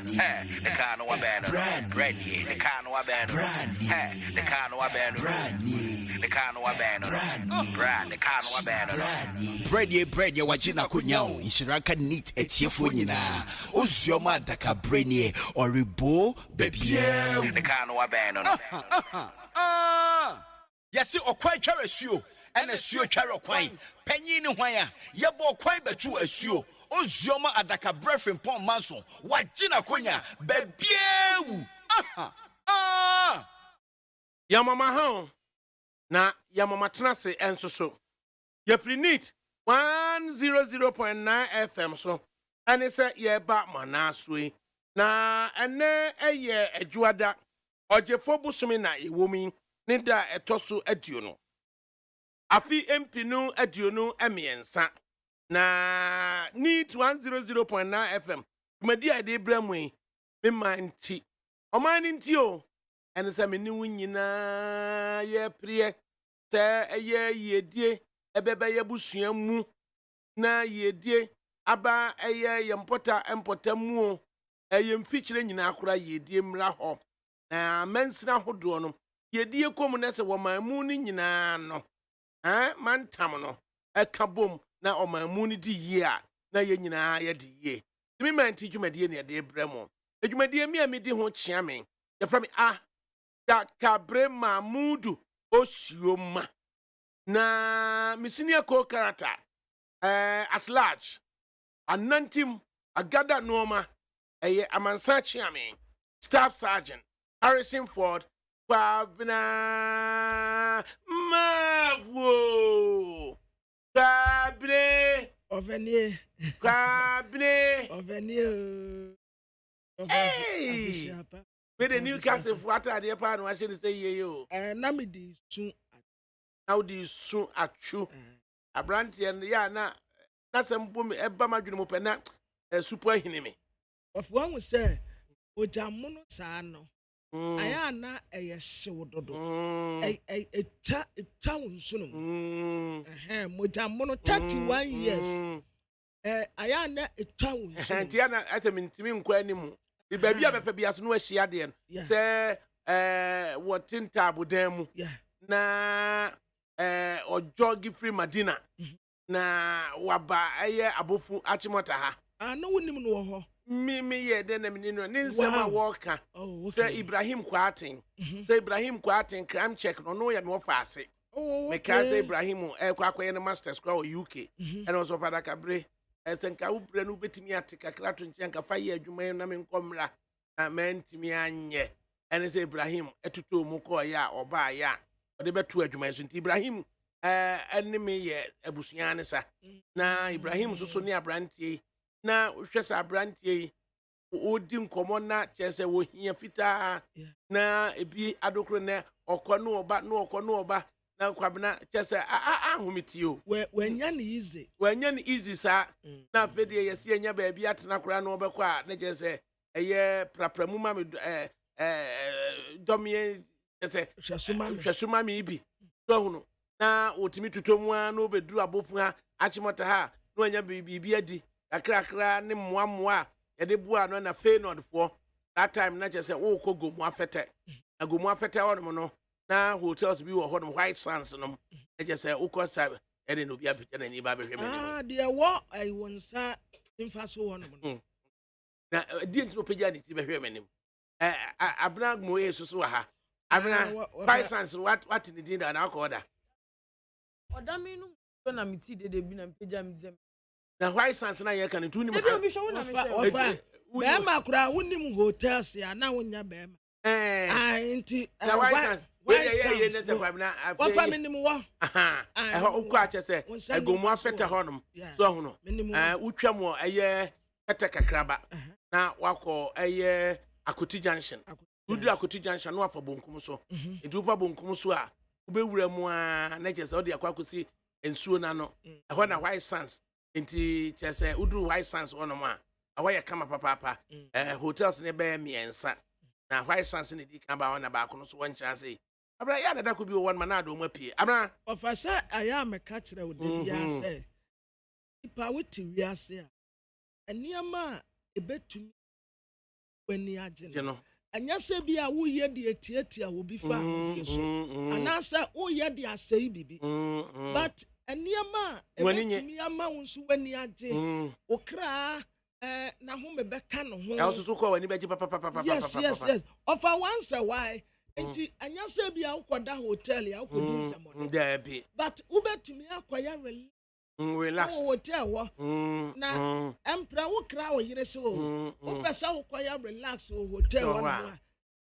The car no banner. Ready. The car no banner. The car no banner. The car no banner. Brand. The car no banner. Bread, you watching a kunyao. Inshiraka neat et yefunina. Ozioma ADAKABRI or ribo baby. The car no banner. Yes, or quite caressio. And a sure charo quine. Penny in wire. Yabo quite betu a sure. Ozioma ADAKABRI FRIMPONG MANSO. Watching a kunya. Baby. Yamama home. Na Yamama Transe and so. Yefri neat 100.9 FM so. And it's a year back manaswe. Na ene a year a juada. Or Jefobusumi na a woman. Nida a tosu eduno. Afi empinu eduno emiensa. Na neat 100.9 FM. Media de Bramway. Me manti. O man intio. And it's a menu na ye priye. Te ye die. Ebebe ye busuamu na ye die aba eye empota mu eye mfikyire nyina akora ye die mra ho na mansina hodo no ye die kom na se wo mamu ni nyina no mantam no ekabom na o mamu ni di ye a na ye nyina ye di ye mi manti dwumadie ne de bremo dwumadie mi amedi ho kyea me ye from ADAKABRI Mamudu Oshioma na misinia co-character at large anantim agada noma amansa chiame staff sergeant Harrison Ford Kwabna Mavo Kabre Ovenie hey with the Newcastle water the pan I should say yo namidi soon. Now this soon at you. A brandy and ya na some woman a bamagun pena a super enemy. Of one would say, Ojamono Sano. I am not a show dodo. A town soon. Mojamono 31 years. I am not a town. Santiana as a mintimum quanimu. The baby of a Fabias no shiadian. Say, what in tabu demu. Na or jogi free Madina na waba aye abofu achimota ha no wonim no ho me ye den na menino ne nsema walker say Ibrahim Kwatin say Ibrahim Kwatin crime check no ye no faase me ka say Ibrahim kwakoye na masters kwa UK and also for ADAKABRI senka wo bre no betimi atika krato nchen fa ye adwuma na me nkomra na mentimi anye and say Ibrahim etuto mu ko ya oba ya ode betu adwuma so nti Ibrahim enemy ye abusuane sa na Ibrahim so ne abrantie na hwesa abrantie odi nkomo na chese wo hia fita na ebi adokro na okono oba na kwabna chese ahomitio wanya ne easy sa na fedie yesi anya ba bi atena kora na obekwa na chese eye prapramu ma me domie chese hwesuma mi bi so hunu na otimi tutomu a no beduru abofu ha achimota ha no anya bibi adi akrakra ne moamoa ye de bua no na fe no odfo that time na chese wo ko gomu afete agomu afete wono no na hotels bi wo hodom White Sands no na chese uko sabe ye de no bi apete na ni ba behwe me de wo ai wonsa imfa so wono no na di ntino peja ni ti behwe me nim abna mo yesu so ha abna White Sands what in the dinner na ko order Odaminu na miti de bi na mpeja mizem. Na White Sands na ye kan tu ni ma. Bema kura wonim hotels ya na wonya bema. Nti na White Sands we ye ne se kwabna afi. Wa fa menim wo. Ukọ ache se egomu afeta honom. So hono. Utwam wo eye kete kakraba. Na wakọ eye Akoti Junction. Udu Akoti Junction no afa bonkum so. Nti ufa bonkum so a ubewura mu a na chese odi akwakosi ensuo na no ehọ na White Sands nti chese udu White Sands wono ma ahoye kama papa hotels ne be miensa na White Sands ne di kan ba wona ba ko no so won chance abra ya dada ko bi won ma na do mu pie abra ofasa aya meka kire wo de bia se ipa woti wiase a eniama ebetumi wani agye you know. Anya se bi a wo ye de etiatia wo bi fa ho so. Anasa wo ye de asɛe bibi. But eniama ebetumi ama wo nso wani agye. Okra na ho mebɛka no ho. Also so call wani beji papa. Yes. Of a once a why. Enti anya se bi a ukoda hotel ya ukodi nsɛmɔ. There be. But ubetumi akwaya Relax. Hotel wo. Na empra wo kra wo yire se wo. Wo pesa wo kwaya relax wo hotel wo no.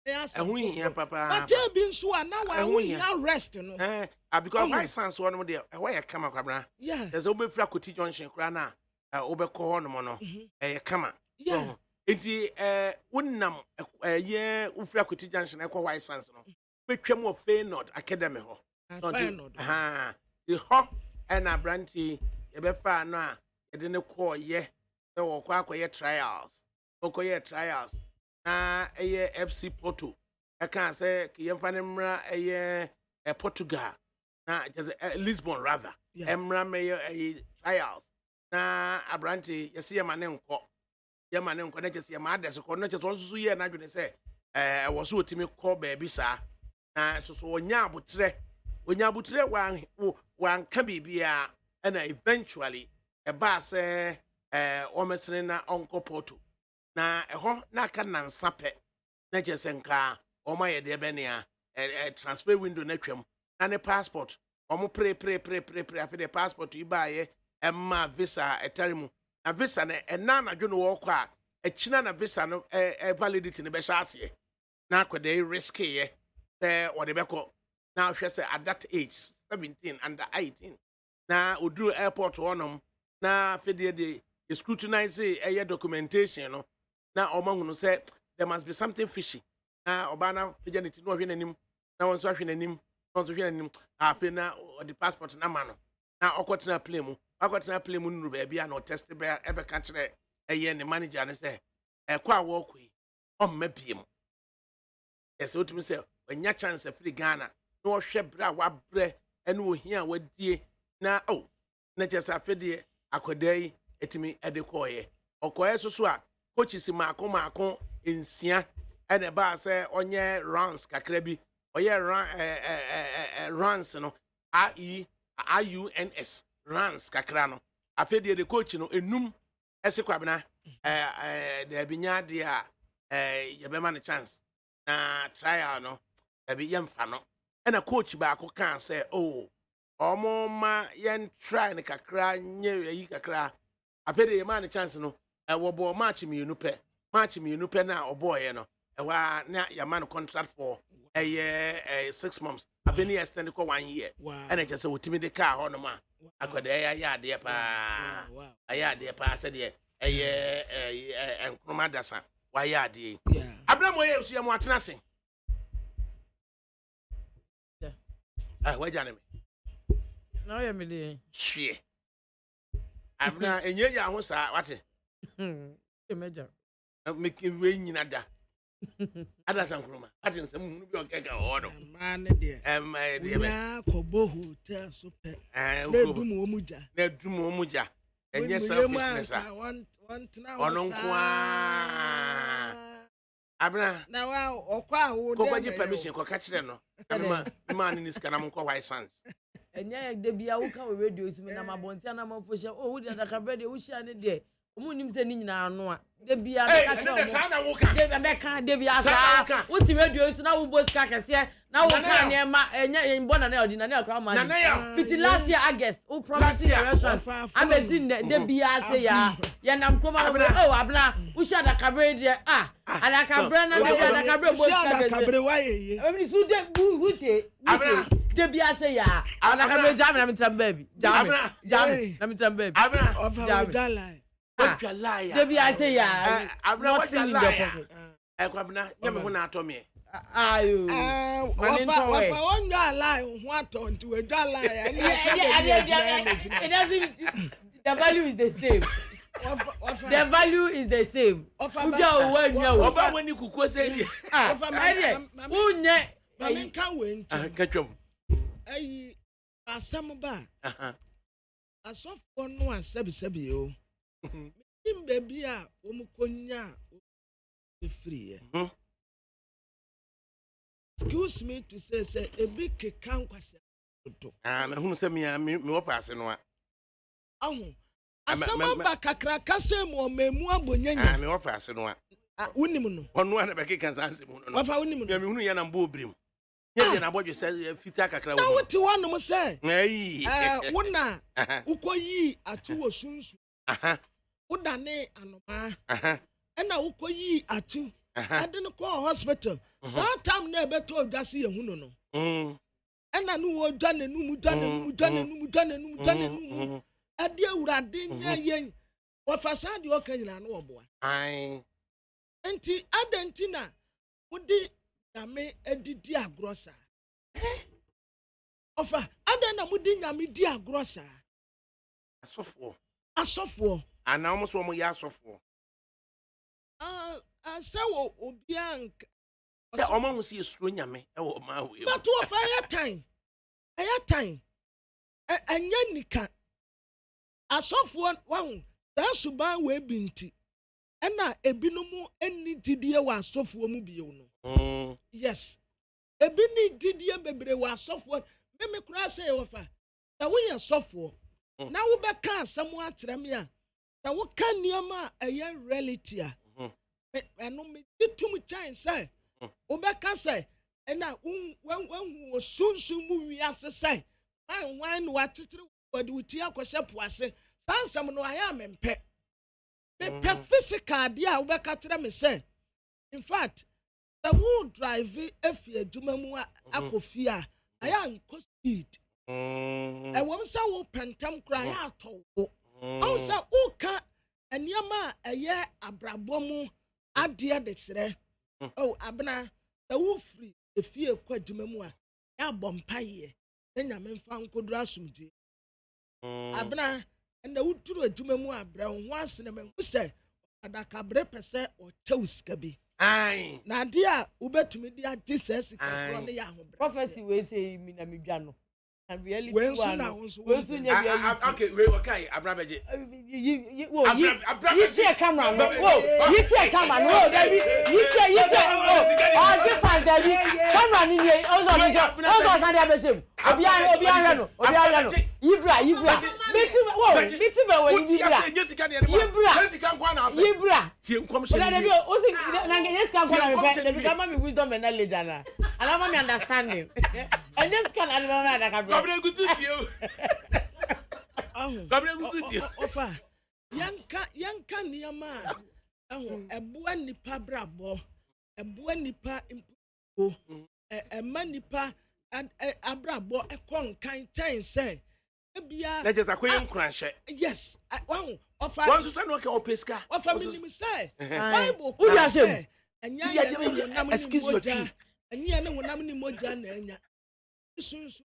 Ehun hia papa. But e bi nso a na wa wo hia rest no. Because why sans one mo dey why e kama kwabra. Yeah. There's obefra Koti Junction kra na obekɔ hɔ no mo no. Kama. Yeah. Enti wonnam ye ufra Koti Junction ekɔ why sans no. Betwam of Feyenoord Academy ho. Feyenoord. The ho na branti yebefa no a yede ne kɔ ye e wo kɔ akɔye trials. Okɔye trials. Na FC Porto. I can't say yemfa ne mra Portugal. Na just Lisbon rather. Emra me trials. Na abranti yesi yemane nko. Yemane nko na just yema ades ko na just won susu ye na dwene say wo so otimi kɔ baabi sa. Na so onya abutre wan ka bibia na eventually ba say o mesene na onko Porto. Na eho na aka na nsape na jesenka o ma ye de be ne a transfer window na twam na ne passport o mo pre afi de passport yi ba ye emma visa etarimu na visa na ena na dwo no wo kwa a china na visa no validity ne be sha ase na akode risk ye o de be ko na hwe se at that age 17 under 18 na oduru airport wonom na afi de scrutinize documentation no. Na omahunu say there must be something fishy. Na obana pejaniti no hwe nanim. Na won so hwe nanim. Won so hwe nanim. Afi na the passport na ma no. Na okotena plane mu. Akotena plane mu nuru ba bia na test be ebe ka kire ne manager ne say kwa wo koi o mabiem. Yes otumi say onya chance free Ghana. Na wo hwe bra wa bre ene ohia wadie na na just afede akodai etimi edekoye. Okoye so a coaches mako ensia ene ba say onye runs kakra bi oye runs no runs runs kakra no afedi de coach no enum ese kwabena de binya de a ye be man chance na trial no e bi yemfa no ena coach ba ko kan say omo ma yen try ne kakra nye yi kakra afedi ye man chance no wo bo match me you pe na oboye no wa na ya man contract for 6 months aveni extend ko 1 year and just say wotimi de car ho no ma akoda ya de pa aya de pa se de enkroma dasa wa ya de abramo ye so ye mo atena sen wa jane me na ya me de hwe abna enye ya ho sa wate Emeja. Make we nyina da. Ada sankroma. Ati nsem hunu bi okeka hodo. Ma ne de. De be. Na kobo hotel so pe. Na dum wo muja. Enye selfishness a. Ono nko a. Abna. Na wa okwa wo de. Ko kwaji permission ko ka kire no. Ma ni sika na mko white sans. Enya de bia wo ka we radio simi na mabonti na mamfo hye wo de ADAKABRI de wo hia ne de omunim se ni nyina ano a de bia be ka kire de be ka de bia sa wo ti radio so na wo bo ska kese na wo ka ne ma enya yimbo na ordinary akra ma fiti last year August wo promise your restaurant amazing de bia say ya nam koma abna wo hia ADAKABRI de ADAKABRI na de ADAKABRI bo ska ADAKABRI wa ye e so de wute de bia say ya ADAKABRI jam na mitam baby jam na mitam baby jam What you lie? Debi I say ya. What you lie? Kwabna, nyame ho na atome. Ayo. Wafa won ya lie, ho aton to a lie. It doesn't the value is the same. The value is the same. Uja wen ya. Oba weni kukuo se ni. Unye. Mami kan wen. Katwom. Ayi asam ba. Asofo no asabi o. Baby a omukonya free. Excuse me to say a big can kwase. Me hu say me offer ase no a. Ahu. Asama ba kakra kase mo memu abonyanya. Me offer ase no a. Wonim no. Ono na be keka sanse mu no. Wafa wonim no. Me hu ya na mbo obrim. Ye na bodwe say fita kakra wo. Na wote wonom say. Ayi. Wona ukoyi atu wo sunsu. Wodane anoma. Ena ukoyi atu. Ade no call hospital. Sometime na be to dwase ye hu no. Ena no wo dwane no mu dwane. Ade awurade nya yen. Wafasa de okanyina no oboa. Ai. Enti adentina wodi nyame edidi agrosa. Ofa adena mudi nyame di agrosa. Asofo. Ana omo so omo ya asofo. Asawo obiank. Ya omo hu si esuro nyame e wo ma ho. But ofa ya time. Anya nika. Asofo wahu da suban we binti. Ena ebinumu eni didie wa asofo mu biyo no. Yes. Ebini didie bebre wa asofo me kura say wofa. Da wo ye sofo. Na wo be ka asam atrem ya. Da wo ka niam a eye reality a. Eno me titum chan say. Wo be ka say ena wo sunsun mu wi ase say. Wan wa titiri wodi wuti akwhye poase. Sansam no aya mempe. Me physical dia we ka tire me say. In fact, the would drive if you do mu akofia. Aya nko speed. E won say wo pentam kra ya to. O say o ka eniama eye abrabo mu ade de kire. Oh abna the wo free efie kwaduma mu a ya bompaye. Enya me mfa nkodura asumdi. Abna and the wood to a Jumamu brown once in a man who said, ADAKABRI pese or Tauskabi. Aye. Nadia, Uber to me, dear, Jesus, prophecy will say, Minamijano. And really, well, soon I was okay. We were kind of Abrabaji. You check camera. Whoa, you check camera. No, you check. Oh, just find that camera in here. Also, Sunday Bishop. Obiano. Ibra. Wisdom and knowledge, and I'm understanding. And this can I Gabriel good to you. Gabriel good to you. Ofa. Yanka niama. Ebuwa nipa brabo. Ebuwa nipa impo. Manipa abrabo ekon kan ten say. Ebia. That is akoyem kranche. Yes. Ofa. Want to stand work on pesca. Ofa minimum say. Bible. Who ya say? Enya excuse me. Enya na wonam ni moja na enya. Excuse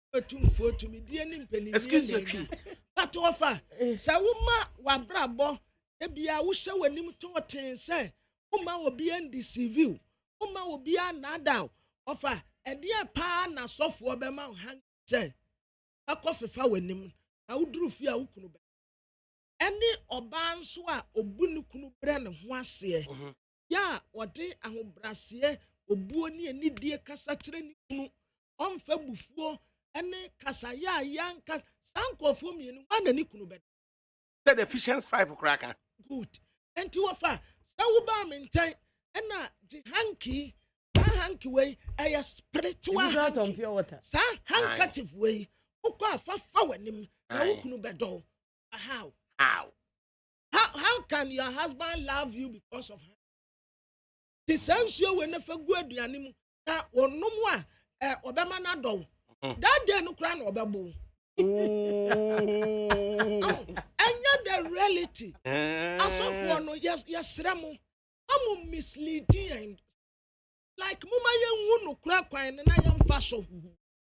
you. But offer, Sawuma, wa brabo, ebia wo hye wanim to ten say, Uma will be ndeceive you. Uma will be another. Offer, e dia pa na sofo be ma hang say. Akofefa wanim, na wuduru fi a wukunu be. Eni oba nso a obunu kunu bre ne ho ase. Ya, ode ahobrase, obuo ni anidie kasa kire ni kunu. On febufuo ene kasaya yanka sankofo mienu wana ni kunu bed. Said Ephesians 5 cracker. Good. Enti wofa sa wo ba menten ena di hanky way a spiritual hanky. Sa handkerchief way ukwa afafa wanim na wo kunu bedo. How can your husband love you because of her? The sense you when never go aduane mu na wonom a obema na do that day no kra na obebo anya the reality asofo no yes remo am misleading and like muma yenwu no kra kwan na yemfa so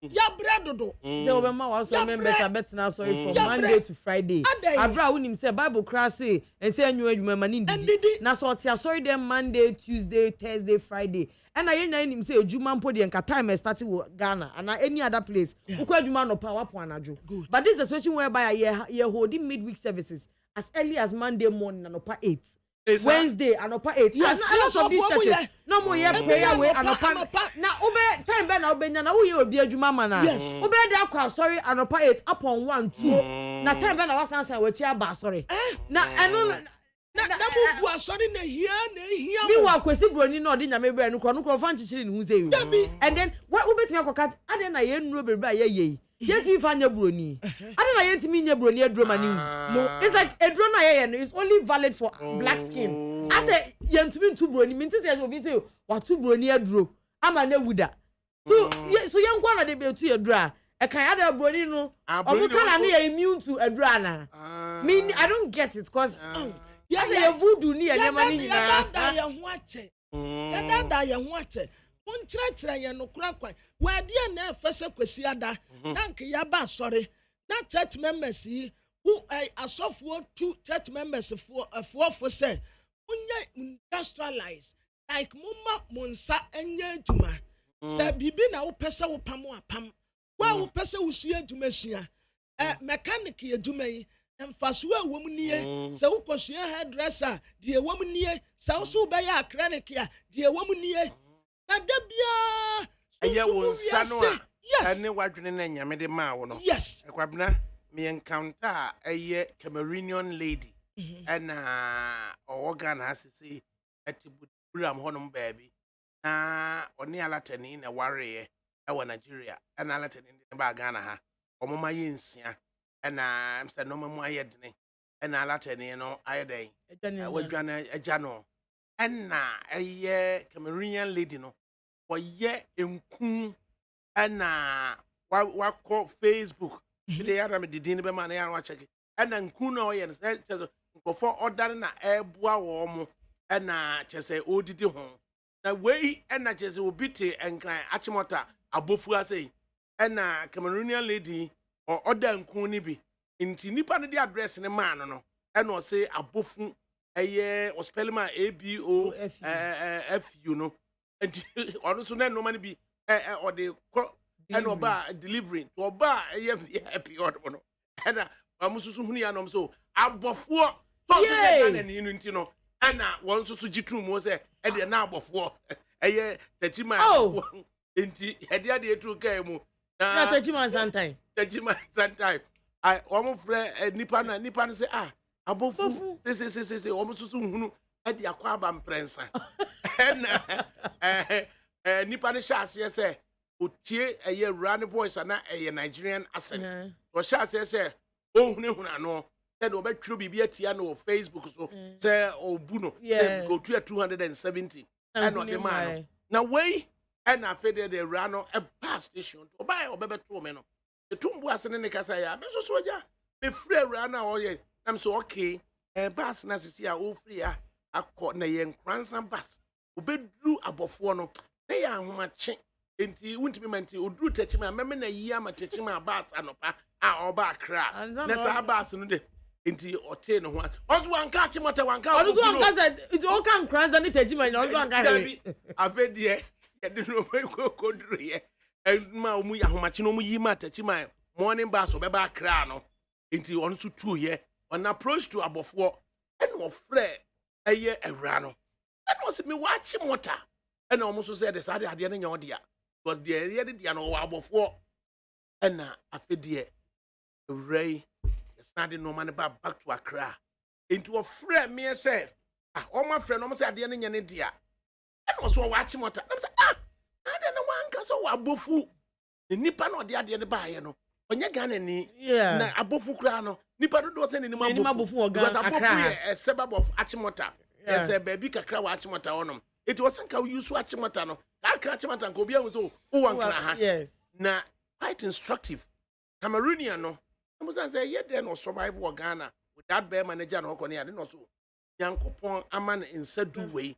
ya bredodo say obema was so members abetina sorry from Monday to Friday abra wonim say Bible kra say and say anyu adwuma mani ndidi na so tia sorry them Monday, Tuesday, Thursday, Friday. And I him say Juma mpo de nka time starting with Ghana and any other place. Ukwa Juma no power po anajo. But this is the situation whereby you holding midweek services as early as Monday morning and upper 8. Wednesday anopa 8 yes a lot of these churches no more ye prayer we anopa na ube time be na ubenya na wo ye obi adwuma ma na ube da kwa sorry anopa 8 upon 1 2 na time be na wasansan we chi aba sorry na eno na bu asori na hia mi wa kwesi broni na odi nyame bra no kro fa nchichiri ne hu sei and then what ubetimi akoka ade na ye nuro bebre aye ye yeti fa nya broni ade na yeti mi nya broni adro mani no it's like adro na ye no is only valid for black skin I say yentumi ntu broni mi nti say obi say wa tu broni adro ama na wuda so yenkwa na de be tu adro a e kan ade broni no omo kana na ye immune to adro na me I don't get it cause yes ye voodoo ni ye mani ni na da ye ho ache da ye ho ache unchira ye no kura kwa wade na efese kwesi ada na nke ya ba sorry na church members who asofo two church members for say unya industrialize like mumma monsa enye aduma say bibi na wo pese wo pam apam wa wo pese wo sua aduma sua mechanic ye aduma yi emfaso a wo mnie say wo kosua hairdresser die wo mnie say wo so be ya acrylic ya die wo mnie na da bia eye wo nsa no a ene wadwene na nyame de ma wo no yes ekwabena me encounter eye Cameroonian lady and organ asisi atiburam honom baby na oni alatani na wareye e wa Nigeria and alatani ne ba Ghana ha omoma yensia and am say no mamu ayedene and alatani no ayeden wadwana ajano and na eye Cameroonian lady no oye enku and wa call Facebook they are me didin be man ya wa check and enku na oye say for order na ebua wo mo na chese odidi ho na wei na chese obiti enkran achimota abofu asei na Cameroonian lady or order nku ni bi nti nipa no di address ne man no na o say abofu eye o spell ma ABO F you know and also na no man bi or the and oba delivering to oba happy order no na amususu hunu ya no so abofu so say na ni nti no ana won so jitu mo say e de na abofo eye tachima abofo enti e de ade etu kai mu na tachima sometime I omo frɛ nipa no say abofo se omo so hunu e de akwa aba mprensa na nipa no sha ase say otie eye run voice na eye Nigerian accent o sha ase say ohunu ano said obetru bibi atia no Facebook so say obu no say go to 270 and on the man na way and afede the rano a bus station to buy obebeto me no the tumbu asene ne kasa ya me so ja me free rana oye am so okay bus na sisi a o free a akọ na ye nkransan bus obedru abofo no na ya ahoma che enti wuntimi manti odru techima meme na yi ama techima bus anopa a oba akra na sa bus no de inti ote no ho onzo wanka achimota wanka onzo wanka said it's all can crans and tejima no onzo wanka he avedi ye de no ko duru ye ma mu ya homachi no mu yi ma tachima morning bus obeba akra no inti on so tu ye on approach to abofo and ofre eye ewra no and was me watch mota and almost said the side ade no nya odia because the area dia no abofo and afedi ewrai started no man back to Accra into a friend me say all my friend almost at the end of India and was watching what I said I don't know one cause abofu the nipa no the end by you know when you gan any na abofu kra no nipa do say ni abofu because abofu a suburb of Achimota yes a baby kakra wa Achimota onom it was nka we use Achimota no aka Achimota nka obi so o wankra ha yes na quite instructive Cameroonian no I must say, yet then or survive Ghana with that bear manager no Konya, and also Yankopon a man in Sedu way.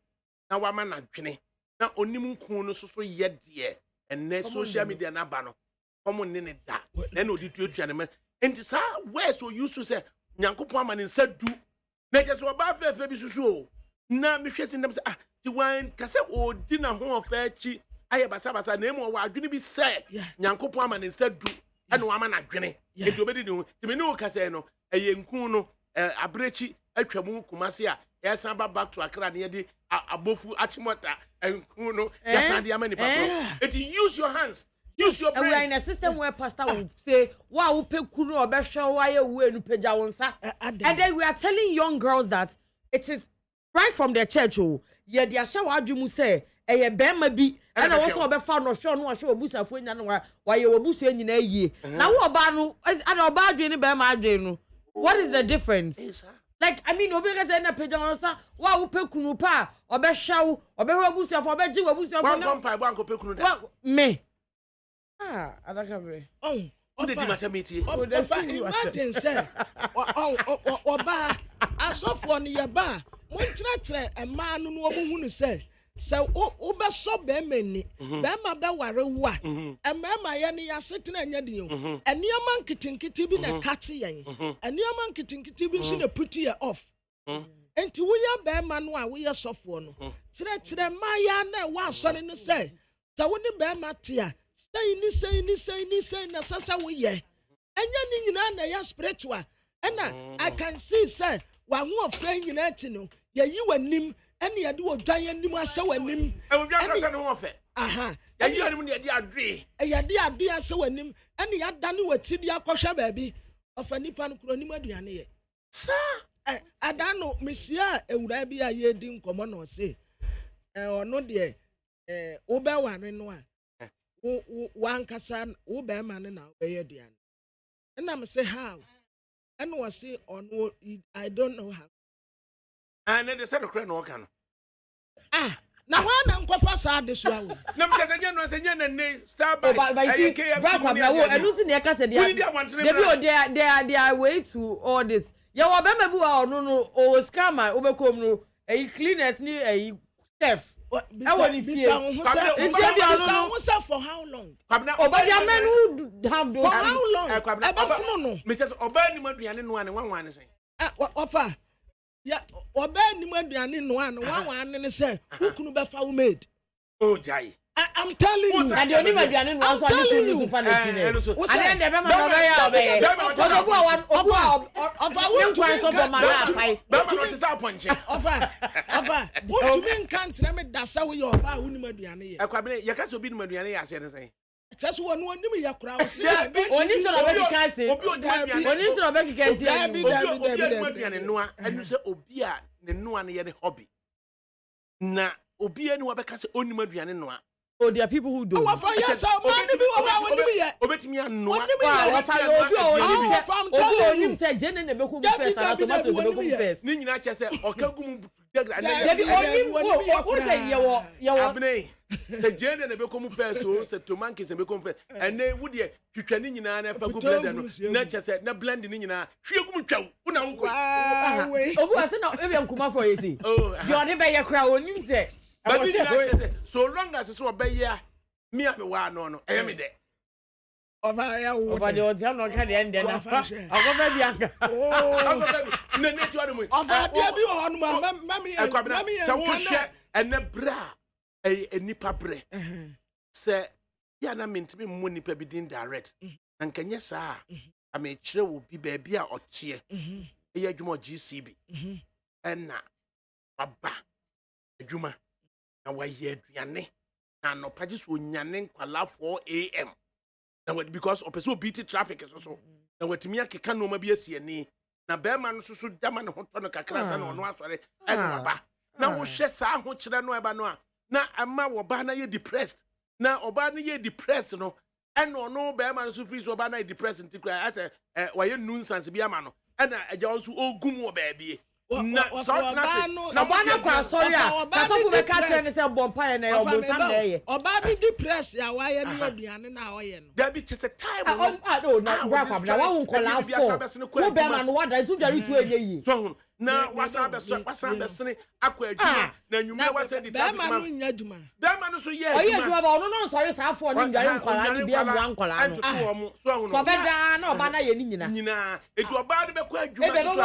Now, a man at Penny. Now, only Munkuno so yet, dear, and then social media nabano. Common in it that. Then, would you gentlemen? And this where so used to say, Yankopon man in Sedu. Make us about fair Fabisu. Now, me chasing them, the wine cassette or dinner home fair chi. I have a Sabasa name or what didn't be said. Yankopon man in Sedu. And woman at Granny. It obedi no. To me no kase no. Enku no abrechi atwamu kumasia. yes back to Accra near the abofu achimota and no yes and the amani papa it use your hands use your brains. We are in a system where pastor will say wa wo pe kunu obehwe wa ye we nu peja wonsa and then we are telling young girls that it is right from the church oh ye dia hye wa adwemu say eye bema bi and I also obefa no hwe no hwe obusafo nya no wa ye obusu nyina yie na wo oba no and oba adwene bema adwene no what is the difference? Like I mean obi ga say na peja wonsa wa wo pe kunu pa obehwe obewe obusafo obeji obusafo no one ko pe kunu da me ADAKABRI. What did you matter meeting? Imagine say oba asofo ne ye ba mo nkyerɛkyerɛ ɛmaa no no obuhunu say obe so be mani be ma be ware wa ɛmɛɛma ye ne yasetena anya din o ɛniɛma nkitinkiti bi na kate yen ɛniɛma nkitinkiti bi nso na put you off enti wo ya be ma no a wo ya sofo no kyerɛkyerɛ ma ya na wa asɔre no say wo ne be ma te a say na sasa wo ye enya ni nyina na ya spiritual ɛna I can see say wa ho ofra nyina ti no ye yi wanim ɛne yɛde wɔ dwan anim ahyɛ w'anim ɛwɔ kasa no ho fɛ aha yɛyi anim ne yɛde adwe yɛde adwe ahyɛ w'anim ɛne yɛadane w'ati de akɔhwɛ baabi ɔfa nipa no kuro anim aduane yɛ saa ada no mesia ewura bi a yɛdi nkɔmmɔ na ɔse ɔno deɛ wobɛware no a wankasa wo bɛrima no na wobɛyɛ aduane ɛna me say how ɛna ɔse ɔno I don't know how and then they said the crown no can na wana nkofa saa de so awo na mkasa nya no senya na ne star by enu ti na ka se dia they are way to all this ye wo be ma bi wa ono no o scammer obekom no cleaners ni chef Bisa for how long? Obadi amen who have those for how long? Eba no. Me say oba ni maduane no ane wan wan say. Ofa. Ya oba ni maduane no ane wan wan ne say ukunu be fa wo made. Oh jai. I'm telling you. And the only maduane no so ade to fa na tine. And then the be ma no be ya obe. Ofa wo try so for mara pai. Be ma no ti sa ponche. Ofa. What you mean can't let me dasa we your ba wo ni maduane ye. Akwabene ye ka so bi ni maduane ye ase ne say. Just one ni ya kura o say. Oni so na be kika say. Oni so na be kika say. Obi maduane no a enu say obi a ne no a ne ye ne hobby. Na obi enu abeka say oni maduane no a. Oh, there are people who don't. Obetimi anoa. Obi say Jene ne beku first and tomatoes beku first. Ni nyina che say okagum Debi oni say yewo abne. Say Jene ne beku first so say tomatoes beku first. Ene wo de twitwa ni nyina na fa gu blender no. Na che say na blend ni nyina hwegum twaw. Una wo ko. Obu ase na e be nkuma for yesi. Yo de be ye kra onim say so long as it's obey me at the one no I am there. Over the hotel no can end then. I go baby anka. Oh baby. Na netu adu mu. Over there be on mami so wo hwe ene bra nipa bre. Say ya na mentimi mu nipa bi din direct. Na nkanye saa a me kire wo bi ba bia otie. E ya dwuma GCB. Enna baba adwuma na waye aduane na no pages wo nyane nkwala 4 am na because opeso beat traffic so na watimi akeka no ma bi asiani na beema no so dama ne hoto no kakra sa na ono asore ene baba na wo hwe saa ho kire no eba no a na ama wo ba na ye depressed na oba na ye depressed no ene ono beema no so free so oba na ye depressed ntikra ase waye nuisance bi ama no ena agya won so ogum wo ba bie na bana kwa sorry a kasofu be ka kire ne se bompa na obo sam na ye oba bi depress ya wa ye ne aduane na o ye no there be just a time no na bra kwa na wa nkola afọ wo be ma no wada tu jari tu enye yi so na wasa be sene akwa adwuma na nwume wasa di traffic man be ma no so ye oye adwuma ba ono no sorry sa afọ ni jari nkola ni bia mu nkola no so be da na oba na ye ni nyina edu oba de be kwa adwuma so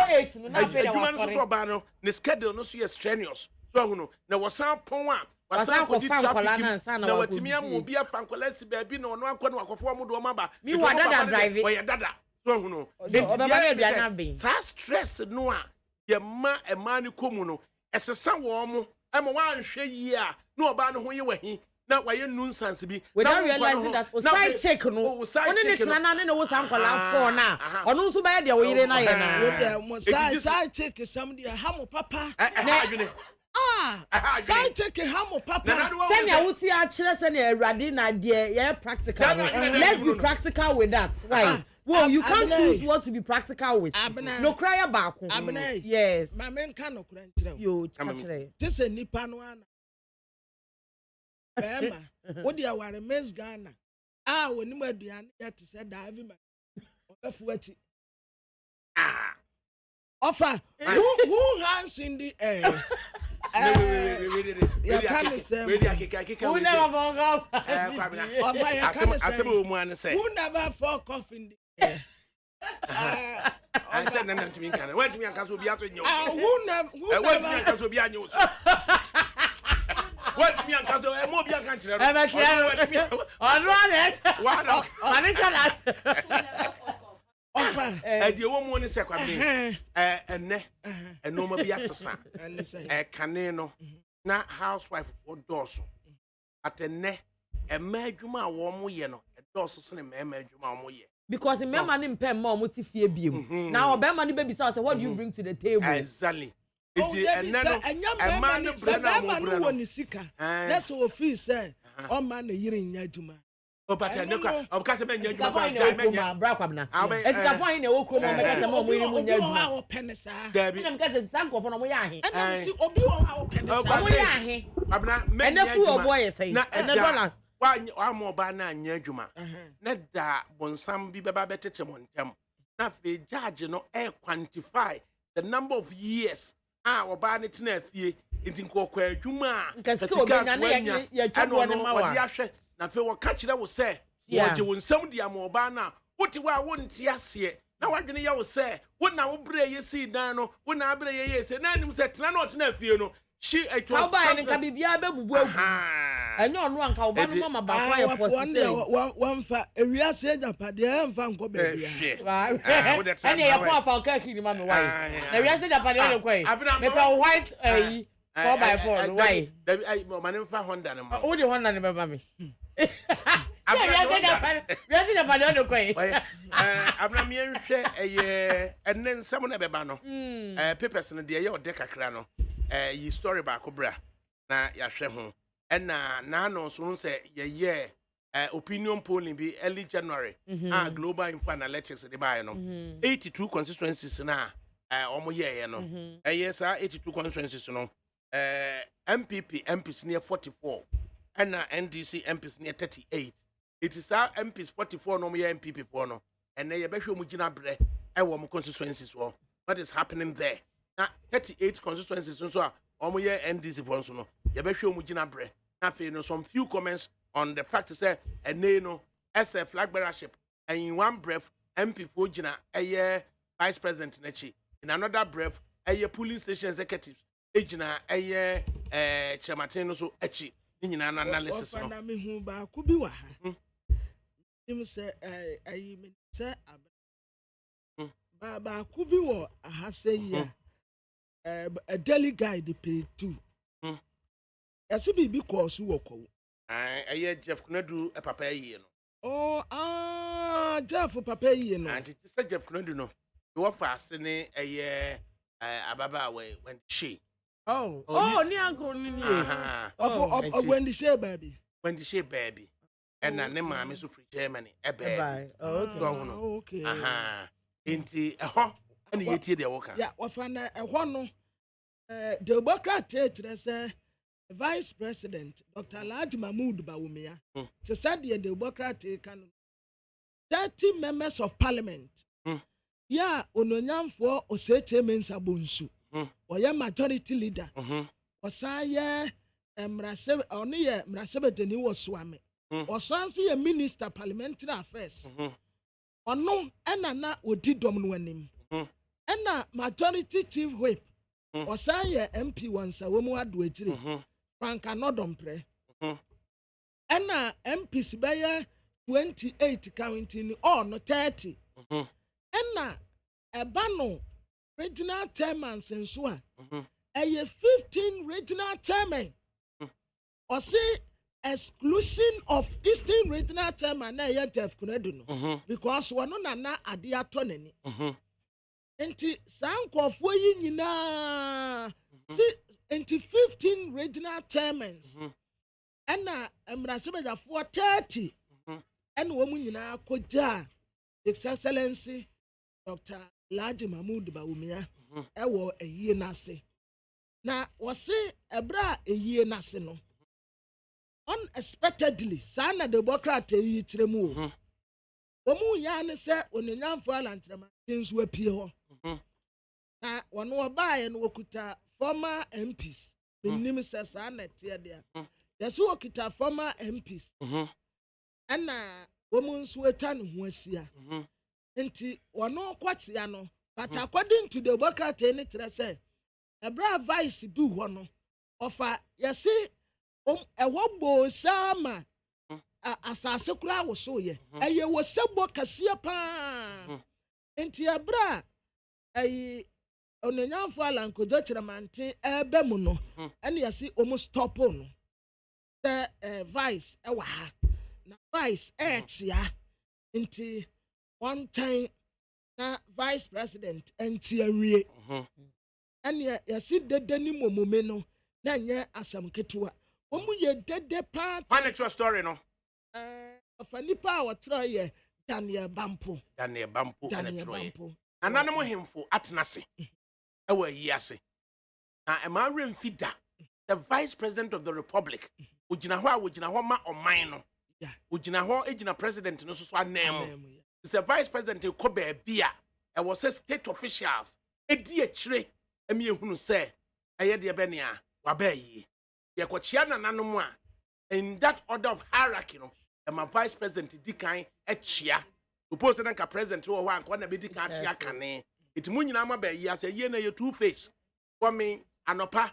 adwuma no so oba no ne schedule no so ye strenuous so hu no na wasan pon a wasan ko di traffic na watimi am obi afa nkola si ba bi na ono akọ na akofo mo do ma ba mi wa dada drive oye dada so hu no oba na bia na be sa stress no a ye ma e ma ni komu no ɛsesa wɔ mo ɛma wanhwɛ yie a na ɔbaa no ho yɛ wahi na wayɛ nonsense bi without realizing that side check no only the tana na wo san kwala phone na ono nso ba ye de wo yire na ye na side check somebody hamo papa side check hamo papa send ya wuti a kire send ya awurade na de ye practical let's be practical with that right. Well, you can't choose what to be practical with. No cry back. Yes. My men can no cry. You catch it. This is Nipanoana. Bema, what do you want to miss Ghana? When you were the yet to say, Davy, offer who hands in the air? You can't say, who never fuck off in the air. I said, no, to me, can wait me and Casso be out in you. Who never be on you. What me and Casso, and more be a country. I'm a child. On one, what? I cannot. And the woman is a quadrant, and no more be assassin, a canino, not housewife or dorso. At a ne, a majuma warm yeno, a dorso and a majuma ye. Because in my money, pay more motifia beam. Now, a money baby says, what do you bring to the table? Exactly. A man of Brandon is sick. That's all fees, sir. Oh, man, a year in Yajuma. Oh, but I know of Casaman, you're going to Brackwabna. It's a fine, a walk with a more willing Yajuma. Pennis, Debbie, and get a sank of an Oyahi. And I see Oyahi. And the fool boy, say, and the dollar. Why, I'm more by 9 Yajuma. Net that one some be better to them. Not the judge, no air quantify the number of years. Or ban it in fee, it in Coquer Juma, because and one of the asher, now for catch that was say, what you won't some dear more banner, what you wouldn't yes here. Now I'm going to say, what now bray you see, Dano, when I bray yes, and then said, not enough, she a and can be and no one can buy mama by one for a real said up at the end from Kobe. And they are poor for Kirky, Mamma. The real said up at the other way. Make a white 4x4 way. My name for Honda. Oh, the one number me. I'm not the other way. I'm not mere share and then someone ever bano. Papers in the day or deca crano. Ye story about Cobra. Na ya share home. And now so say opinion polling be early January. Global info analytics the buy no 82 constituencies na omo ye no yes 82 constituencies no MPs near 44 and NDC MPs near 38. It is our MPs 44 no more MPP 4 no and they be show mu gina bre e wo mo constituencies wo. What is happening there? Now 38 constituencies so omo ye NDC for so no ye be show mu gina bre. Some few comments on the fact that a no as a flag bearership and in one breath MP Fojina a year vice president Nechi in another breath a year police station executives Ejina a year Chamatino so Echi in an analysis. Could be what him say I say Baba could be what I have say a daily guide they pay too. Yes, it be course work. I Jeff Kunedu a papa ye no. Oh, Jeff papa ye no. And it is Jeff Kunedu no. You are fascinating a year Ababa way when she. Oh, near uncle Nini. When the share baby. When the share baby. And I name my Miss Free Germany a baby. Okay. Into a hot and yet the walker. Yeah, what fun a one. The Democrat say. Vice President Dr. Alhaji Mahmood Bawumia to said the Democratic 30 members of Parliament. Yeah, ononyam for Osete Mensa Bonsu. Or ya majority leader. Osaya Mrasebe only Mrasebe ni was swami. Or Sansi a minister parliamentary affairs. Or no, na odi domnwenim. Ena majority chief whip. Osaya MP once a woman had waited. Frank anodom pre. Ena MPs by 28 counting or no 30. Ena ebano regional chairman and so on. a 15 regional chairman. Or say exclusion of Eastern regional chairman na ye Jeff Kunedu because one na ade atonani. Enti sankofo yi nyina see enti 15 regional chairmen. Ɛna emrasebejafo 30 ɛna wɔn nyinaa kɔgya His Excellency Dr. Laji Mahmood Bawumia ɛwɔ eyie nase na wɔse ɛbra eyie nase no unexpectedly sana Democrat yi kyeremu o wɔn ya ne sɛ onenyanfo alantrama nso apie hɔ na wɔn wɔbaa no wɔkuta former MPs menim sɛ sana tie dia yɛsɛ wɔkuta former MPs ɛna wɔn nso atwa ne ho asia nti wɔn kwatia no but according to the Democrat ne kyerɛ sɛ ɛbra vice du hɔ no ɔfa yɛsɛ ɛwɔ bo sama asase kura wo so ye ɛyɛ wɔ sɛbɔ kɛseɛ paa nti ɛbra ɛyi onenyanfo alankojo kyerɛmante ɛbɛ mu no ɛne yɛsɛ ɔmo stop no sɛ vice ɛwɔ ha na vice ɛɛkyia nti one time na vice president ɛnti awie ɛne yɛsɛ dede ni momome no na nyɛ asɛm ketewa omu ye dede pa Find a story no nipa a wɔtrɔ yɛ Daniel Bampo and a troy ananimo himfo atenase ɛwɔ yi ase na emawre mfida the vice president of the republic ugina hɔ a ugina hɔ ma ɔman no ugina hɔ egina president no so anam the vice president ko ba bia ɛwɔ sɛ state officials edi akyire emi ehunu sɛ ɛyɛ de bɛ nea waba yi yekochia nananom a in that order of hierarchy no my vice president di kan echia suppose na ka president wo hɔ anko na be di kan achia kane itimu nyina ma ba yi ase ye na ye two face for me anopa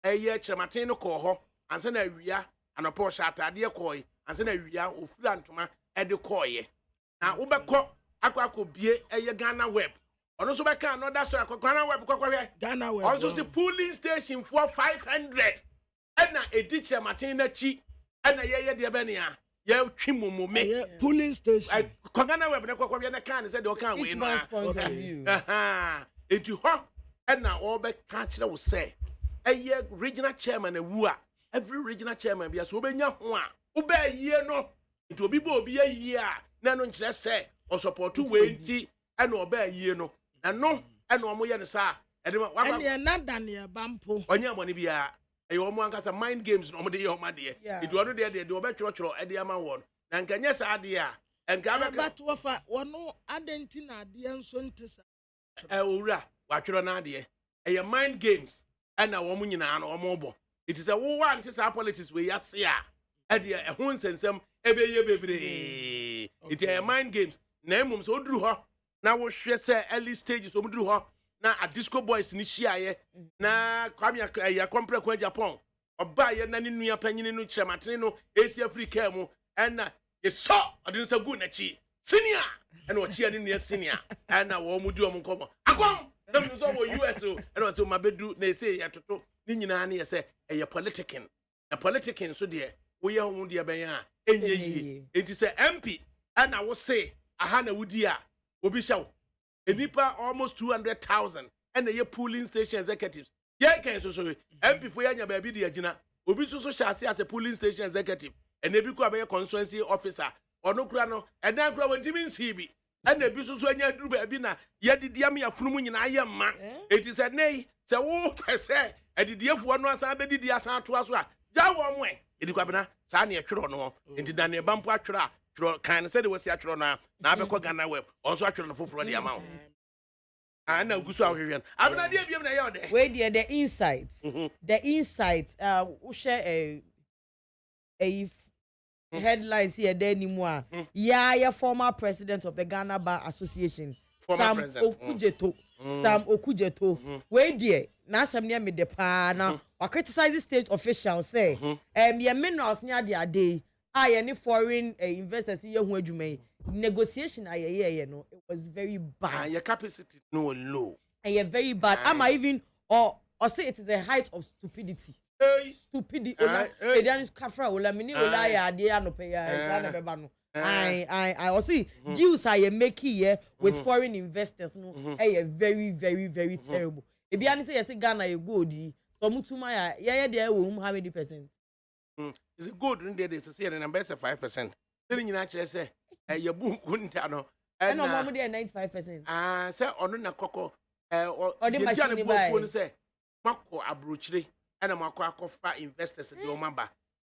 eye kyerematen no kɔ hɔ anse na awia anopa ɔhyɛ atade kɔɔ anse na awia ofura ntoma ɛde kɔɔye na wo bɛkɔ akɔ bie eye Ghana web ɔno so bɛka another story Ghana web kɔkɔhwɛ Ghana web also see polling station for 500 ɛna edi kyerematen na chi ɛna ye de bɛnia ye twi momome polling station Ghana web na kɔkɔhwɛ na kan sɛ de ɔka we no eti hɔ ɛna ɔbɛka kyerɛ wo sɛ ɛyɛ regional chairman ewu a every regional chairman bia so obenya ho a wobɛ yie no enti obi bo obi yie a na no nkyerɛ sɛ ɔsupportu we nti ɛna ɔbɛ yie no na no ɛna ɔmo yɛ ne saa ɛde wa ɛne na Daniel Bampo ɔnya mɔne bia ɛyɛ ɔmo ankasa mind games no ɔmo de yɛ ɔmo adeɛ enti ɔno de ɔbɛtwerɛtwerɛ ɛde ama wɔn na nkanyɛ saa adeɛ a enka bɛka but wɔfa wɔno adenti na adeɛ nso ntesa owura watwerɛ na adeɛ ɛyɛ mind games ɛna wɔn nyinaa no ɔmo bɔ it is a wo anti saa politics we yase a ɛde ɛho nsensɛm ɛbɛyɛ bebree it ɛyɛ mind games na emum so oduru hɔ na wo hwɛ sɛ early stages so oduru hɔ na a disco boys ni hyiaye na kwame ya compre kwa Japan oba ye na ne nua panyini no kyerɛmatene no esi Africa mu ɛna yeso ɔde nsa gu n'akyi senior ɛna ɔkyia ne nua senior ɛna wo mu di ɔmo nkɔmɔ akwam na mo so wɔ US o ɛna ɔso mabedu na ese ya toto ne nyinaa ne yɛ sɛ ɛyɛ politicking na politicking so deɛ wo yɛ ho deɛ bɛn a enye yie enti sɛ MP ɛna wo se aha na wudi a obi hyɛw enipa almost 200,000 and the polling station executives. Yeah, can so MP for yanya baby di agina. Obi so hyase as a polling station executive. And ebi ko abeye constituency officer. Ono kura no, and then kura won timi nsibi. And ebi so anya duru baby na ye didia me afunu mu nyina ye ma. It is a nay, say wo pese edidiefo no asan be didia asan to aso a. Ja wo mo e. Edi kwa bena sa na ye twero no. Enti Daniel Bampo atwero a kan said was ya twero na abekọ Ghana web also atwero no foforo de ama wo ana gusu ahwehwe abena de biem na ye ode we the insight wo share a headlines here there ni mu a ya former president of the Ghana Bar Association Sam Okujeto we there na asem ne me de pa na wa criticize state officials say ye minerals nya de ade any foreign investors here who adwuma negotiation ayeye no it was very bad your capacity no low and you're very bad am I even or or say it is a height of stupidity. Stupidity. Kafra ola mini ola ya ade anope ya na beba no. I also deals I making here with foreign investors no very very very terrible. Ebi ani say yes Ghana you go di so mutuma ya there wo how many percent? Is it good in there they say the number is 5%. Then you actually say your book couldn't no. And no more than 95%. Say ono na koko or the machine buy. Say mako abrochire and mako akofa investors de omaba.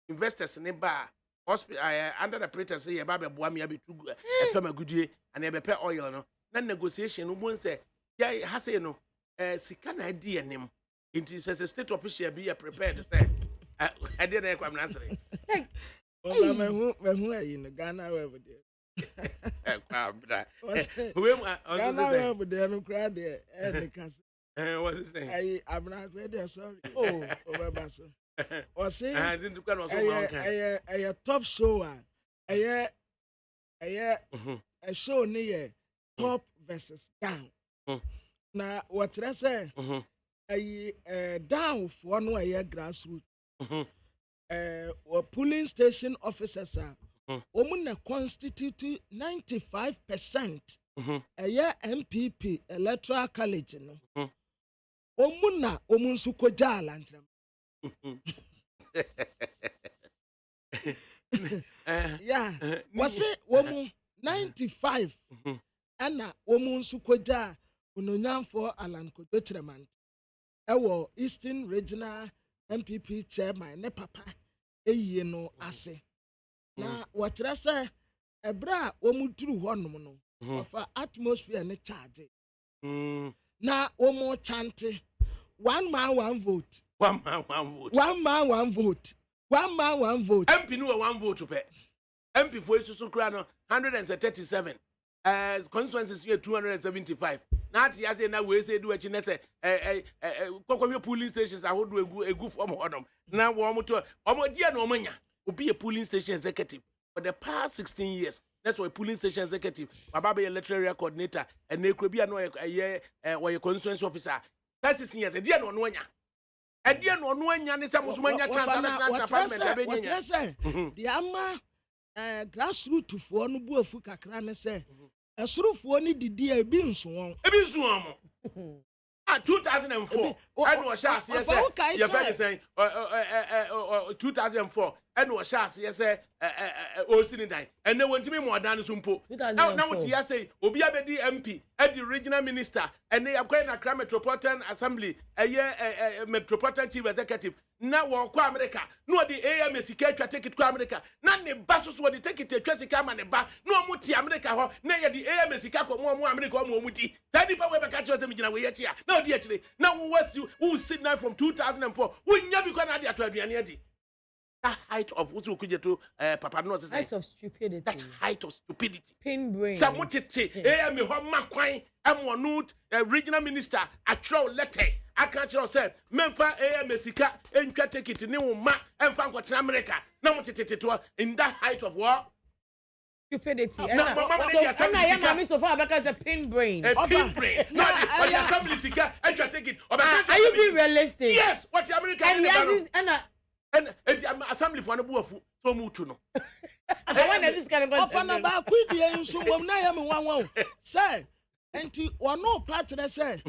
Investors ne ba hospital under the pretense say ba be boa me abetu efema gudie and e be pay oil no. Na negotiation no bon say ya ha say no sika na di enim. It is a state official be prepared say I didn't come answering. Well, my who are in Ghana over there. Ghana over there, no crowd there, and the castle. What's his name? I'm not ready, sorry. Oh, Basso. Or say, I didn't come a top show. A show near top versus down. Now, what I say? Down for one way grassroots. Polling station officers are constitute 95% MPP electoral college no omunsu kojala ntram yeah was it 95 ana omunsu koja ononyamfo Alan Kodotreman ewo Eastern Regional MPP chairman ne papa eyi no ase na wotre se ebra omuduru honom no of atmosphere ne charge na omo chante one man one vote one man one vote MP no one vote pe MP for isusu kra no 137 constituencies here 275 na ati ya say na we say do achi na say kokwe polling stations ahodo egu form hodom na wo mo to omo dia na omanya obi a polling station executive for the past 16 years. That's why polling station executive baba electoral coordinator and ekwebi no we constituency officer that's 16 years dia no anya dia no anya ne say musumanya transfer the ama grassroots for no buafu kakra ne say esurufo ni didi ebi nso mo 2004 and was shas yes you better say 2004 and was shas yes o sinidai and they want me more than sumpo now what you say obi abedi MP at the regional minister and they are going to Accra Metropolitan Assembly metropolitan chief executive na wo kwa America no the AM sika twa take it kwa America na ne ba so so the take it twa sika ma ne ba no mo ti America ho na ye the AM sika ko mo America mo mu ti tani pa we be ka chose me gina we ye chia na odi achire na wo wasi who sit now from 2004 wo nya bi kwa na dia to aduane adi that height of what you could do papa no say height of stupidity that height of stupidity pain brain samutete AM ho makwan amonu regional minister atro letter I can't say memfa AM sika entwa take it ni wo ma emfa nkotena America na mutete to in that height of what stupidity so na ya mami so far because a pain brain no the assembly sika entwa take it are you being realistic yes what the America and assembly for no buafu so mutu no I want this kind of ofana ba kwidie nso mom na ya me wanwan say enti wono partner say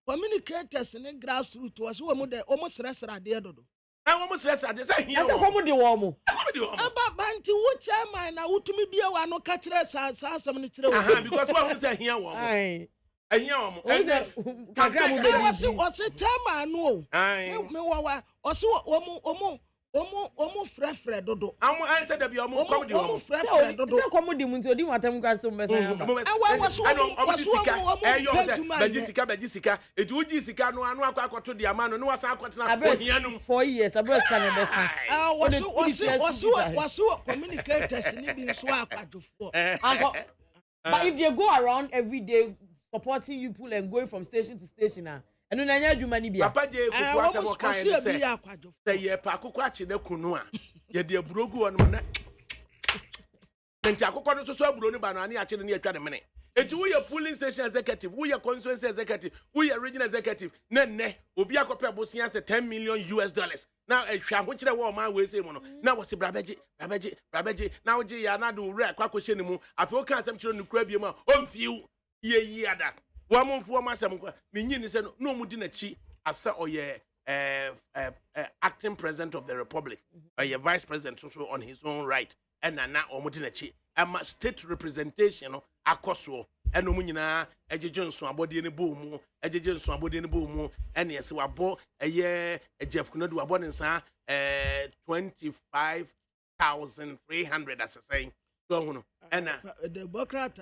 communicators ne grassroots was wo mo de almost resra de dodo almost resra de say here wo mo de wo mo aba banti wo chairman na wutumi bia wa no ka kire sa asem ne kire wo because wo say here wo mo here wo mo kagra mo be what's chairman no me wa osi omo frefre dodo am answer da bia omo come di omo frefre dodo se come di mu nti odi watam kwa so mbesa ya bajisika eti uji sika no anu akwa akoto di ama no no wasa akotena ohianum 4 years abros kan mbesa wasu communicators ni bi so akwadufo but if they go around every day supporting you pull and going from station to station enu na nya adwuma ni bia papa je kufu asebo kan say ye pa akoko ache na kunu a ye de aburogu won na nti akoko no so aburo ni ba no ani ache ni atwa de mene Eti we are polling station executive, we are constituency executive, we are regional executive. Ne, obi akope abosia say $10 million. Now a hwa ho kire wo man we say mo no. Now was brabeji. Now je ya na do re kwakwehye ni mu. Afi o kan asem kire no kura biem a omfiu ye ada. Wo amomfo ma asem kwa. Menyi ni say no mu di na chi asa oye acting president of the republic, vice president also on his own right, and na omudinachi ama state representation akoso eno mu nyina ejejenso abode ne bomu ene yesi wabo Jeff Kunodu wabo nsa 25,300 as saying so hono ena the democrat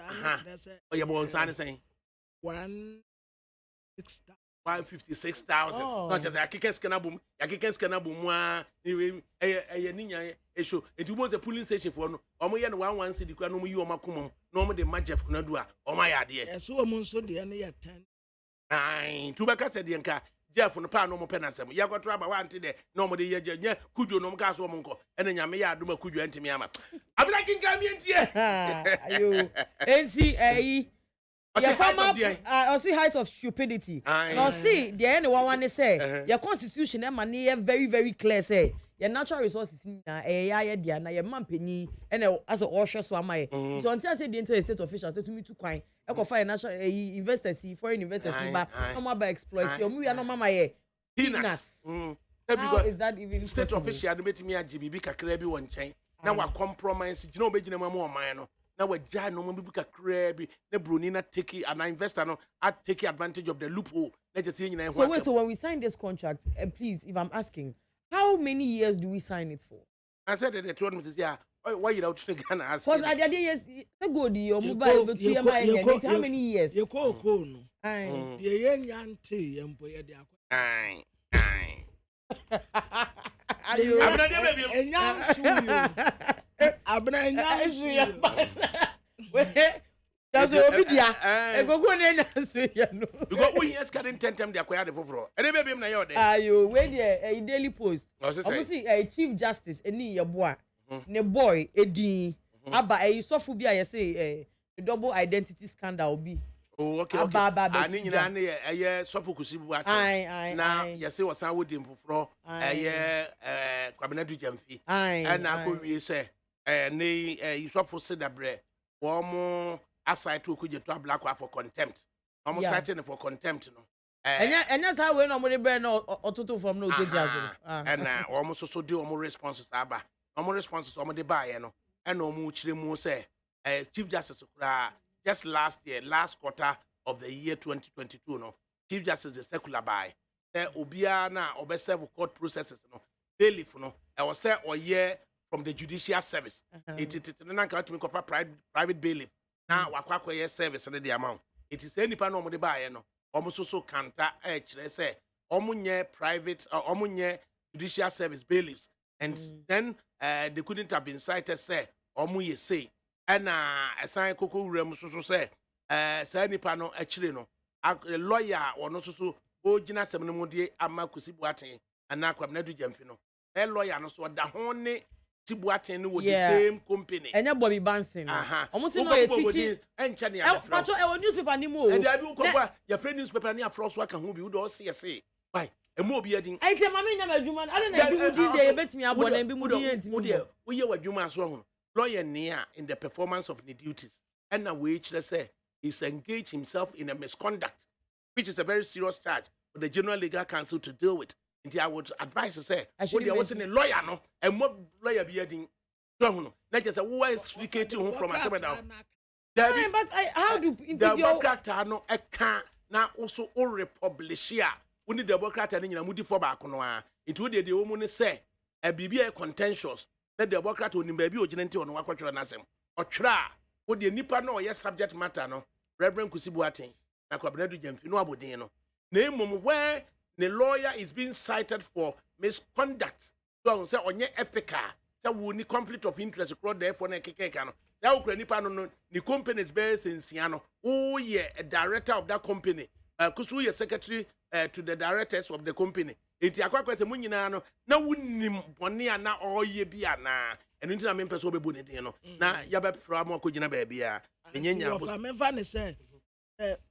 say oyebo nsa ne saying 156,000. Not just I can't scan a boom. I can't scan a boom. A ninya a show. It was a polling station for no. Omoyan 1 city. No, you are Macum. No, the Majef Kunadua. Oh, my idea. So a monso the any 10. Aye, Tubaka said the Anka. Jeff on the pan no more penasem. You got trouble one today. Normally, yeah, could you no gas or monko? And then Yamia do could you enter me? I'm like in Gamian. You NCAE. I see height of stupidity. And I see the end one say your constitution and money very, very clear. Say your natural resources in your man penny and as a usher so am I. So until I say the entire state officials say to me to coin, I can find national investors, foreign investors, but no more exploit. You are no mama. Peanuts. How is that even state official? I met me at GBB Kakrebi one chain. Now I compromise. You know, making a more minor. Now we just no maybe ka crabby the Brunina take an investor no I take advantage of the loophole. Let's see you. So wait, so when we sign this contract, and please, if I'm asking, how many years do we sign it for? I said that they told me yeah. Why you don't Ghana ask? Because at the other years, go the your mobile but how many years? You call no. Aye. Ye young tea and boy aye. I'm not a young that's obedient. I go because we yes can 10 times they acquired the for. And baby na yo there. Ayo, we there a daily post. Obviously a chief justice eni your boy. Ne boy edin aba e sofu bia ye say double identity scandal bi. Oh okay. Ani nyina na ye sofu kusibu ati. Na ye say wasan wodi mfoforo kwabenadu jamfi. And na ko wie say ne sofu sedabre wo mo aside to kuje to black for contempt. Almost citing for contempt no. Enya sa we no mo de bre no ototo from no ojeji azo. And almost so do almost responses aba. Almost responses almost de buy no. And almost chire mu say Chief Justice just last quarter of the year 2022 no. Chief Justice is secular by. Obia na obeserve court processes no. Bailiff no. I was say or year from the judicial service. It na ka to me private bailiff. Now wakwa year service and the amount. It is any pan no mo de buy no. Almost so counter kire say omunye private or omunye judicial service bailiffs. And then they couldn't have been cited say omuye say and assign koko rem so say say ni pan no akire no a lawyer or no so ogina sem no mu de ama kusibu aten ana kwamnadu jamfi no a lawyer no so da ho ne Tibuaten no with the same company. And your Bobby Banson. Almost no teaching and Chani. Patrol a newspaper anymore. And I will cover your friend newspaper near Frost work and who you don't see a say. Why? A more bearding. I tell my man, I don't know if you bet me about and be moody. We are Jumas wrong. Lawyer near in the performance of the duties. And a wage, let's say, is engaged himself in a misconduct, which is a very serious charge for the General Legal Council to deal with. I would advise to say, there wasn't a lawyer, no, and what lawyer be adding. No, not just a wise speaking from a seminar. But how do the Democrat no a can now also all republish here? When the Democrat and in a moody for back on it would the woman say a BBA contentious that the Democrat would maybe originate on what you're nasem or try would the Nipa no yes subject matter no Reverend Kusibuatin, Nakabredu Jamfino Abudino. Name where the lawyer is being cited for misconduct. So say on your ethical. Say we need conflict of interest across there for nekekano. Say Ukrainian no the company is based in Siano. Oh yeah, a director of that company. Because we are secretary to the directors of the company. Enti akwa se munyina no na wunim bone ana all ye bia na enu ntina me pese obebone den no na ya be fra mo akogina ba bia Enyenya for me fan say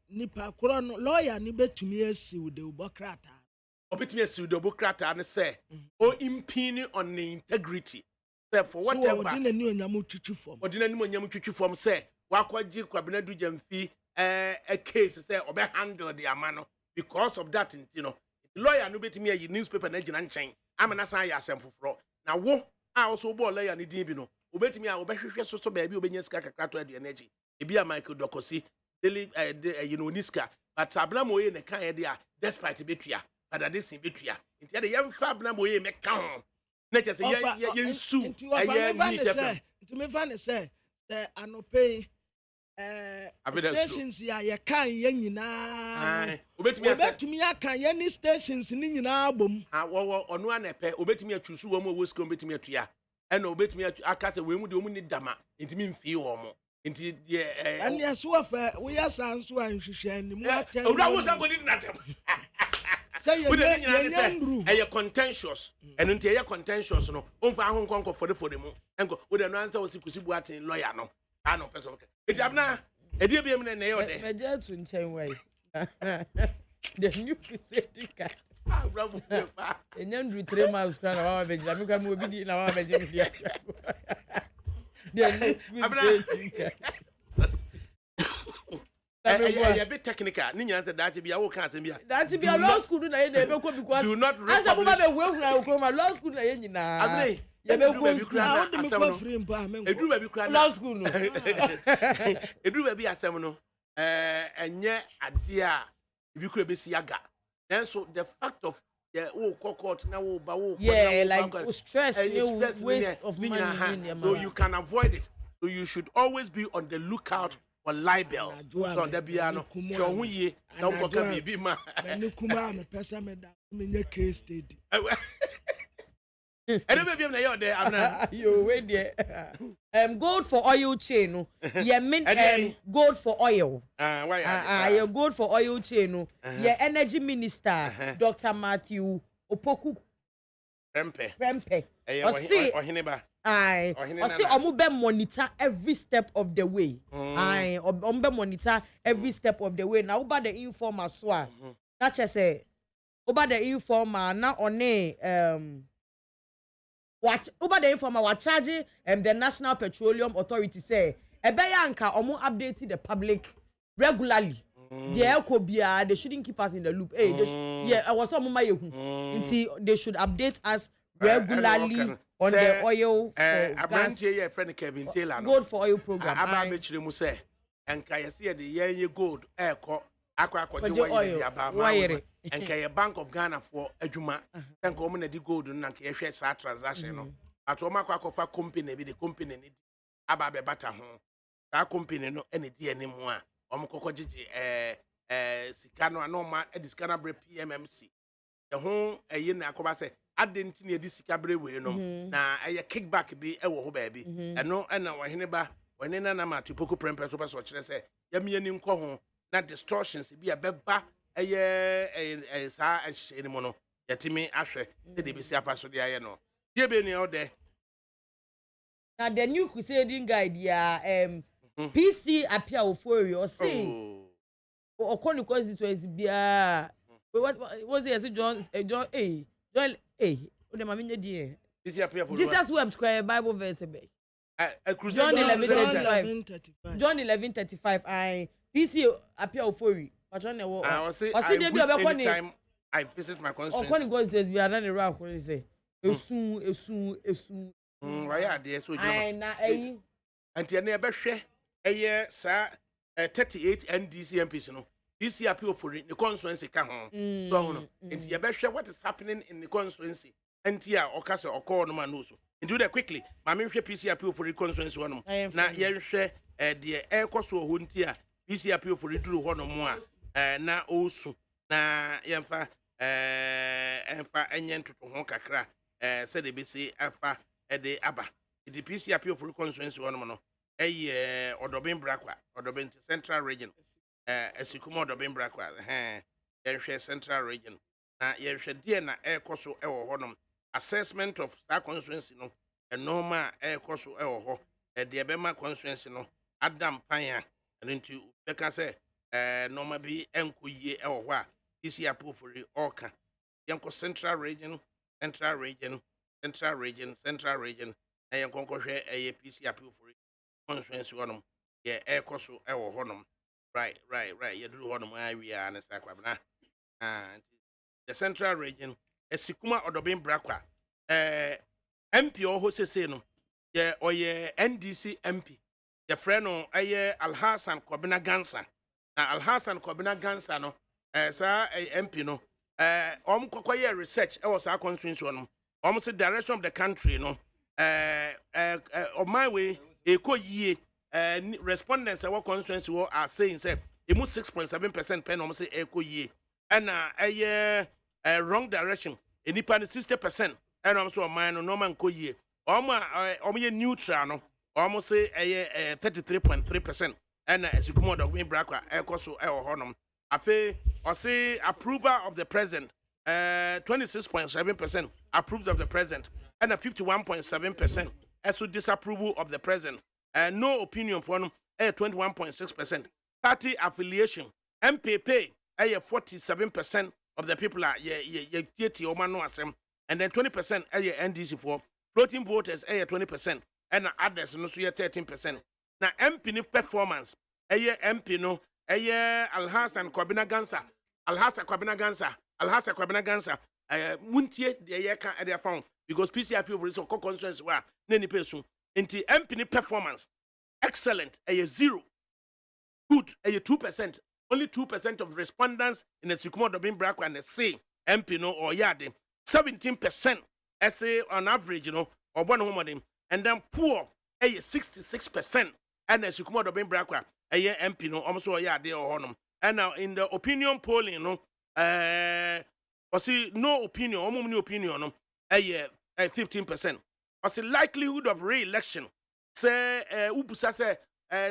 nipa koro no lawyer ni betumi asiw de ubokrata. Obetumi asiw de ubokrata ne say o impini on the integrity. Say for whatever. So odina ni onyamu twitwi form. Odina ni onyamu twitwi form say wakwaji kwabena du jamfi a case say obe handle the amano because of that you know. Lawyer no betumi ayi newspaper na gina nchen. Amana san ya asem foforo. Na wo also bo lawyer ni din bi no. Obetumi a obehwehwe so baabi obenya sika kakra to ade energy. Ebi a Michael Dokosi daily you know niska but abnamoye ne kan ye dia despite betua but that is betua nti de yem fa abnamoye me kan na che say ye nsu ye ni chepe nti me fa ne say the anope stations ya ye kan ye nyina obetumi akan ye ni stations ni nyina bom wo ono anepe obetumi atwusu wo mo wo sika obetumi atua ena obetumi aka say we mu de omu ni dama nti mi mfi wo mo nti de and yes wo fa we ya sanso anhwehwe ni mu atem owura wo sa godi na tem say ye ye contentious and nti ye contentious no onfa ahonkonko for the mu enko wo de no answer wo sikusibu atin lawyer no ano person eti abna edi ebiem ne ne yo de meje tu nchen wai the new president bravo pa enyandu 3 miles kana wa beji mi kwa mu obi di na wa beji mi dia a bit technical. Ninya said that be a work as me. That be a law school na ye never go because do not as a woman be we from law school na ye nyina. Abre. Ye be go na dem go free mpa me. Edu ba bi kra law school no. Edu ba bi asem no. Enye ade a bi kra be si yaga. Then so the fact of court now like stress waste of money so you can avoid it. So you should always be on the lookout for libel. So there be no hu ye na ko ka bibi ma ni kuma me pesa me da me nye case study ene be bi na yo there amna yo we there gold for oil chain no ye min gold for oil why ye gold for oil chain no ye energy minister Dr. Matthew Opoku Prempe ohineba I see omu be monitor every step of the way. Omu be monitor every step of the way. Na uba the informer so a. Na che say uba the informer na one watch uba the informer wa charge the National Petroleum Authority say ebeya nka omu update the public regularly. They shouldn't keep us in the loop. Hey, I was on my they should update us regularly on the oil for friend Kevin Taylor gold for oil program. Aba be chire mu say enka ye se de ye gold akwa akwaje wire dia ba ma enka ye Bank of Ghana for adwuma enka o na di gold na enka ye hwe sa transaction no ato ma akwafa company bi the company ni aba be bata ho that company no ene di ene mu a omukoko gigi sika no anoma ediskana bre PMMC the ho eye na akoba say adenti na edi sika bre we no na eye kickback bi e wo ho ba bi eno na wohene ba woni na na matu poku prempe so be so kire say yamie ni nko ho na distortions bi e beba eye sa ahye ni mo no yetimi ahwe se de bi si afa so de aye no ye be ni o de na the new crusading guide ya PC appear ofori or say okoni constituency bia what was it John John o de mama nye die PC appear for Jesus wept square Bible verse be John 11:35 John 11:35 PC appear ofori patron na wo I say anytime I visit my constituency okoni constituency bia na ne ra akori say esun why are there so na anti na be hwe eye sa 38 NDC MPs no DC appeal for the constituency ka ho so no nti ye be hwe what is happening in the constituency anti a okase okọ no man no so do that quickly ma me hwe PC appeal for the constituency no na ye hwe de ekoso ho nti a PC appeal for the duru ho no mo a na osu na yemfa enfa enye ntoto ho kakra se de be si afa de aba the PC appeal for the constituency no no Odobin Brakwa, Odobin Central Region, Esikuma Odobin Brakwa, Yershare Central Region. Na Yershare dear na air coso honum. Assessment of that constituency no, and normal air coso ho, a diabema constituency no, Adam Panya, and into beka say normal bi enko yie e wo ho a isi apofori oka yenko central region central region central region central region e yenko hwe e PC apofori constituency honom ye e koso e wo honom right ye duru honom awia na sakwabna the central region esikuma odobin brakwa MP oho sese no ye oye NDC MP ye frɛ no ɛyɛ Alhassan Kobina Gansa na Alhassan Kobina Gansa no sa MP no kokoye research ɛwɔ sa constituency no say direction of the country no on my way yie respondents ɛwɔ constituency are saying say emu 6.7% pen say yie ɛna ɛyɛ wrong direction enipa no 60% ɛna so ɔman no normal nko yie ye neutral no almost say 33.3% and Sikumo Dogme Brakwa Ecoso El Honum. Afe or say approval of the president 26.7% approves of the president and a 51.7% as to disapproval of the president no opinion for them 21.6%. Party affiliation MPP 47% of the people are and then 20% NDC for floating voters 20%. And others no so 13%. Now MP ni performance MP no Alhassan Kobina Gansa muntie de ye ka e found because PCF over so constituency wa na ni pesu nti MP ni performance excellent 0 good 2% only 2% of respondents in the Sikumo Dobin Brakwa and the same MP no or yade 17% say on average or one woman. And then poor 66% and then Sikumo Dobin Brakwa MP no almost they or honum. And now in the opinion polling or see no opinion no opinion 15%. Or see likelihood of re-election say ubusa say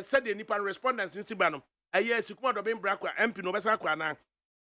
said the Nipan respondents in Sibano Sikumo Dobin Brakwa MP no besakwa na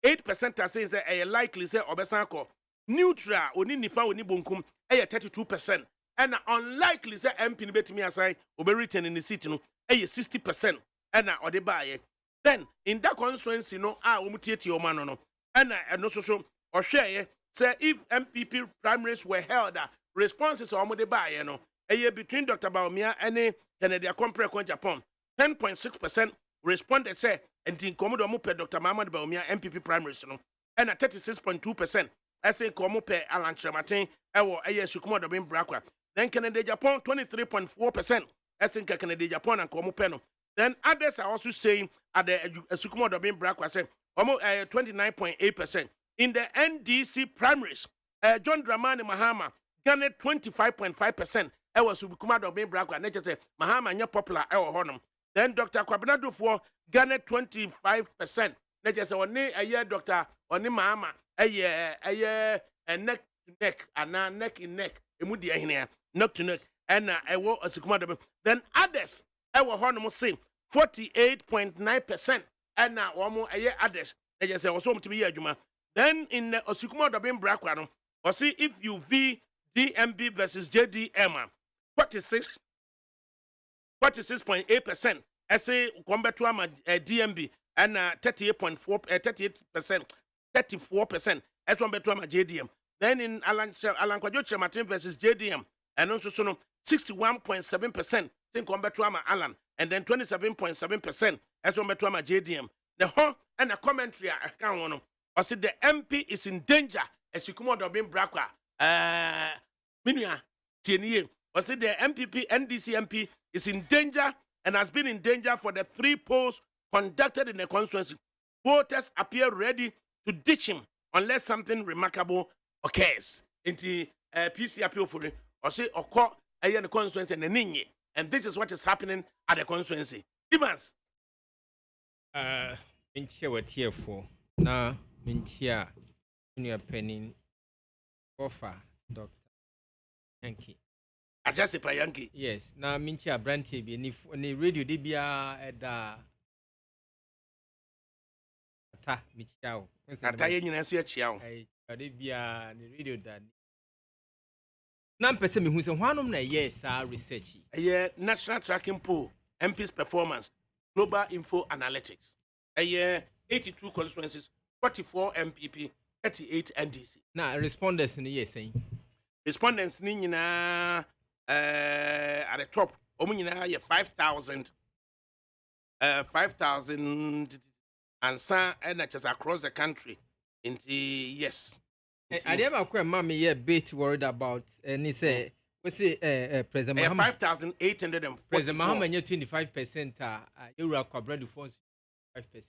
8% say say likely say obesako neutral oni nifa oni bonkum 32%. And unlikely say MP ni betimi asai obe return in the seat no 60% and na ode baye then in that constituency no omutieti o man no and no so ohwe say if MPP primaries were held responses omode baye no between Dr. Baumia and Kennedy Akompre Japan 10.6% responded say and in komodo mo pe Dr. Mahmoud Baumia MPP primaries no and 36.2% say komo pe Alan Trematin ewo Sikumo Dobin Brakwa. Then Canada Japan 23.4%. As in Canada Japan and Komo Peno. Then others are also saying at the Sikumo Dobin Brakwa say almost 29.8%. In the NDC primaries, John Dramani Mahama garnered 25.5%. Was Sikumo Dobin Brakwa. Nature say Mahama nya popular honum. Then Dr. Kwabena Dufo garnered 25%. Nature say one a Dr. Oni Mahama a neck to neck and neck in neck. Emudia here, neck to neck, and I will a Sikumo. Then others, I will honor say 48.9%, and now almost a year others. They just say also to be a Juma. Then in the Sikumo Dobin Brakwa, or see if you v DMB versus JDM 46.8%. I say combat to DMB and 38%, 34%. As one better JDM. Then in Alan Kwajo Martin versus JDM, and also 61.7% think combat to Alan, and then 27.7% as one better JDM. The whole and a commentary account on or said the MP is in danger as Sikumo Dobin Brakwa. Minia Tienier or said the MPP NDC MP is in danger and has been in danger for the 3 polls conducted in the constituency. Voters appear ready to ditch him unless something remarkable occurs. Into PC appeal for it or say occur in the constituency and the and this is what is happening at the constituency. Evans. Minchia were tearful. Now, Minchia, when you are penning, offer Dr. Yankee. I just say Yankee. Yes, now Minchia Branty be any radio debia at the Michao. Ataye nyina so achiao. Debia the radio that. Nan pese me hu se hwanom na yes research. National tracking poll MP's performance. Global Info Analytics. 82 constituencies, 44 MPP, 38 NDC. Now, respondents in the year saying. Respondents at the top, 5,000. 5,000 and some NHS across the country. Yes. I never quite mommy a bit worried about any say. We say President Muhammad 5,840. President Muhammad 25%. You are covered for 5%.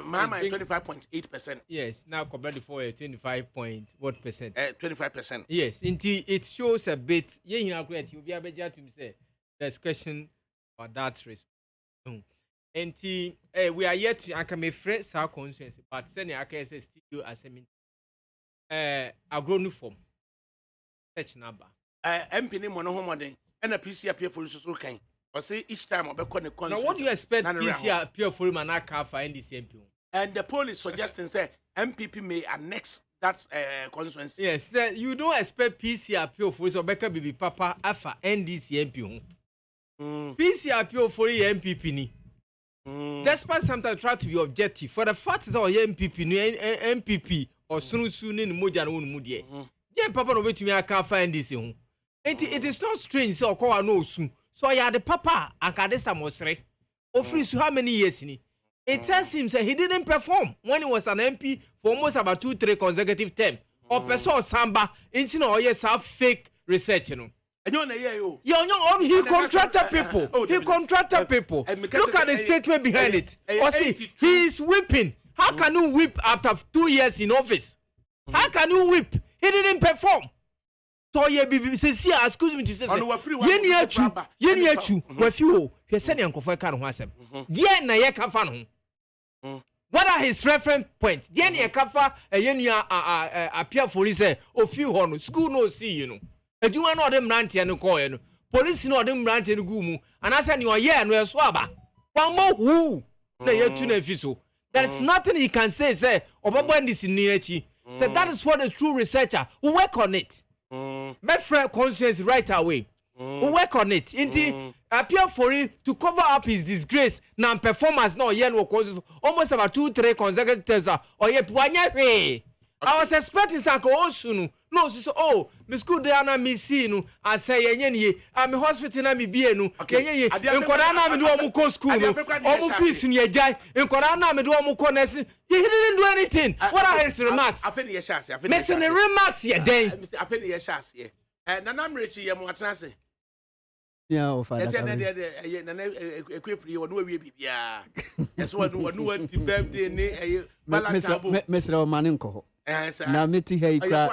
Mama 25.8%. Yes, now covered for 25 point what percent? 25%. Yes, indeed, it shows a bit. Yeah, you know, great. You be able to say there's question about that response. And we are yet to academic fresh our conscience, but sending our case still as a agro form. Such number. MP name one home and a PC appear for so kind. Or say each time I'll be calling the now, what do you expect PC appear for man? I can't find this MP. And the poll is suggesting say MPP may annex that constituency. Yes, sir, you don't expect PC appeal for so Becca Bibi Papa Alpha NDC MP. PC appeal for the MPP ni. Despite sometimes try to be objective, for the fact is our MPP MPP or soon in Mojan Mudie. Yeah, Papa no wait to me I can't find this. And it is not strange so call no soon. So I had the Papa and Cadesta Mosre. Offers how many years in it? It tells him that he didn't perform when he was an MP for almost about 2-3 consecutive terms. Or person Samba, into no yes, have fake research, you know. He contracted people. He contracted people. Look at the statement behind it. Or see, he is whipping. How can you whip after 2 years in office? How can you whip? He didn't perform. So ye excuse me to say Yeniachu, with you, he said Uncle Fakan Wasem. Dear Naya Kafan. What are his reference points? Yenia Kafa, a Yenia appear for his or few honor, school no see, you know. A do one of them ranty and coin, police no them ranty and gumu, and I said you are here and we're swabba. One more woo, the Yatuna Fiso. There is nothing he can say, or Babandis in Niechi. So that is what a true researcher will work on it. My friend conscience right away. We'll work on it. Appear for him to cover up his disgrace. Now performance no yen almost about 2-3 consecutive tests. Or yet one year. I was expecting Sanko Osunu. No, so Miss Kudiana Missinu. I say yen I'm a hospital na mi bienu. Okay. In Korana me do amuko school. Omu fees in your jai. In Korana me do amuko nesi. He didn't do anything. What are his remarks? I feel yes, I feel. Missing the remarks here, day. I feel yes, yeah. And I'm rich, I'm what I say. Yeah, of course. Equip you no we be ya. Yes, what no birthday ne balance. Mr. Maninko. Na meti he kra.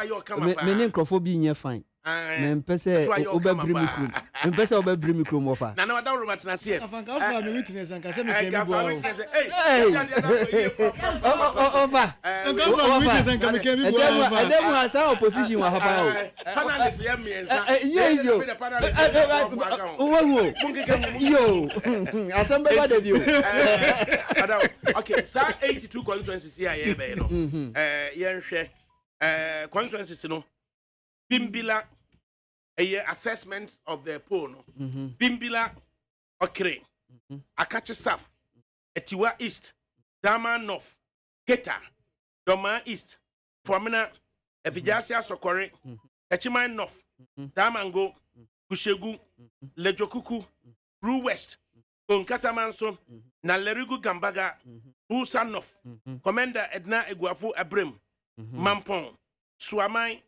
Me nkrofo nye fine. Me mpese obabri mikrum. Mpese obabri mikrum ofa. Na na da room atena se. Afanka ofa me witness anka se me kemi go. Ofa. Ofa witness anka me kemi go. Edemu asa opposition wa hapa o. Panelists ye miensa. Yes yo. Yo. Asamba ba de bio. Okay, sir 82 constituencies here ye be no. Ye nhwe constituencies no. Bimbila a assessment of the poll no. Bimbila Okre, Akachi South, Etiwa East, Dama North, Keta, Doma East, Formina, Evijasia Sokore, Echima North, Damango, Kushegu, Lejokuku, Ru West, Konkata Manso, Nalerigu Gambaga, Busa North, Commander Edna Eguafu Abrim, Mampong, Suamai,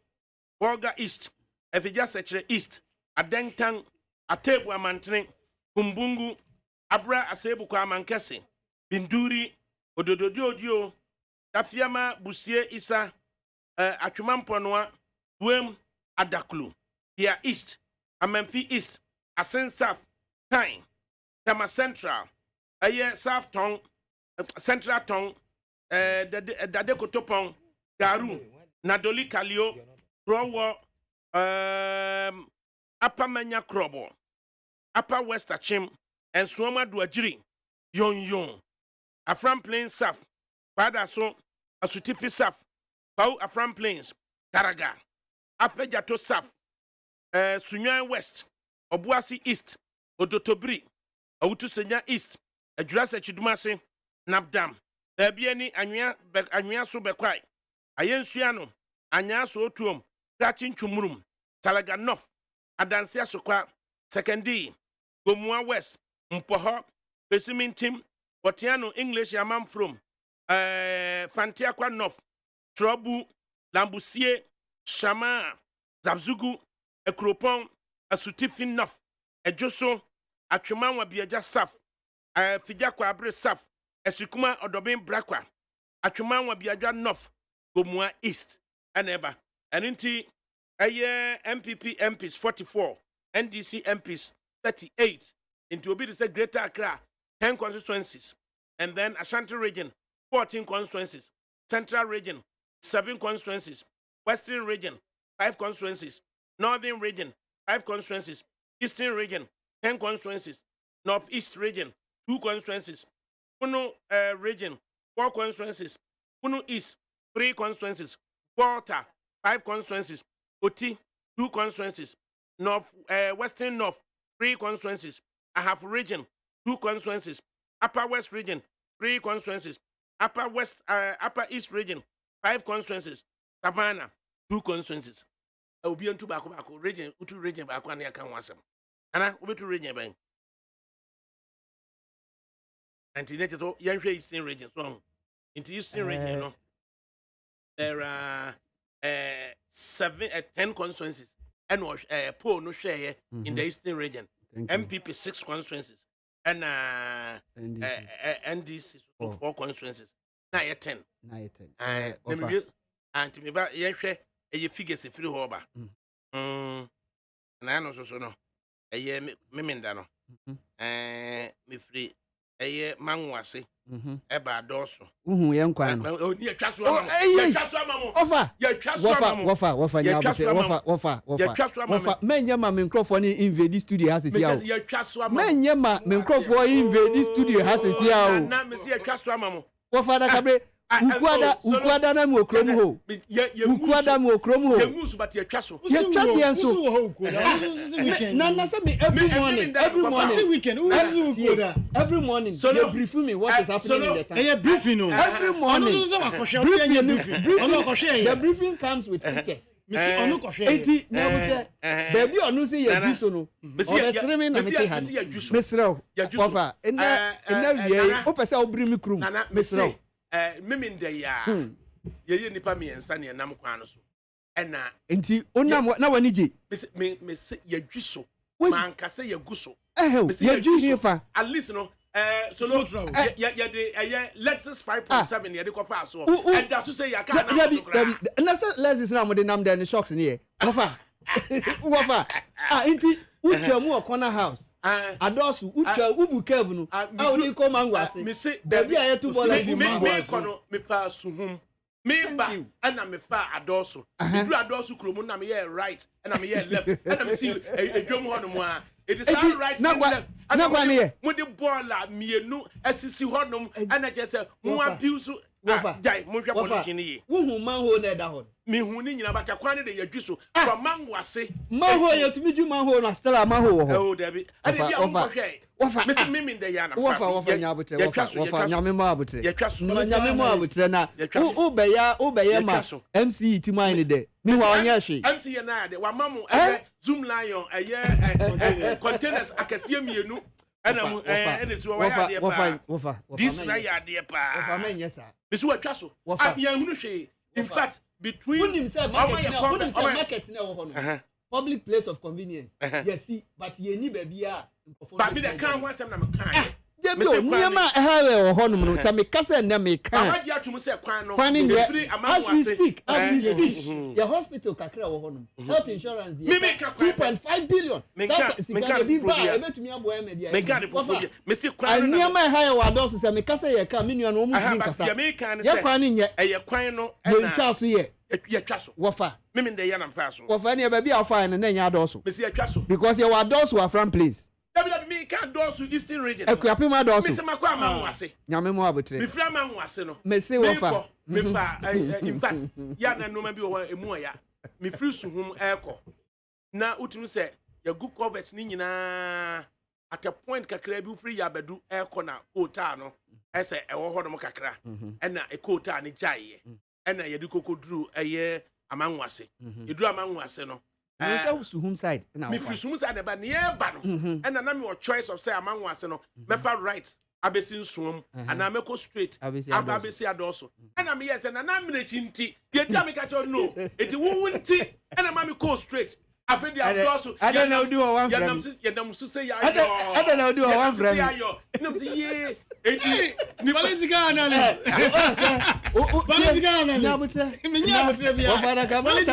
Borga East, Efija Sechere East, Adentang, Atebu Amantene, Kumbungu, Abra Asebu kwa Mankese, Binduri, Odododio, Tafiama Busie Isa, Achumamponwa, Wem Adaklu, Here East, Amemphi East, Asen South, Time, Tama Central, Aye South Tong, Central Tong, Dadeko Topong, Garu, Nadoli Kalio, Rowo, Upper Manya Krobo, Upper West Achim, and Swama Duajiri, Yon, Afram Plains South, Badaso, Asutifi South, Pau Afram Plains, Taraga, Afejato South, Sunyan West, Obuasi East, Odotobri, Outusenya East, adwura chidumase napdam baabi ani anwea so bekwai ayensua no anya so otuom krachi ntwumurum talaganof adanse asokwa secondary gomua west mpoho pesimintim Botiano English Yamam from Fantiakwa North, Trobu, Lambusier, Shama, Zabzugu, Ekropon, Asutifin North, Ejoso, Achumanwa Biaja Saf, Fijakwa Abre Saf, Esukuma Odobin Brakwa, Achumanwa Biaja North, Gomua East, and Eba, and inti MPP MPs 44, NDC MPs 38, into obedience Greater Accra. 10 constituencies, and then Ashanti region, 14 constituencies, Central region, 7 constituencies, Western region, 5 constituencies, Northern region, 5 constituencies, Eastern region, 10 constituencies, Northeast region, 2 constituencies, Puno region, 4 constituencies, Puno East, 3 constituencies, Volta, 5 constituencies, Oti, 2 constituencies, Western North, 3 constituencies, Ahaf region, 2 constituencies, Upper West region, 3 constituencies, Upper East region, 5 constituencies, Savannah, 2 constituencies. I will be on tobacco region, Utu region, Bakwani can wasam. Anna, over to region bank. And in it, young Eastern region, so into Eastern region, there are 10 constituencies, and poor no share in the Eastern region, MPP 6 constituencies. And NDC 4 constituencies. Now you're 10. And me ba ye hwe eye figures free hoba. Na no so no. Eye memenda no. Me free eye manwase. Eba doso. Ye nkwan no. Oni atwa so amamo. Ye atwa so amamo. Ofa. Ye atwa so amamo. Wofa nyabote. Wofa. Menye ma me microphone invade studio has sia o. Ye atwa so amamo. Menye ma me microphone invade studio has sia o. Na me se ye atwa so amamo. Wofa ADAKABRI ukwada na mu okrom ho. Ukwada mu okrom ho. Ye ngusu but ye atwa so. Ye twa de enso. Na say me every morning. Every morning they brief me what is happening in the town. Briefing no. Every morning. The briefing comes with pictures. Eti na buche baby onu say ye juso no. Obesere me na me te han. Mesrew. Wofa ena wie o pese o bri me krum. Mesrew. Meminde ya. Ye nipa me ensa ne nam kwan no so. Ena enti onam na wani je. Me se ye juso. Man ka se ye guso. Ye juso fa. At least no so no ya de Lexus 5.7 ya de ko fa so. And that to say ya ka na so kra. Na say Lexus na mo de nam there shocks ni e. Wofa. Enti utwa mu okona house. Adosu utwa ubu cave no. Awni ko mangwase. Me say baby aye to ball of me kono me fa suhum. Me ba and me fa adosu. Me do adosu kromo na me right and me left and me see edwom ho no mo a. It is all right. Na kwa ne mo de baller mienu asisi ho no and I just say mo abuse jai mo hwe policy ni ye. Wo hu manho na da ho. Me hu ni nyina ba ka kwan de yadwi so from mangwase. Manho ye tumi ju manho na stella manho wo ho. Oh David. Ade bia mo hwe. Wofa. Me se me de ya na. Wofa nyabote wofa nyame mo abote. Ye twa so. Nyame mo abote na. Wo be ya ma MC ti man de. Me wa onya hwe. MC ye na de wa mamu Zoom Lion containers akasiye mienu. Wofa. This na ya de pa. Wofa menye sa. Me se watwa so. Abia hunu hwe. In fact, between market na wo ho no. Public place of convenience. Yes, see, but ye ni baby a. But me the can one sem na me kan. Debio niema ehawe wo ho no no ta me kasa na me kan. Amadi atum se kwan no. As we speak. Your hospital kakra wo ho no. Health insurance there. 2.5 billion. Me can be buy ebetumi abo e media. Me can for me se kwan no. Niema ehawe wa do so me kasa ye kan me nua no mu din kasa. Ye kwan ni nye. Eye kwan no na twa so ye. Ye twa so. Wofa. Me de ya na mfa so. Wofa ne baby a fine na nya do so. Me se ye twa so. Because you are those who are from place. Me can't do so Eastern region. Ekuape ma do so. Me se makwa manwase. Nyame mo abotre. Me fra manwase no. Me se wofa. Me fa in fact ya na no ma bi wo emu ya. Me free suhum eko. Na utunu se ya good coverage ni nyina at a point kakra bi free ya bedu air corner kota no ese ewo ho no kakra na e kota ne jaye na ye di kokoduru eye amanwase eduru amanwase no so suhum side na me free suhum side ba ne ba no na me choice of say amanwase no mefa right abesi nsuom ana meko straight abesi adoso na me yes na me chinti ye ti ameka cho no eti wu nti na ma me go straight afedi adoso I don't know do one friend ya nam so say ya I don't know do one friend nam say ye eti ni political analyst political analyst me nya mutre bia political analyst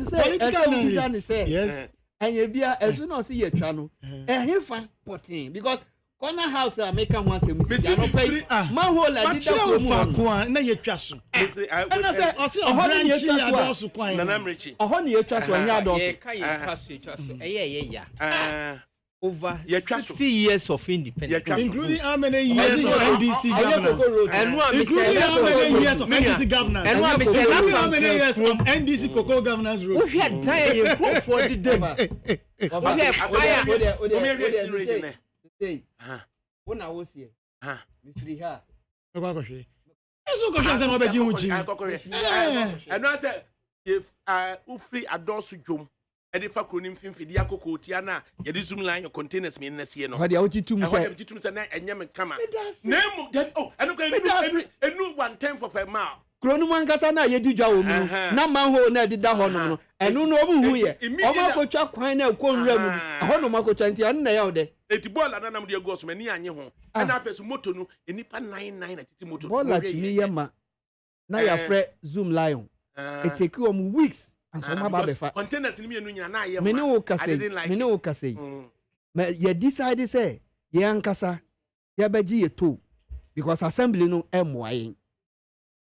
political analyst yes and ye bia esu no say ye twa no hefa potin because corner house make am one say ya no pay manhole la dida promo na ye twa so na say branch ya adoso kwan na namrechi oho ne ye twa so anya adoso ye ka ye twa so ye ya over 60 years of independence including how many years of NDC governance including how many years of NDC governance and how many years of NDC cocoa governance rule we had die ye go for the devil say when I was here me free her go hwe eso go hwe say no be ji wuchi and no say if ufri adosu dwom e dey fa kronim finfidi akoko otia na ye dey zoom line your containers me nnasie no ho dey awotitum say na enye me kama na enu ko enu 110 for a mile Kronum ankasa na ye didwa wo mu na manhole na dida ho no no enu no omu hu ye o ma ko twa kwan na ko nwura mu ho no ma ko twa ntia na ya wo de eti bola na nam de go so mani anye ho na afesu moto no enipa 99 na titi moto bola timi ye ma na ya frɛ zoom lion it take you weeks and so ma ba be fa containers ni me nu nyina na ye me ne wo kase me ye decide say ye ankasa ye baji ye to because assembly no emoaye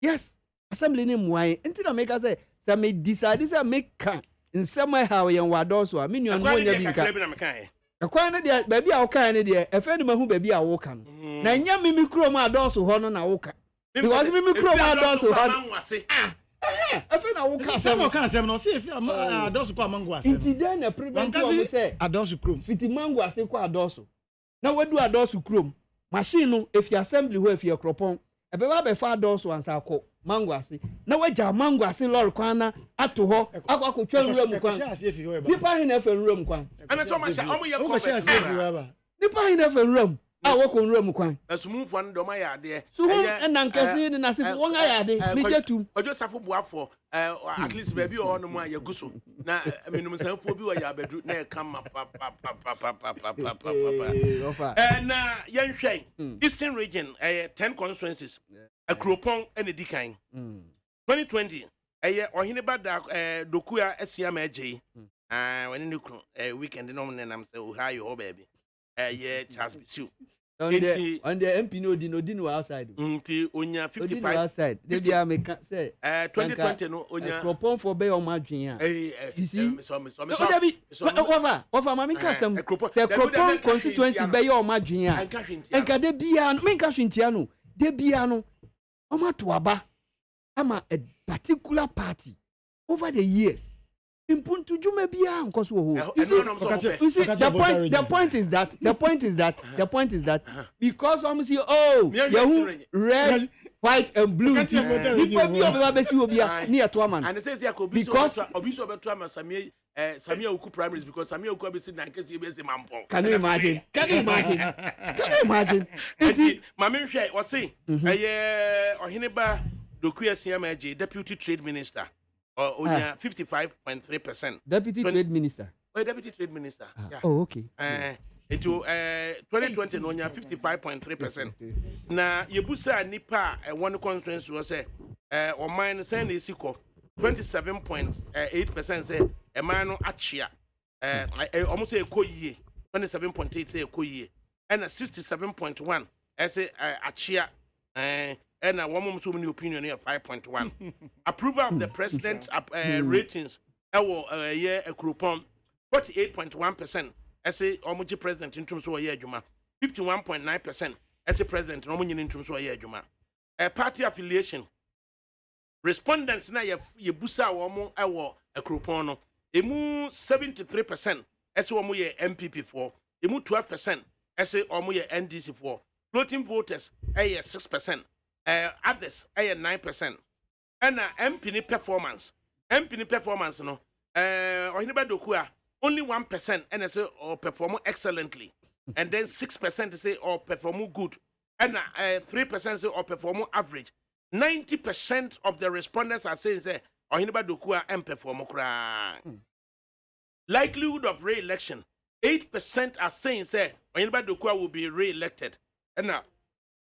yes assembly ni muaye nti na make say me decide say make can nsema how ye wado so a me nua no nya bi nka akwan ne dia ba bi a wo kan ne dia e fe ne mahu ba bi a wo kan na nya mimi krom adoso ho no na wo kan because mimi krom adoso ho e fe na wo kan some kan sem no say fi adoso ko amango ase nti den na prevent wo say adoso krom fiti mango ase ko adoso na wadu adoso krom machine no if you assembly ho if you kropon e be ba be fa adoso ansa ko mango ase na waja mango ase lor kwan na ato ho akwa twa nwura kwan nipa hin na fa nwura kwan ana to ma sha omo ye comment nipa hin na fa nwura a wo ko nwura kwan asumufo no do ma ya de so na nkase ni na sefo won aya de mi jetum ojo safo buafo at least baby o no mu ya guso na minum sanfo bi o ya bedu na kama pa na yen hwen eastern region 10 constituencies akropon ene dikan 2020 ohine bada dokua asiam agye wani ne kru weekend no nam say o ha yo baby Charles Bisu on the MP no di outside nti onya 55 outside they dey make say 2020 no onya propon for be o madwen a you see over mama ka sam say propon constituency be o madwen a enka de bia no menka hwentia no de bia no o ma to aba ama a particular party over the years impuntu juma bia nkoso ho the point is that because say you red white and blue people be over be see obia near to man and say because obiso beto am Samia Uku primaries because Samia Uku be sit na nkesi be say mampo can you imagine enti mame hwe o say ohene ba dokuya siamaje deputy trade minister onya 55.3%. Deputy Trade Minister. Deputy Trade Minister. Yeah. Oh, okay. Into 2020 no onya 55.3%. Na yebusa nipa one constituency was say o man say na esiko 27.8% say e man no achia almost say ekoyie 27.8 say ekoyie and 67.1 say achia and a woman so many opinion here 5.1 approval of the president's ratings year a coupon 48.1% as a omuji president in terms of year juma 51.9% as a president no in terms of year juma party affiliation respondents na ye busa wo a coupon no emu 73% as wo ye MPP for emu 12% ɛsɛ ɔmo yɛ NDC for floating voters ɛyɛ 6%, others ɛyɛ 9%. ɛna MP ni performance no ɔhene Badokua only 1% and I say or perform excellently, and then 6% say or perform good, and 3% say or perform average. 90% of the respondents are saying say Ɔhene Badokua and perform cry. Likelihood of re-election, 8% are saying say Ɔhene Badokua will be re-elected, and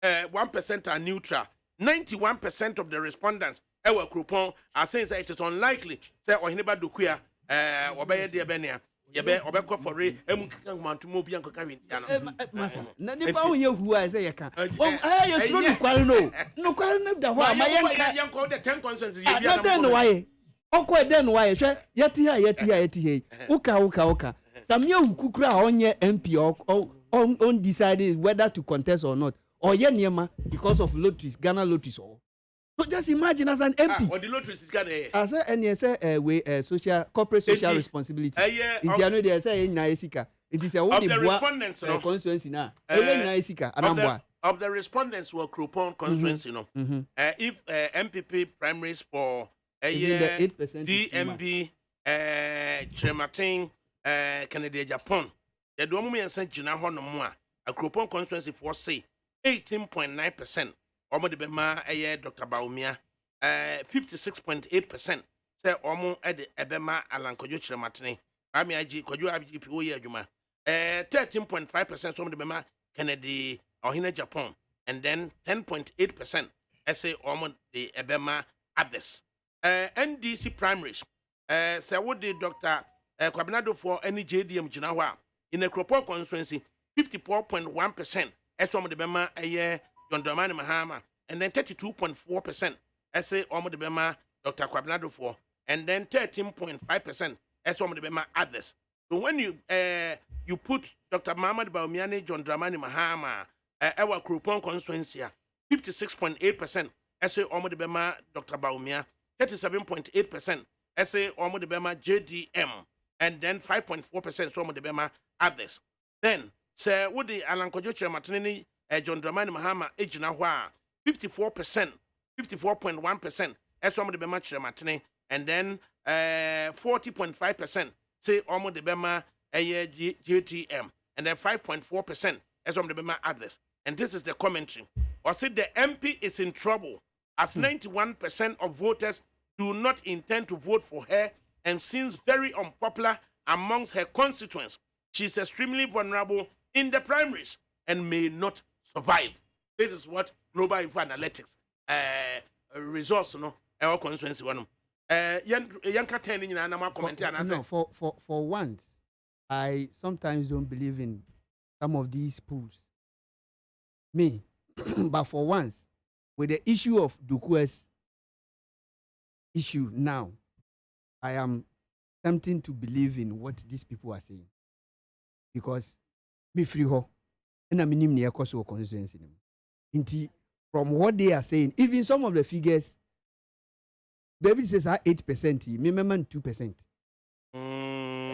1% are neutral. 91% of the respondents our coupon are saying that it is unlikely say Ɔhene Badokua obey the benia yebe obeko for re mantu mo bia nkoka wintia masa na nipa wo ye hu a say ye kan ye suro ni kware no kware no da ho a ma ye call the 10 consensus ye bia na den no waye okọ den no waye hwe yeti he uka samia hukukura onye MP on decided whether to contest or not or ye niema because of lotteries Ghana lotteries or so just imagine as an MP. Or the lotteries is Ghana. As a social corporate social responsibility. If you know they say in Naisika, it is a only constituency now. Of the respondents were Crouton constituency, if MPP primaries for a 8% DMB, Trematin, Canada, Japan, the Domian Saint Gina Honomoa, a Crouton constituency for say 18.9%. Omo de bema Dr. Baumia 56.8% say omo de ebema Alankojo Chiramatene ami aji kojo abji oye adwuma 13.5% so omo de bema Kennedy Ohine Japan, and then 10.8% say omo de ebema others. NDC primaries say what the Dr. Kwabnado for any JDM Jinawa in a Cropon constituency 54.1% as omo de bema John Dramani Mahama, and then 32.4% say Omo de Bema Dr. Kwabnado for, and then 13.5% as Omo de Bema others. So when you put Dr. Muhammad Baumiani, John Dramani Mahama, our Crouton constituency, 56.8% say Omo de Bema Dr. Baumia, 37.8% say Omo de Bema JDM, and then 5.4% Omo de Bema others. Then say what the Alankojo Chiramatene John Dramani Mahama ejina ho a 54.1% as omo de bema Chiramatene, and then 40.5% say omo de bema JTM, and then 5.4% as omo de bema others. And this is the commentary. Or say the MP is in trouble as 91% of voters do not intend to vote for her and seems very unpopular amongst her constituents. She is extremely vulnerable in the primaries and may not survive. This is what Global Info Analytics results our constituency one. Yanka ten na na comment no, for once I sometimes don't believe in some of these polls. Me but for once with the issue of Dokua's issue now, I am tempting to believe in what these people are saying, because me free ho and I'm in near cost of constituency. From what they are saying, even some of the figures, baby says 8%, me 2%.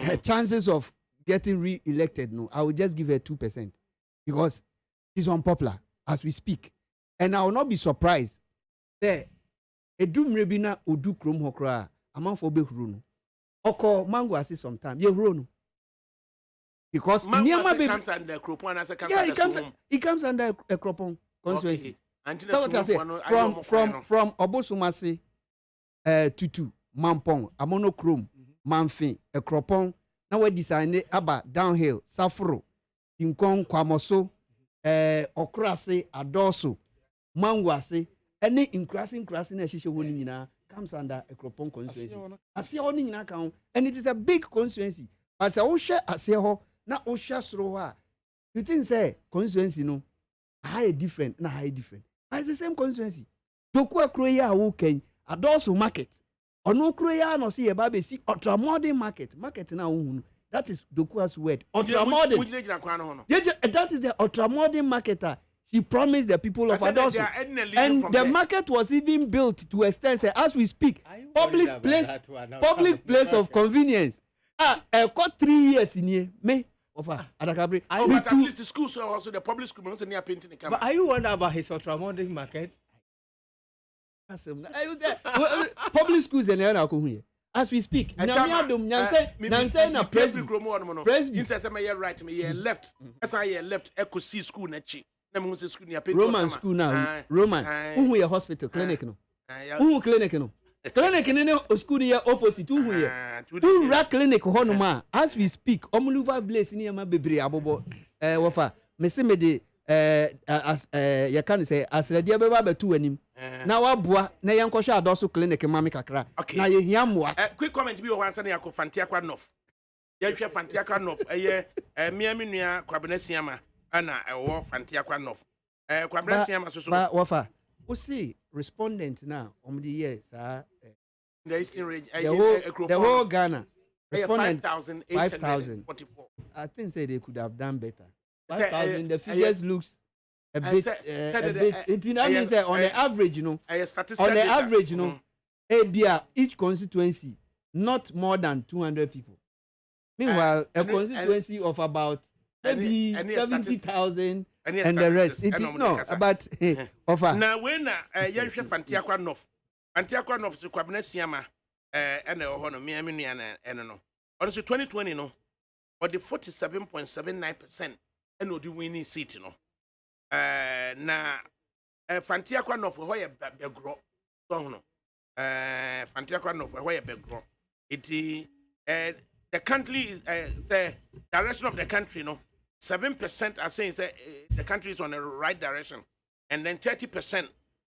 Her chances of getting re-elected, no, I will just give her 2% because she's unpopular as we speak. And I will not be surprised that a doom rebina or do chrome hokra among for behruno. Oko mango I see sometime. Ye runo. Because comes under Cropon as a it comes under a Cropon constituency. So what I say from Obosumasi Tutu Mampong Amonochrome Manfin a Cropon now we designed about downhill Safro Inkong Kwamoso Okrase Adoso Mangwase any increasing a shisha winning comes under a Cropon constituency. I see all in account, and it is a big constituency. As I share I say ho na Osha Sroha. You think say constituency no high different, na high different. But it's the same constituency. Dokua Kroya okay, Adoso market. Or no Kroya no see a baby see ultramodern market now. That is Dokua's word. Ultramodern. That is the ultramodern marketer. He promised the people of Adoso. And the market was even built to extend, say, as we speak, public place of convenience. I got 3 years in here. Me, Ofa, Adakabri. But at least the schools are also the public school also near painting the camera. But are you wondering about his ultramodern market? Public schools and now as we speak. Nanse na Presby. Instead of my right, me left. As I left, Echo C school nechi. School near Roman school now. Roman. Who your hospital clinic no? Who clinic no? Clinic in a school here opposite to here. Who rack clinic honoma as we speak. Omuluva place near my baby abobo. Wafa. Messi me de as you can say as the dia beba betu anim. Na wabua na yanko sha adoso clinic mami kakra. Na ye hiamwa. Quick comment bi o wansa na yakọ Fantia kwa North. Ye hwe Fantia kwa North. Miami nua kwabenesi ama ana ewo Fantia kwa North. Kwabenesi ama so so. Ba wafa. We see respondent now the years the eastern range the whole Ghana respondent 5,000 I think say they could have done better 5,000 the figures looks a bit on the average on the average each constituency not more than 200 people meanwhile a constituency of about maybe 70,000 and the rest. It is no, but offer. Now when you Fantia kwa North, Fantia kwa North, so Kwabena Siama, and the Hono Miami and no. On 2020, no, or the 47.79%, and no, the winning seat, no. Now, Fantia kwa North, where you grow, no. Fantia kwa North, where you grow. It the country is the direction of the country, no. 7% are saying the country is on the right direction, and then 30%,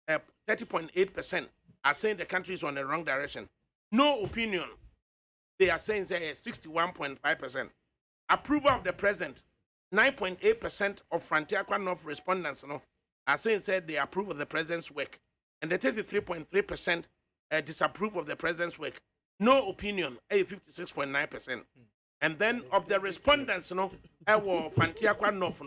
30.8% are saying the country is on the wrong direction. No opinion. They are saying 61.5%. Approval of the president, 9.8% of Frontier North respondents are saying they approve of the president's work, and the 33.3% disapprove of the president's work. No opinion, 56.9%. And then of the respondents, Frontier North,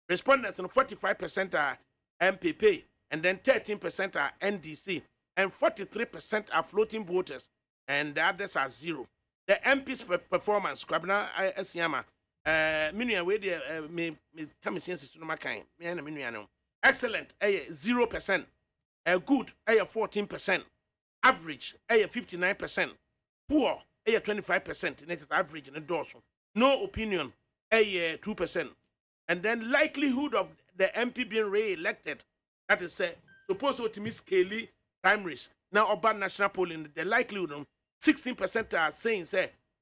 respondents, 45% are MPP, and then 13% are NDC, and 43% are floating voters, and the others are zero. The MP's performance, Kwabena Asiama, Minia, where me come since no makai, excellent, 0%, good, 14%, average, 59%, poor, 25%, and it is average in the dorsal. No opinion, 2%. And then likelihood of the MP being re-elected, that is supposed to miss Kelly primaries. Now, urban national polling, the likelihood, 16% are saying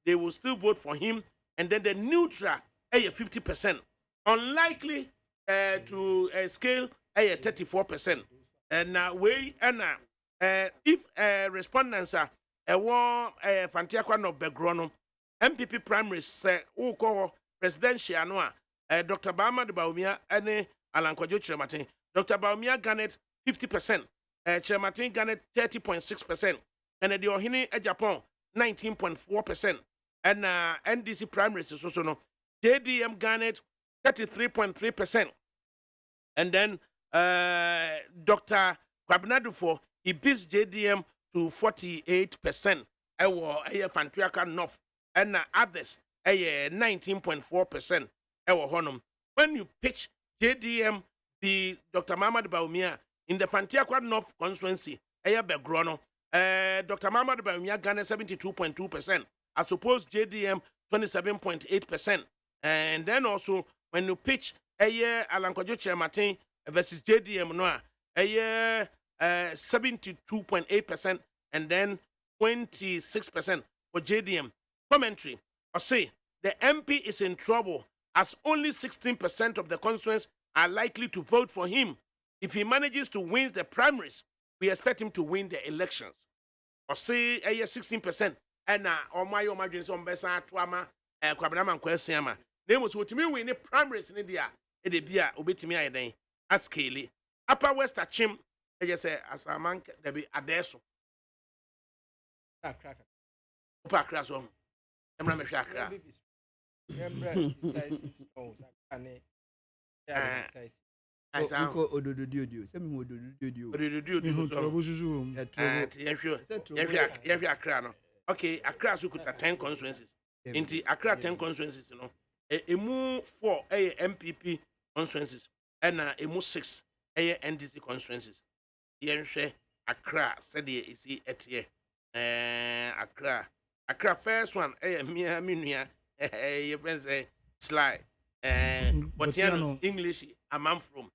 they will still vote for him, and then the neutral, 50%. Unlikely to scale, 34%. And if respondents are Fantia Kwano Begrono, MPP primaries say, presidential no Dr. Bama de Baumia and Alan Kwajo Chematin. Dr. Baumia garnered 50%, Chematin garnered 30.6%, and the Ohini Japan 19.4%, and NDC primaries is also no. JDM garnered 33.3%, and then Dr. Kwabnadufo he beats JDM to 48%. Fantuaka North and others 19.4%. When you pitch JDM, the Dr. Mamad Baumia in the Fantuaka North constituency, Begrono, Dr. Mamad Baumia garnered 72.2%. I suppose JDM 27.8%. And then also when you pitch Alan Kwajo Martin versus JDM Noah, 72.8%, and then 26% for JDM. Commentary or say the MP is in trouble as only 16% of the constituents are likely to vote for him. If he manages to win the primaries, we expect him to win the elections. Or say 16%. And my dreams on Bessa Tuama, Kwabanaman Kwesiama. They must what me win the primaries in India. It be a obitimi day. As Kelly. Upper West Achim. I just say as a man there be adesso. Upper class one. I'm not a shakra. Okay, Accra could 10 constituencies. Into Accra 10 constituencies, emu 4 MPP constituencies and emu 6 NDC constituencies. Yenhwe Accra said ye isi etie Accra first one mia minua your friends say Sly Botiano English amam from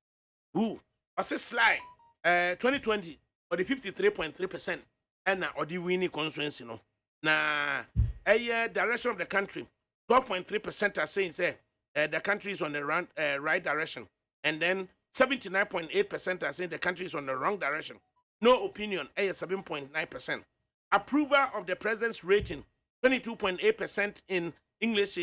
who I say Sly 2020 or the 53.3% and or the winning constituency no na direction of the country 12.3% are saying say the country is on the right direction, and then 79.8% are saying the country is on the wrong direction. No opinion, 7.9%. Approval of the president's rating, 22.8% in English,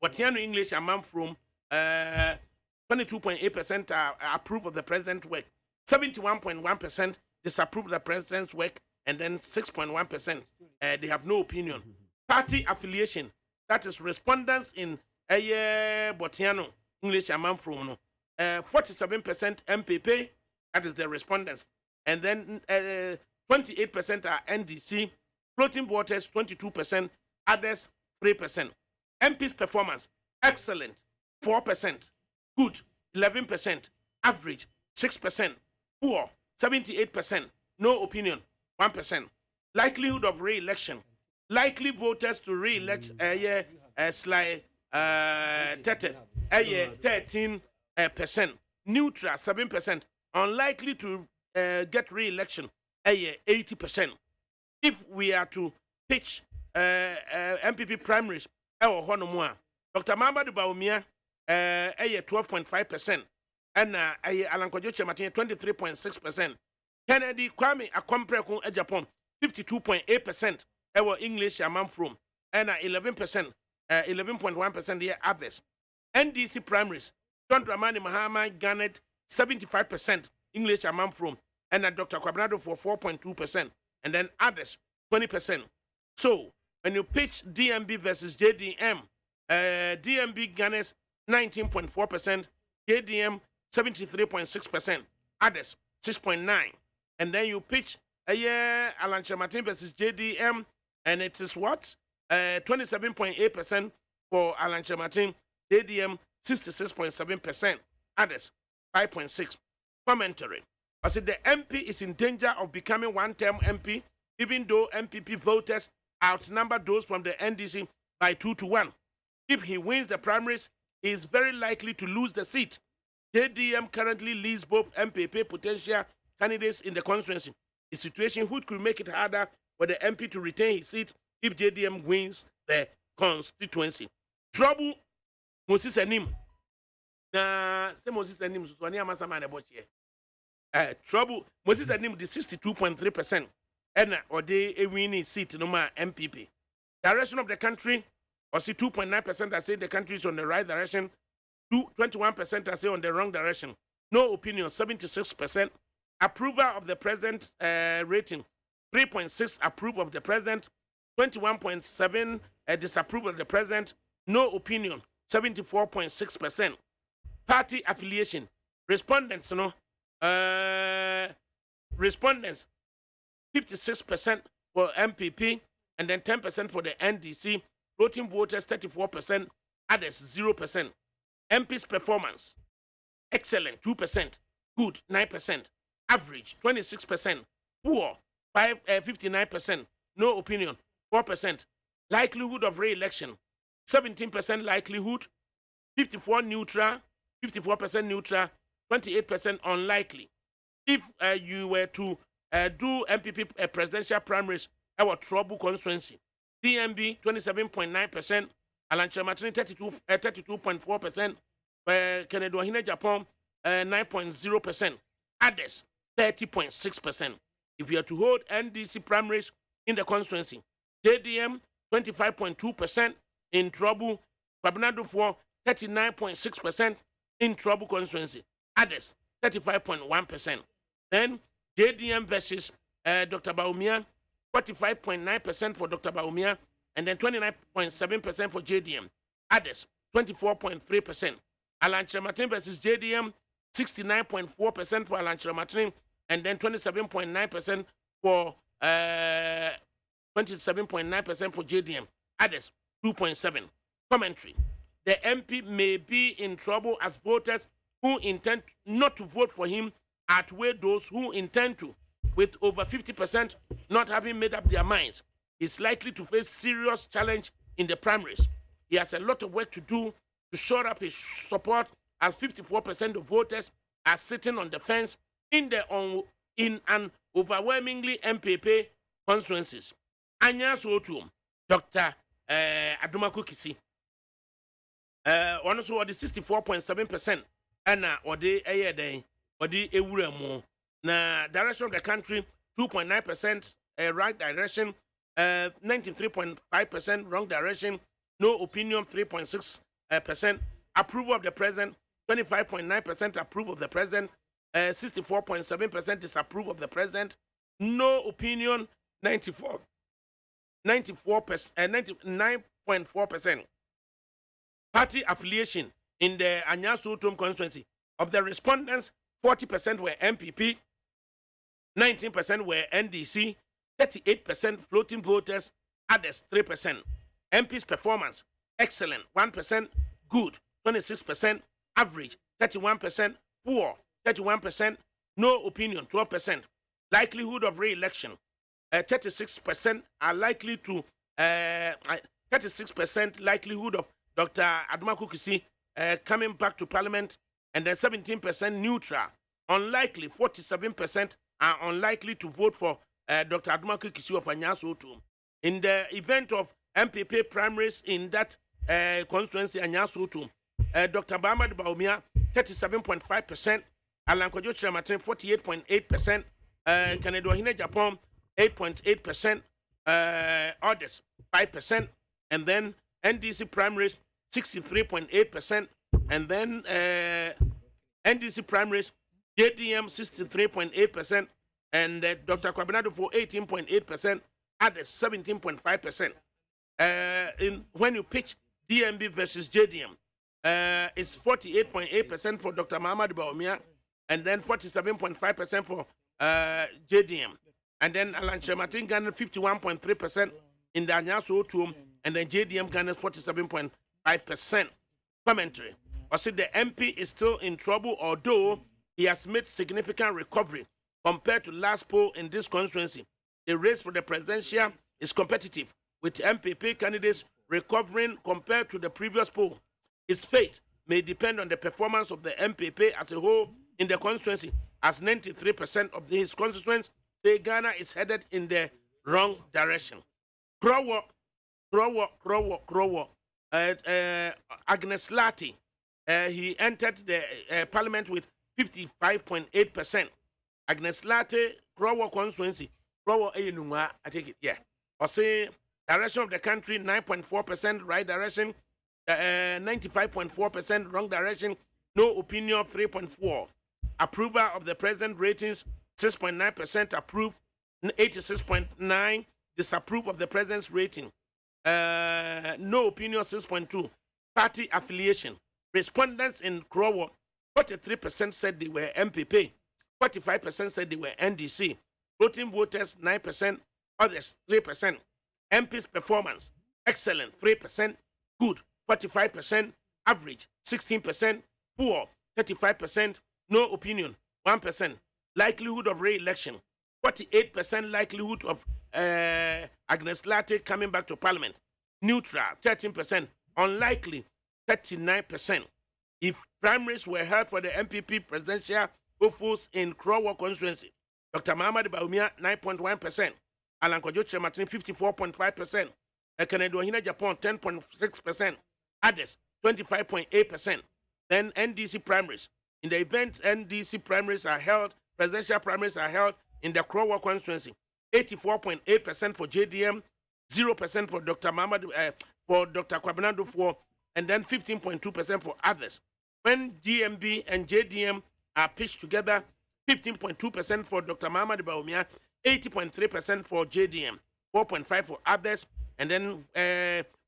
Watiano English, among from 22.8% approve of the president's work, 71.1% disapprove of the president's work, and then 6.1% they have no opinion. Party affiliation, that is respondents in Botiano English among from 47% MPP, that is the respondents, and then 28% are NDC, floating voters 22%, others 3%. MP's performance excellent 4%, good 11%, average 6%, poor 78%, no opinion 1%. Likelihood of re-election, likely voters to re-elect Sly 13%, neutral 7%, unlikely to get re-election 80%. If we are to pitch MPP primaries, Dr. Mamadu Bawumia 12.5%, and Alan Kojo Chematin 23.6%. Kennedy Kwame Akompreko Japan 52.8%. English among from and 11%, 11.1% here others. NDC primaries, John Dramani Mahama garnered 75% English among from and Dr. Kwabnado for 4.2%, and then others 20%. So when you pitch DMB versus JDM, DMB garners 19.4%, JDM 73.6%, others 6.9%, and then you pitch Alan Chamatin versus JDM, and it is what 27.8% for Alan Chamatin, JDM 66.7%, others 5.6%. Commentary: I said the MP is in danger of becoming one-term MP, even though MPP voters outnumber those from the NDC by 2-1. If he wins the primaries, he is very likely to lose the seat. JDM currently leads both MPP potential candidates in the constituency, a situation which could make it harder for the MP to retain his seat if JDM wins the constituency. Trouble Moses Anim. Na say Moses Anim so ani amasa man about here. Trouble Moses Anim the 62.3%, and or they a winning seat no ma MPP. Direction of the country, or see 2.9% that say the country is on the right direction, 21% that say on the wrong direction. No opinion, 76%. Approval of the president rating, 3.6 approve of the president, 21.7 disapprove of the president, no opinion, 74.6%. Party affiliation, respondents, 56% for MPP, and then 10% for the NDC, voting voters 34%, others 0%. MP's performance, excellent 2%, good 9%, average 26%, poor 59%, no opinion 4%. Likelihood of re-election 17% likelihood, 54% neutral, 28% unlikely. If you were to do MPP presidential primaries, our trouble constituency, DMB 27.9%, Alan Chamatin 32.4%, Kennedy Ohine Japan 9.0%, others 30.6%. If you are to hold NDC primaries in the constituency, JDM 25.2% in trouble, Kwabnado for 39.6% in trouble constituency, others 35.1%. Then JDM versus Dr. Bawumia, 45.9% for Dr. Bawumia, and then 29.7% for JDM, others 24.3%. Alan Chamatin versus JDM, 69.4% for Alan Chamatin, and then 27.9% for JDM, others 2.7. Commentary. The MP may be in trouble as voters who intend not to vote for him outweigh those who intend to. With over 50% not having made up their minds, he's likely to face serious challenge in the primaries. He has a lot of work to do to shore up his support, as 54% of voters are sitting on the fence in an overwhelmingly MPP constituencies. Anya Sotum, Dr. Adumaku Kisi. Also, the 64.7%, and or the air day, or the Ewuremo. Na direction of the country, 2.9% right direction, 93.5% wrong direction, no opinion, 3.6%, approval of the president, 25.9% approve of the president, 64.7% disapprove of the president, no opinion, 99.4%. Party affiliation in the Anyasu Utom constituency. Of the respondents, 40% were MPP, 19% were NDC, 38% floating voters, others 3%. MP's performance, excellent, 1%, good, 26%, average, 31%, poor, 31%, no opinion, 12%. Likelihood of re-election, 36% are likely to, 36% likelihood of Dr. Adumaku Kisi coming back to parliament, and then 17% neutral. Unlikely, 47% are unlikely to vote for Dr. Adumaku Kisi of Anyasu Otum. In the event of MPP primaries in that constituency, Anyasu Otum, Dr. Bahamad Baumia, 37.5%, Alan Kojo Chiramatin, 48.8%, Kennedy Ohine Japan, 8.8%, others, 5%, and then NDC primaries, 63.8%, and then NDC primaries, JDM 63.8%, and Dr. Kwabinado for 18.8%, others 17.5%. When you pitch DMB versus JDM, it's 48.8% for Dr. Muhammad Baumia, and then 47.5% for JDM. And then Alan Chematin garnered 51.3% in the Anyasu Otum, and then JDM garnered 47.5%. Commentary. I said the MP is still in trouble, although he has made significant recovery compared to last poll in this constituency. The race for the presidential is competitive, with MPP candidates recovering compared to the previous poll. His fate may depend on the performance of the MPP as a whole in the constituency, as 93% of his constituents say Ghana is headed in the wrong direction. Krowo. Agnes Lati, he entered the parliament with 55.8%. Agnes Lati, Krowo constituency, Krowo Eyinunga, I take it, yeah. I say direction of the country, 9.4% right direction, 95.4% wrong direction, no opinion, 3.4%. Approval of the president ratings, 6.9% approve, 86.9% disapprove of the president's rating. No opinion, 6.2%. Party affiliation. Respondents in Krowo, 43% said they were MPP, 45% said they were NDC. Voting voters, 9%, others, 3%. MP's performance, excellent, 3%, good, 45%, average, 16%, poor, 35%, no opinion, 1%. Likelihood of re-election, 48% likelihood of Agnes Latte coming back to parliament. Neutral, 13%. Unlikely, 39%. If primaries were held for the MPP presidential hopefuls in Krowo constituency, Dr. Muhammad Baumia, 9.1%. Alan Kojo Chiramatin, 54.5%. Kennedy Ohine Japan, 10.6%. Others, 25.8%. Then NDC primaries. In the event NDC primaries are held, presidential primaries are held in the Krowo constituency, 84.8% for JDM, 0% for Dr. Muhammad, for Dr. Kwabinado for, and then 15.2% for others. When GMB and JDM are pitched together, 15.2% for Dr. Muhammad Baumia, 80.3% for JDM, 4.5% for others. And then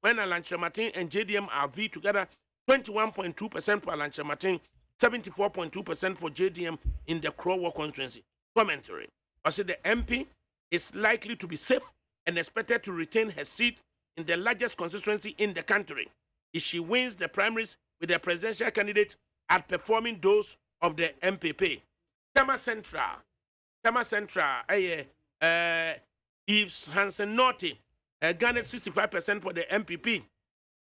when Alan Chematin and JDM are V together, 21.2% for Alan Chematin, 74.2% for JDM in the Krowo constituency. Commentary. I said the MP is likely to be safe and expected to retain her seat in the largest constituency in the country if she wins the primaries with the presidential candidate outperforming those of the MPP. Tema Central, Yves Hansen Norty, garnered 65% for the MPP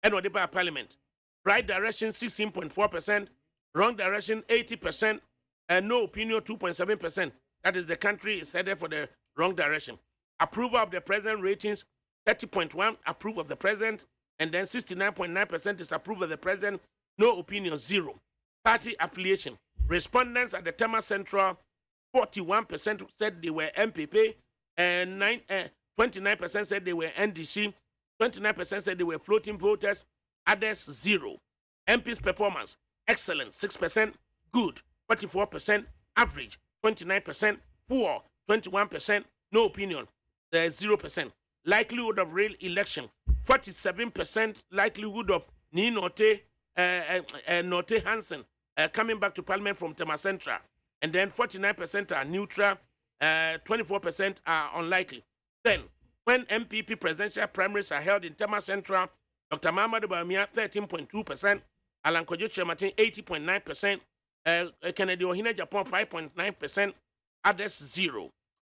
and Odiba Parliament. Right direction 16.4%, wrong direction 80%, and no opinion 2.7%. That is, the country is headed for the wrong direction. Approval of the president ratings 30.1, approve of the president, and then 69.9% disapprove of the president, no opinion 0. Party affiliation. Respondents at the Tema Central, 41% said they were MPP, and 29% said they were NDC, 29% said they were floating voters, others 0. MP's performance, excellent, 6%, good, 44%, average, 29%, poor, 21%, no opinion, 0%. Likelihood of real election, 47% likelihood of Norte Hansen coming back to Parliament from Tema Central, and then 49% are neutral, 24% are unlikely. Then, when MPP presidential primaries are held in Tema Central, Dr. Mahamudu Bawumia 13.2%, Alan Kojo Martin 80.9%, Kennedy Ohina Japan 5.9%, others 0.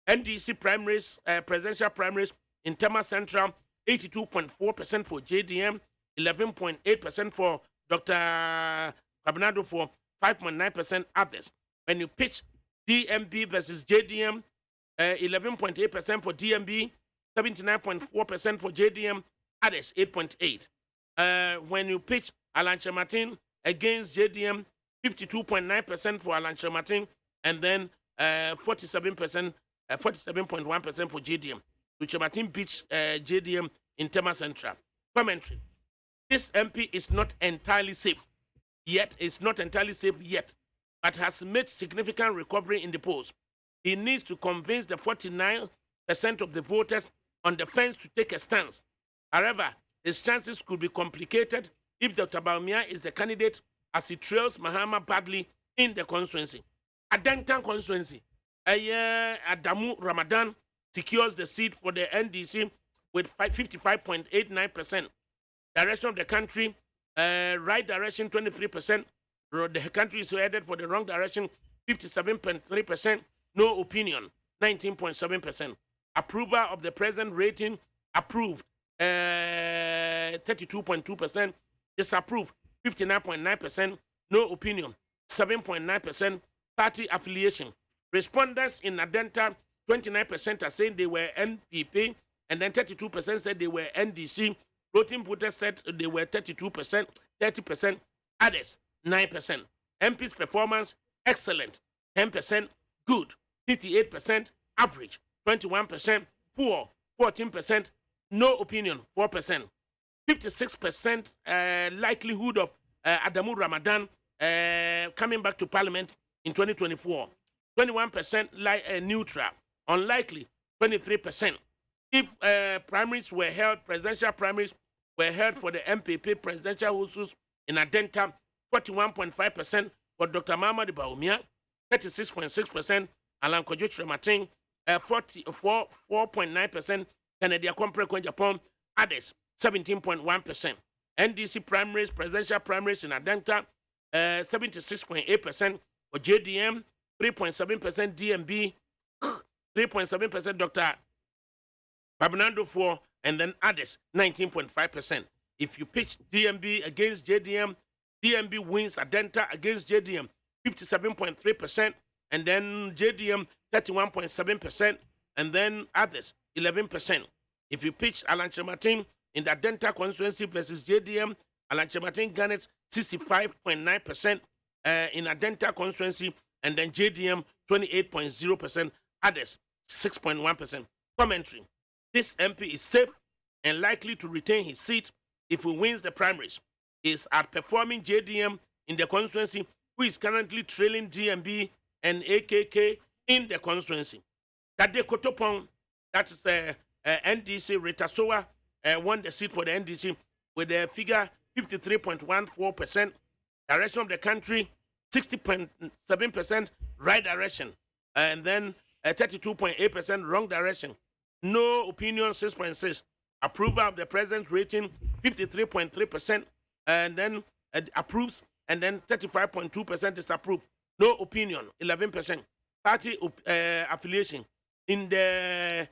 NDC primaries, presidential primaries in Tema Central, 82.4% for JDM, 11.8% for Dr. Kabinado for 5.9% others. When you pitch DMB versus JDM, 11.8% for DMB, 79.4% for JDM, others 8.8%. When you pitch Alan Martin against JDM, 52.9% for Alan Martin, and then 47.1% for JDM. Which Martin beats JDM in Tema Central. Commentary. This MP is not entirely safe yet, but has made significant recovery in the polls. He needs to convince the 49% of the voters on the fence to take a stance. However, his chances could be complicated if Dr. Bawumia is the candidate, as he trails Mahama badly in the constituency. Adantan constituency, Adamu Ramadan secures the seat for the NDC with 55.89%. Direction of the country, right direction 23%. The country is headed for the wrong direction 57.3%. No opinion 19.7%. Approval of the president rating approved 32.2%. Disapproved 59.9%. No opinion 7.9%. Party affiliation. Respondents in Adenta 29% are saying they were NPP, and then 32% said they were NDC. Voting voters said they were 32%, 30%, others 9%. MP's performance, excellent, 10%, good, 58%, average, 21%, poor, 14%, no opinion, 4%. 56% likelihood of Adamu Ramadan coming back to Parliament in 2024. 21% neutral. Unlikely, 23%. If primaries were held, presidential primaries were held for the MPP presidential issues in Adenta, 41.5% for Dr. Mahamudu Bawumia, 36.6%, Alan Kojo Martin, 4.9%, Kennedy Akompre Japan, others, 17.1%. NDC primaries, presidential primaries in Adenta, 76.8% for JDM, 3.7% DMB, 3.7% Dr. Fabinando for, and then others, 19.5%. If you pitch DMB against JDM, DMB wins Adenta against JDM, 57.3%, and then JDM, 31.7%, and then others, 11%. If you pitch Alan Martin in the Adenta constituency versus JDM, Alan Martin garners 65.9% in Adenta constituency, and then JDM 28.0%, others 6.1%. Commentary. This MP is safe and likely to retain his seat if he wins the primaries. He is outperforming JDM in the constituency, who is currently trailing DMB and AKK in the constituency. Tade Kotopong, that is NDC, Rita Sowa, won the seat for the NDC with a figure 53.14%. Direction of the country, 60.7% right direction, and then 32.8% wrong direction. No opinion, 6.6. Approval of the president's rating 53.3%, and then approves, and then 35.2% disapproved. No opinion 11%. Party affiliation in the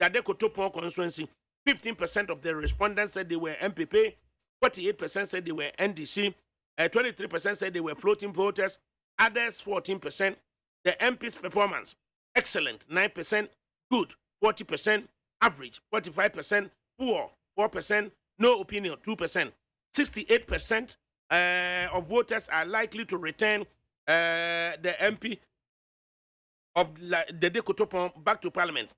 Adakotopon constituency, 15% of the respondents said they were MPP, 48% said they were NDC, 23% said they were floating voters, others 14%. The MP's performance, excellent 9%, good 40%, average 45%, poor 4%, no opinion 2%. 68% of voters are likely to return the MP of the Adakotopon back to Parliament.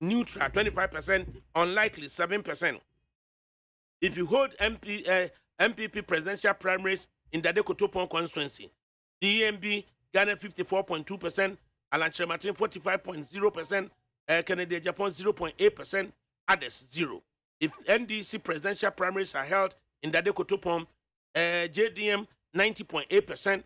Neutral 25%, unlikely 7%. If you hold MPP presidential primaries in the Adakotopon constituency, DMB Ghana 54.2%, Alan Martin 45.0%, Kennedy Japan 0.8%, others 0. If NDC presidential primaries are held in the Adakotopon, JDM 90.8%,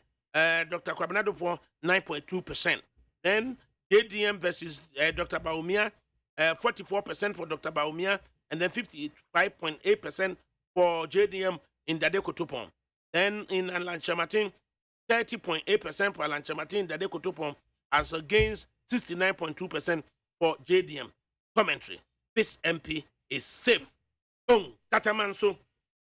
Dr. Kwabena for 9.2%. Then JDM versus Dr. Baumia, 44% for Dr. Baumia, and then 55.8% for JDM in the Adakotopon. Then in Alan Martin, 30.8% for Alan Martin in the Adakotopon, as against 69.2% for JDM. Commentary: this MP is safe. Katamanso,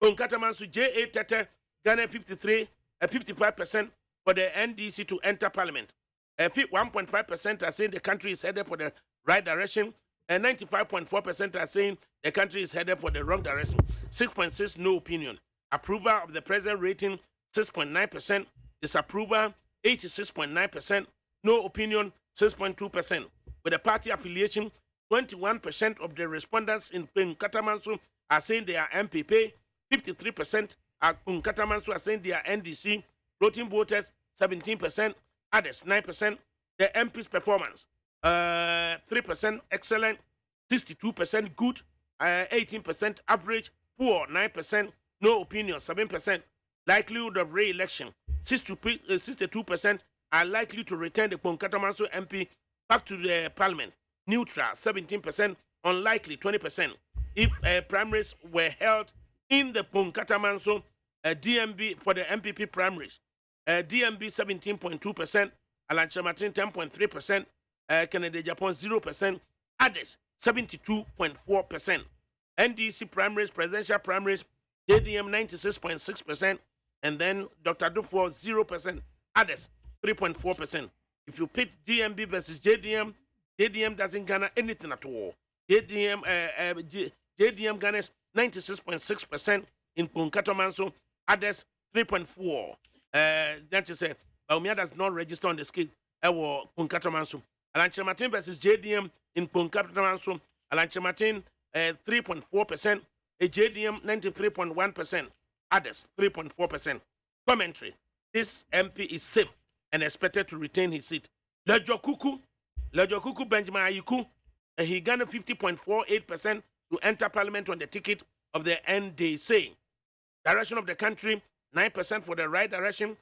JA Tete, Ghana 55% for the NDC to enter Parliament. 1.5% are saying the country is headed for the right direction, and 95.4% are saying the country is headed for the wrong direction. 6.6 no opinion. Approval of the president rating 6.9%. Disapproval 86.9%. No opinion 6.2%. With the party affiliation, 21% of the respondents in Katamanso are saying they are MPP. 53% are in Katamanso are saying they are NDC. Floating voters 17%. Others 9%. The MP's performance 3% excellent, 62% good, 18% average, poor 9%, no opinion 7%. Likelihood of re-election 62% are likely to return the Katamanso MP back to the Parliament. Neutral 17%, unlikely 20%. If primaries were held in the Katamanso DMB for the MPP primaries, DMB 17.2%, Alan Martin 10.3%, Kennedy Japan 0%, others 72.4%. NDC primaries, presidential primaries, JDM 96.6%, and then Dr. Dufour 0%, others 3.4%. If you pick DMB versus JDM, JDM doesn't garner anything at all. JDM garners 96.6% in Katamanso, others 3.4%. That is Baumia does not register on the scale. Katamanso. Alan Martin versus JDM in Katamanso. Alan Martin 3.4%. JDM 93.1%. Others 3.4%. Commentary: this MP is safe and expected to retain his seat. Lejokuku Benjamin Ayiku, he garnered 50.48% to enter Parliament on the ticket of the NDC. Direction of the country 9% for the right direction,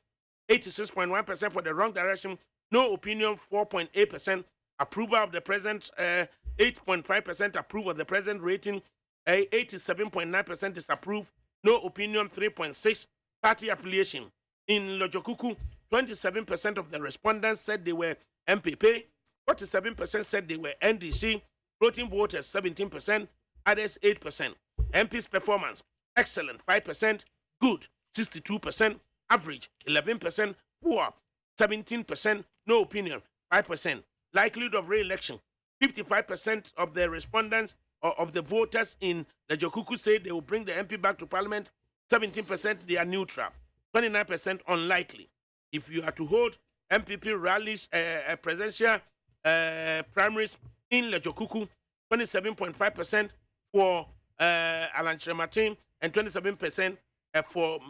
86.1% for the wrong direction. No opinion 4.8%. Approval of the president 8.5%. Approval of the president rating 87.9% disapprove. No opinion 3.6%. Party affiliation in Lojokuku, 27% of the respondents said they were MPP. 47% said they were NDC. Floating voters 17%. Others 8%. MP's performance excellent 5%. Good 62%. Average 11%. Poor 17%. No opinion 5%. Likelihood of re-election 55% of the respondents or of the voters in the Jokuku say they will bring the MP back to Parliament. 17% they are neutral. 29% unlikely. If you are to hold MPP rallies, presidential primaries in Lejokuku, 27.5% for Alan Martin and 27% for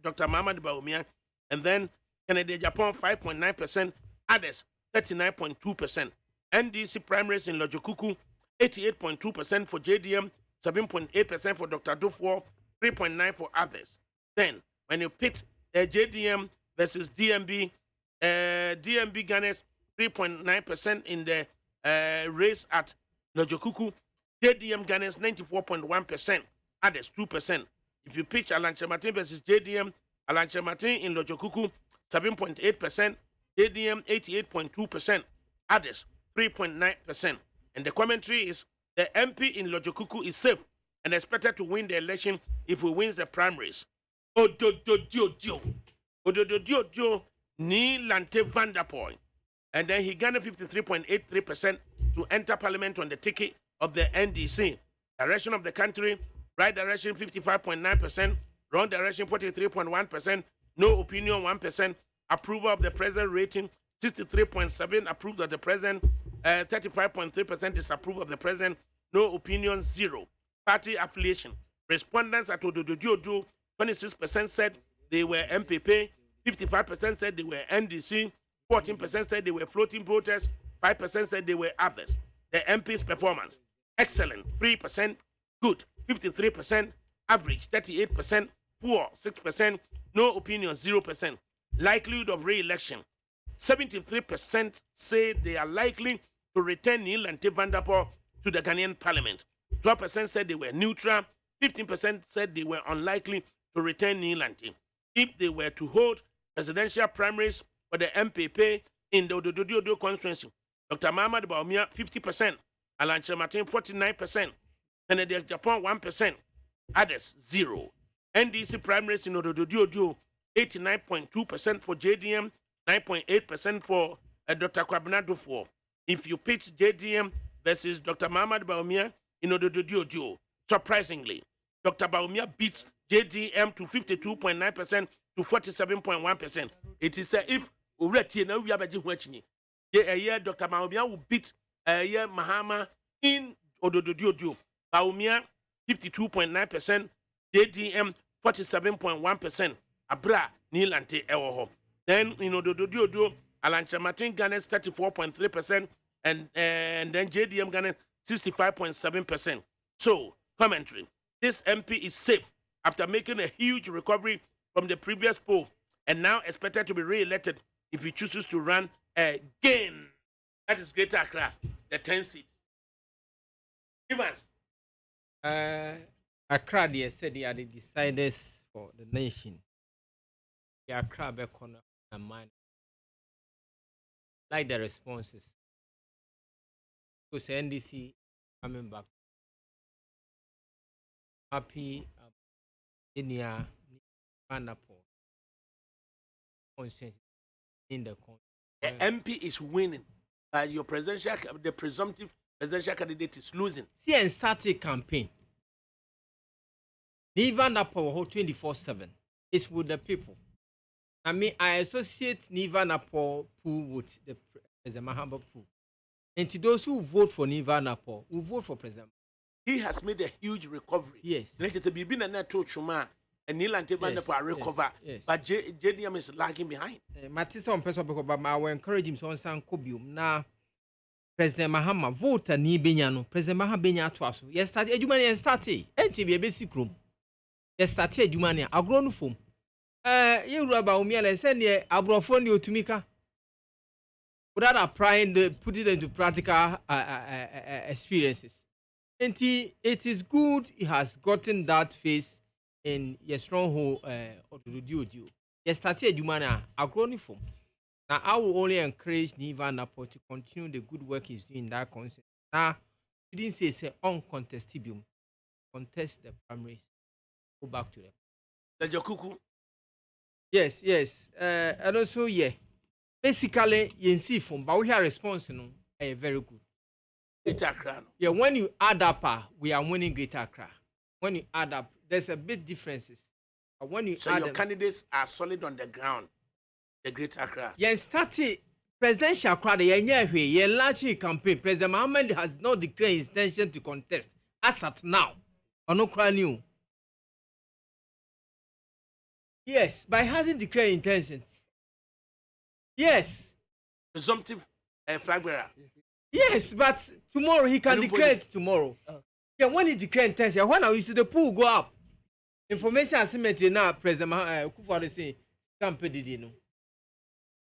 Dr. Mamad Baumia, and then Kennedy Japan 5.9%, others 39.2%. NDC primaries in Lejokuku, 88.2% for JDM, 7.8% for Dr. Dufour, 3.9% for others. Then, when you pick JDM versus DMB, DMB garners 3.9% in the race at Lejokuku. JDM garners 94.1%, others 2%. If you pitch Alan Chematin versus JDM, Alan Chematin in Lojokuku 7.8%, JDM 88.2%, others 3.9%. And the commentary is the MP in Lojokuku is safe and expected to win the election if he wins the primaries. Odododio ni Lante Vanderpool. And then he garnered 53.83% to enter parliament on the ticket of the NDC. Direction of the country, right direction 55.9%, wrong direction 43.1%, no opinion 1%, approval of the president rating 63.7%, approved of the president 35.3%, disapproval of the president, no opinion 0. Party affiliation, respondents at Odododio 26% said they were MPP, 55% said they were NDC, 14% said they were floating voters, 5% said they were others. The MP's performance, excellent, 3%, good, 53%, average, 38%, poor, 6%, no opinion, 0%. Likelihood of re-election, 73% say they are likely to return Neil and Vanderpool to the Ghanaian parliament. 12% said they were neutral, 15% said they were unlikely to return Neil and if they were to hold presidential primaries for the MPP in the Odododio constituency. Dr. Mahmoud Baumia, 50%, Alan Chematin, 49%, Kennedy Japan, 1%, others, 0. NDC primaries in Odododio, 89.2% for JDM, 9.8% for Dr. Kwabena Dufo. If you pitch JDM versus Dr. Mahmoud Baumia in Odododio, surprisingly, Dr. Baumia beats JDM to 52.9% to 47.1%. It is if Ureti na we abaji hwachini. Dr. Baumia will beat Mahama in Odododio. Baumia 52.9%, JDM 47.1%. Abra Nilante Ewoho. Then in Odododio, Alan Chematin garners 34.3% and then JDM garners 65.7%. So, commentary. This MP is safe after making a huge recovery from the previous poll and now expected to be re-elected if he chooses to run again. That is Greater Accra, the 10 seats. Evans. Accra, they said they are the deciders for the nation. The Accra corner and mine. Like the responses. Because NDC coming back. Happy in your Vanderpool conscience in the MP is winning, but your the presumptive presidential candidate is losing. See, and started campaign. The Vanderpool 24/7 is with the people. I mean, I associate Vanderpool pool with the Mahamba pool. And to those who vote for Vanderpool, who vote for President. He has made a huge recovery. Yes. And Neil and Vanderpool recover. Yes. But JDM is lagging behind. Matissa on person because I will encourage him to San Kobium. Now, President Mahama vote a ni Benyano, President Mahabenya to us. Yes, started Jumania started. And to be a basic room. Yes, started Jumania, a grown form. You rubber Umiala send ye abrophonio to Mika. Without applying put it into practical experiences. And it is good he has gotten that face in your stronghold Odododio. Yes, started Jumana, a grown form. Now, I will only encourage Vanderpool to continue the good work he's doing in that concept. Now, you didn't say uncontestable. Contest the primaries. Go back to them. The Jokuku. Yes. And also, yeah. Basically, you see from but we have response, very good. Greater Accra. Yeah, when you add up, we are winning Greater Accra. When you add up, there's a bit differences. But when you so add your up, candidates are solid on the ground. The Greater Accra. Yeah, started presidential crowd. Yeah, largely campaign. President Mohammed has not declared his intention to contest as at now. Or no crowd new. Yes, but he hasn't declared intentions. Yes. Presumptive flag bearer. Yes, but tomorrow he can declare it tomorrow. Yeah, when he declares intention, when I used to the pool go up. Information asymmetry now, President Kufuor is saying, campaign did you know.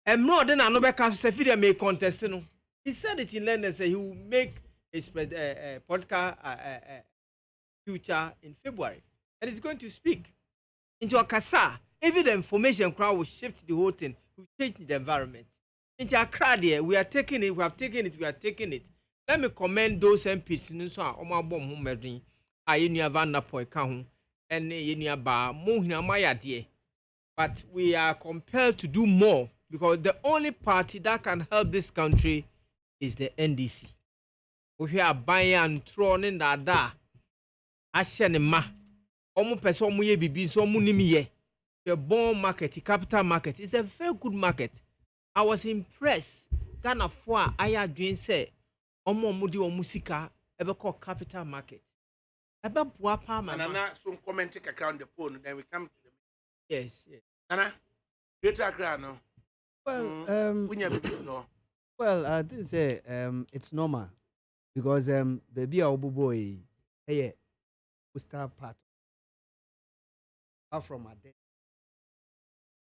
And more than another cast Sefida may contest. He said it in London, say he will make his political future in February, and he's going to speak into a Kasa. Even the information crowd will shift the whole thing, will change the environment. Into a crowd here, we are taking it, we have taken it, we are taking it. Let me commend those MPs in so Oma Bom Humedin, Ayunia Vanda Poikahun, and Yenia Ba, Mohina Maya dear. But we are compelled to do more because the only party that can help this country is the NDC. We are buying and throwing in that. Ashenema. Omo person omo ye bibi so omo nimi ye. The bond market, the capital market is a very good market. I was impressed. Ghana for aya dwen say omo di omo sika ebe call capital market. Ebe boa pa ma. Nana so comment kakra on the phone then we come to the Yes. Nana Greater Accra no. Well, I didn't say it's normal because baby obu boy hey coastal part apart from Ade.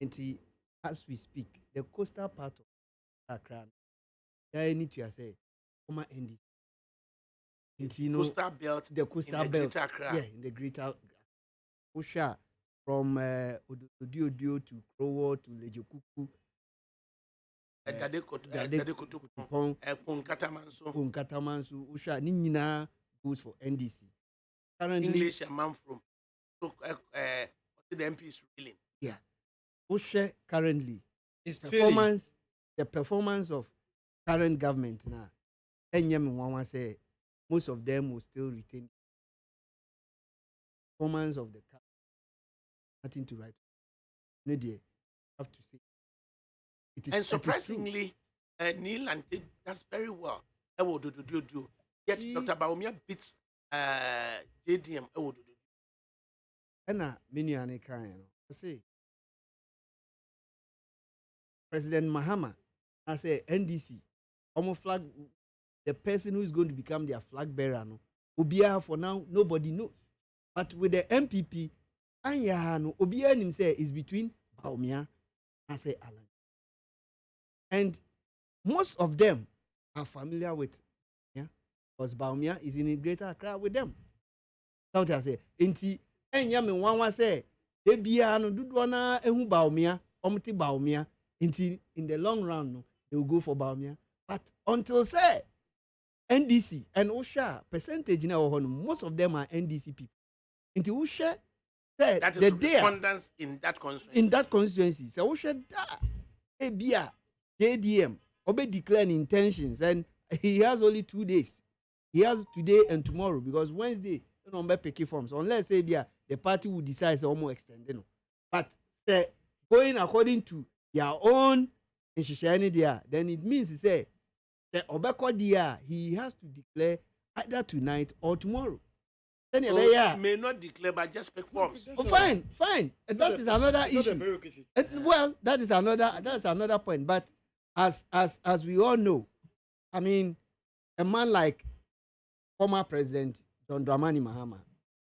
And as we speak, the coastal part of Accra, I need to say, Oma Endi. Coastal belt, the coastal belt, yeah, in the greater Usha from Odio to Krowo to Lejokuku. Katamansu, Usha, Nina goes for NDC. Currently, English a man from the MP is reeling. Yeah. Usha currently the performance of current government now. Enyem say most of them will still retain performance of the nothing to write. No dear, have to say. It is, and surprisingly, Neil and that's very well. Yet Dr. Baumia beats JDM. Ena menu ane kan say President Mahama, I say NDC, almost flag the person who is going to become their flag bearer. No, Obia for now nobody knows. But with the MPP, Anya no Obia himself is between Baumia and say Alan. And most of them are familiar with, because Baumia is in a greater Accra with them. So I say, Inti, Enyam and one say, Ebia no Dudwana ehu Baumia, Omti Baumia, Inti in the long run, no, they will go for Baumia. But until say NDC and Osha percentage now, most of them are NDC people. Inti Osha said that is the respondents in that constituency. In that constituency, so Osha da Ebia. JDM Obe declared intentions and he has only 2 days. He has today and tomorrow because Wednesday no be picky forms unless say the party will decide to almost extend it. But going according to their own there, then it means he say the Obeko dia he has to declare either tonight or tomorrow. Then may not declare but just pick forms. Oh, fine. That is another issue. Well, that's another point. But as we all know, I mean, a man like former President John Dramani Mahama,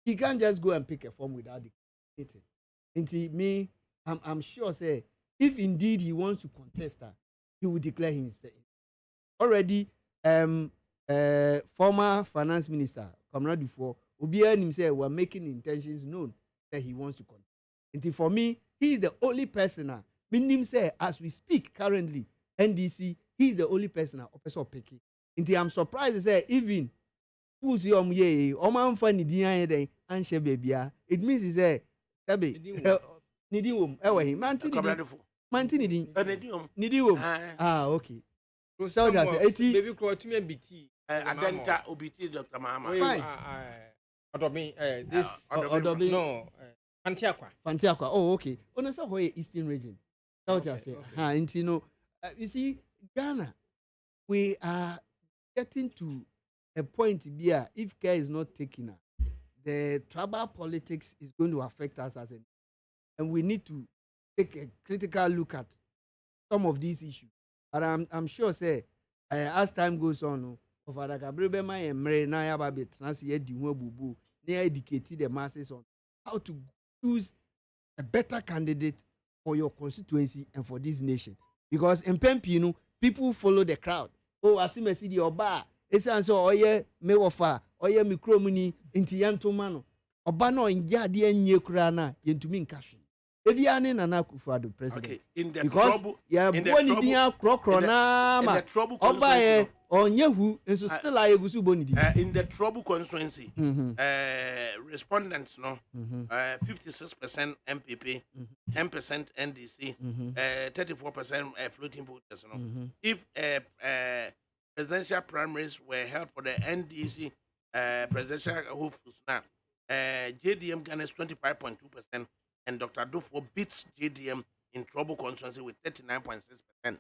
he can't just go and pick a form without declaring it. I'm sure say if indeed he wants to contest that, he will declare his already. Former finance minister, Comrade before, Obia himself were making intentions known that he wants to contest. For me, he is the only person. Meaning say as we speak currently. NDC, he is the only person picking. I'm surprised to say even who's your Oman funny DNA and she baby. It means he say Nidium, okay. So that's 80 baby crow to me BT. Adenta OBT Dr. Mahama. This no Fantiakwa. Oh, okay. On so Eastern region. So that's say. You see, Ghana, we are getting to a point here, if care is not taken, the tribal politics is going to affect us and we need to take a critical look at some of these issues. But I'm sure, say, as time goes on, of ADAKABRI my emre na ya babet na se yedi ho bubu na educate the masses on how to choose a better candidate for your constituency and for this nation. Because in Pempino, people follow the crowd. Oh, Asimesi di Oba, esan so oye me wofa oye mikrom ni nti yantoma no oba no nja de anye kura na yentumi nkahwe ebia ne Nana Akufo-Addo president. Okay, in the because trouble, in the trouble, na ma oba onyehu nso still ayegusu bonidi in the trouble constituency respondents no 56% MPP 10% NDC 34% floating voters no if presidential primaries were held for the NDC presidential hopefuls now JDM garners 25.2% and Dr. Dufo beats JDM in trouble constituency with 39.6%,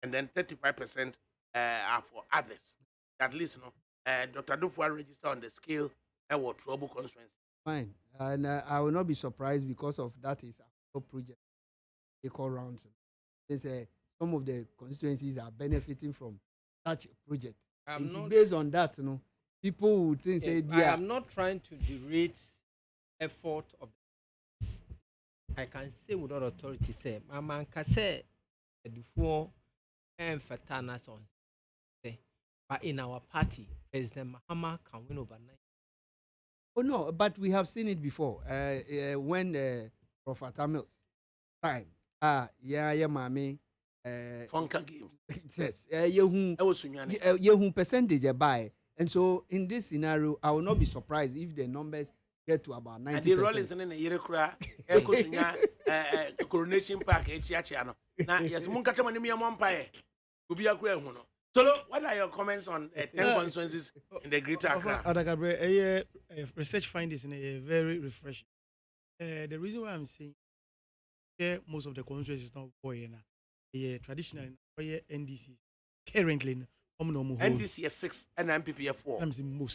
and then 35% are for others. At least, Dr. Dufo registered on the scale or trouble constituency. Fine, and I will not be surprised because of that is a project they call rounds. Some of the constituencies are benefiting from such project. Based on that, people would think I am not trying to derate effort of. I can say with all authority, say, Mama can say, before and Fatanas on, but in our party, President Mahama can win overnight. Oh no, but we have seen it before. When Prophet Tamil's time, mami, Funka game. Yes, you percentage buy, and so in this scenario, I will not be surprised if the numbers get to about 90%. The Rollins in the Yerekura, Coronation Park, Echiachiano. Now, yes, Munkatamania Mompire, Ubia Kuehuno. So, what are your comments on 10 constituencies in the Greater Accra? ADAKABRI, research findings in a very refreshing. The reason why I'm saying most of the constituencies now traditionally NDC currently NDC is 6 and MPP is 4. I'm saying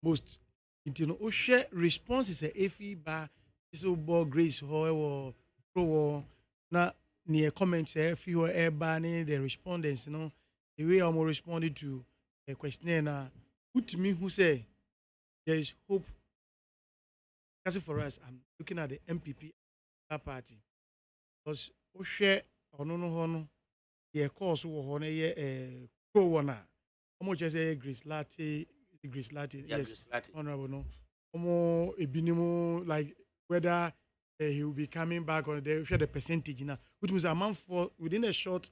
most. You know, share response is a FE bar is about Grace or pro na near comments if you are banning the respondents, the way I'm responding to a questionnaire now, put me who say there is hope. Because for us, I'm looking at the MPP party because share or no the course or pro one. How much as a Grace Latte? Yes, honorable. No, like whether he will be coming back or they share the percentage now, which means amount for within a short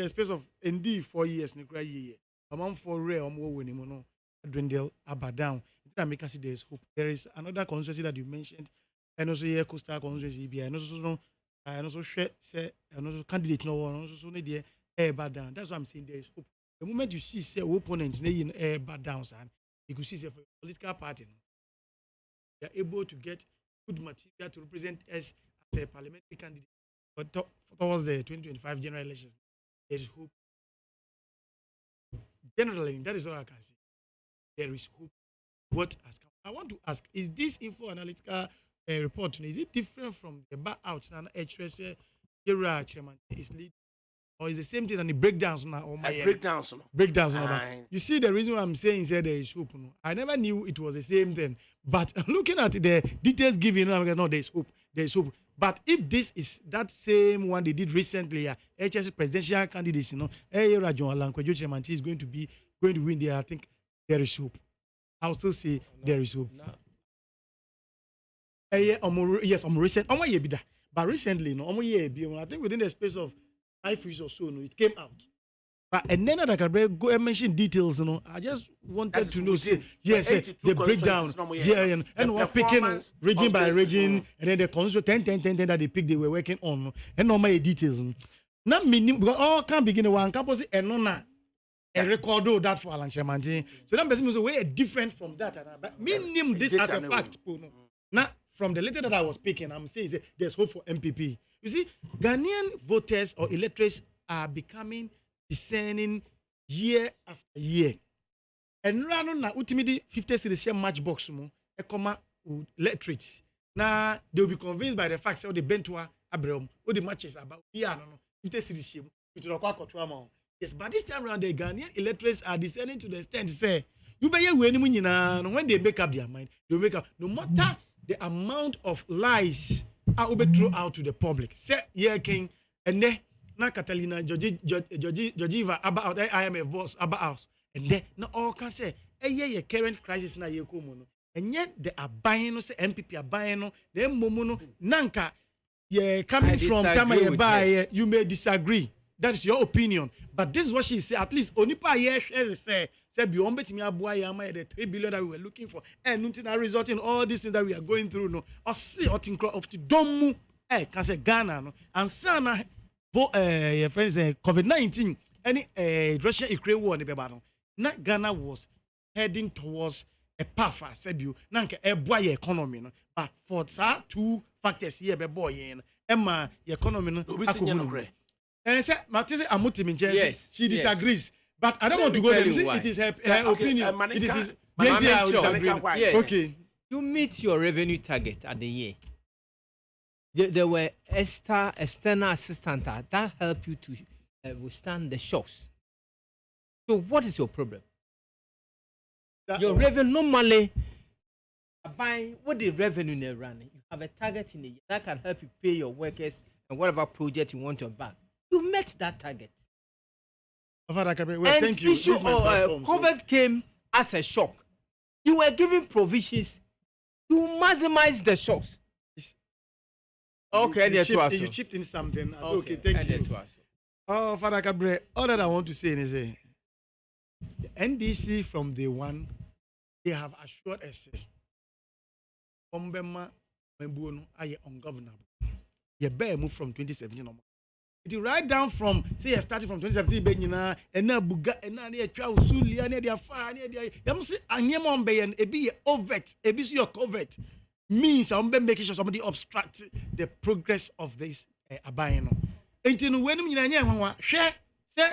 space of ND 4 years. Amount for rare or more winning, dwindle up down. That make us see there is hope. There is another constituency that you mentioned, and also here coastal constituency, and also share and also candidate no one also need the air bad down. That's what I'm saying. There is hope. The moment you see opponents in air bad down, you could see for a political party, they are able to get good material to represent us as a parliamentary candidate. But towards the 2025 general elections, there is hope. Generally, that is all I can say. There is hope. What has come? I want to ask: is this info analytical report? Is it different from the back out and HRS chairman is lead? Or is the same thing and the breakdowns now? Breakdowns. You see, the reason why I'm saying there is hope. I never knew it was the same thing. But looking at the details given, I'm like, no, there's hope. There's hope. But if this is that same one they did recently, HS presidential candidates, Rajon Alankwajo Chairman is going to win there. I think there is hope. I'll still say there is hope. Yes, I'm recent. But recently, I think within the space of 5 years or so, it came out. But and then ADAKABRI go and mention details, I just wanted to know, yes, the breakdown, and what picking region by region, and then the constitution 10 that they picked, they were working on, and normal details. Not meaning because all can begin one campus and no and record that for Alan Chairman. So that person was way different from that. But meaning this as a fact, not from the letter that I was picking. I'm saying there's hope for MPP. You see, Ghanaian voters or electors are becoming discerning year after year. And rano na ultimately 50 cities share matchbox mo e comma electorates. Now they will be convinced by the facts that the Bentua Abraham, all the matches about 50 cities share. Yes, but this time around the Ghanaian electors are discerning to the extent to say you better when they make up their mind, they make up no matter the amount of lies I will be thrown out to the public. Say, yeah, King, and then na Catalina Georgieva about I am a voice about us. and then no all can say ye current crisis na ye ko mu no enye the aban no say MPP aban no the momu no nanka ye coming from kama ye buy you may disagree. That is your opinion, but this is what she said. At least onipa ye say bi on betimi aboa ye ama the 3 billion that we were looking for and nothing that result in all these things that we are going through no or see or think of to domu can say Ghana no and sana your friends COVID-19 any Russia-Ukraine war ni beba no na Ghana was heading towards a path said you na nke eboa your economy no but for that two factors here be boy yen emma your economy no say Matisse Amutimi yes she disagrees. But I don't want to go there. It is her opinion. It is his yes. Okay. You meet your revenue target at the year. There were external assistants that help you to withstand the shocks. So what is your problem? Your revenue normally, buying what the revenue they're running. You have a target in a year that can help you pay your workers and whatever project you want to back. You met that target. Well, and thank you. Issue of COVID came as a shock. You were giving provisions to maximize the shocks. Okay, you chipped in something. Okay, thank you. Oh, Father Kabre, all that I want to say is the NDC from day one, they have assured us Ombema Membuno are ungovernable. You better move from 2017 on. It right down from say you started from 2017 benyina ena buga ena na atwa usuli na dia fa na dia yam say anyem on be yen ebi overt ebi so your covert means am be making sure somebody obstruct the progress of this aban no enti no wenum nyina nya hwanwa hwe say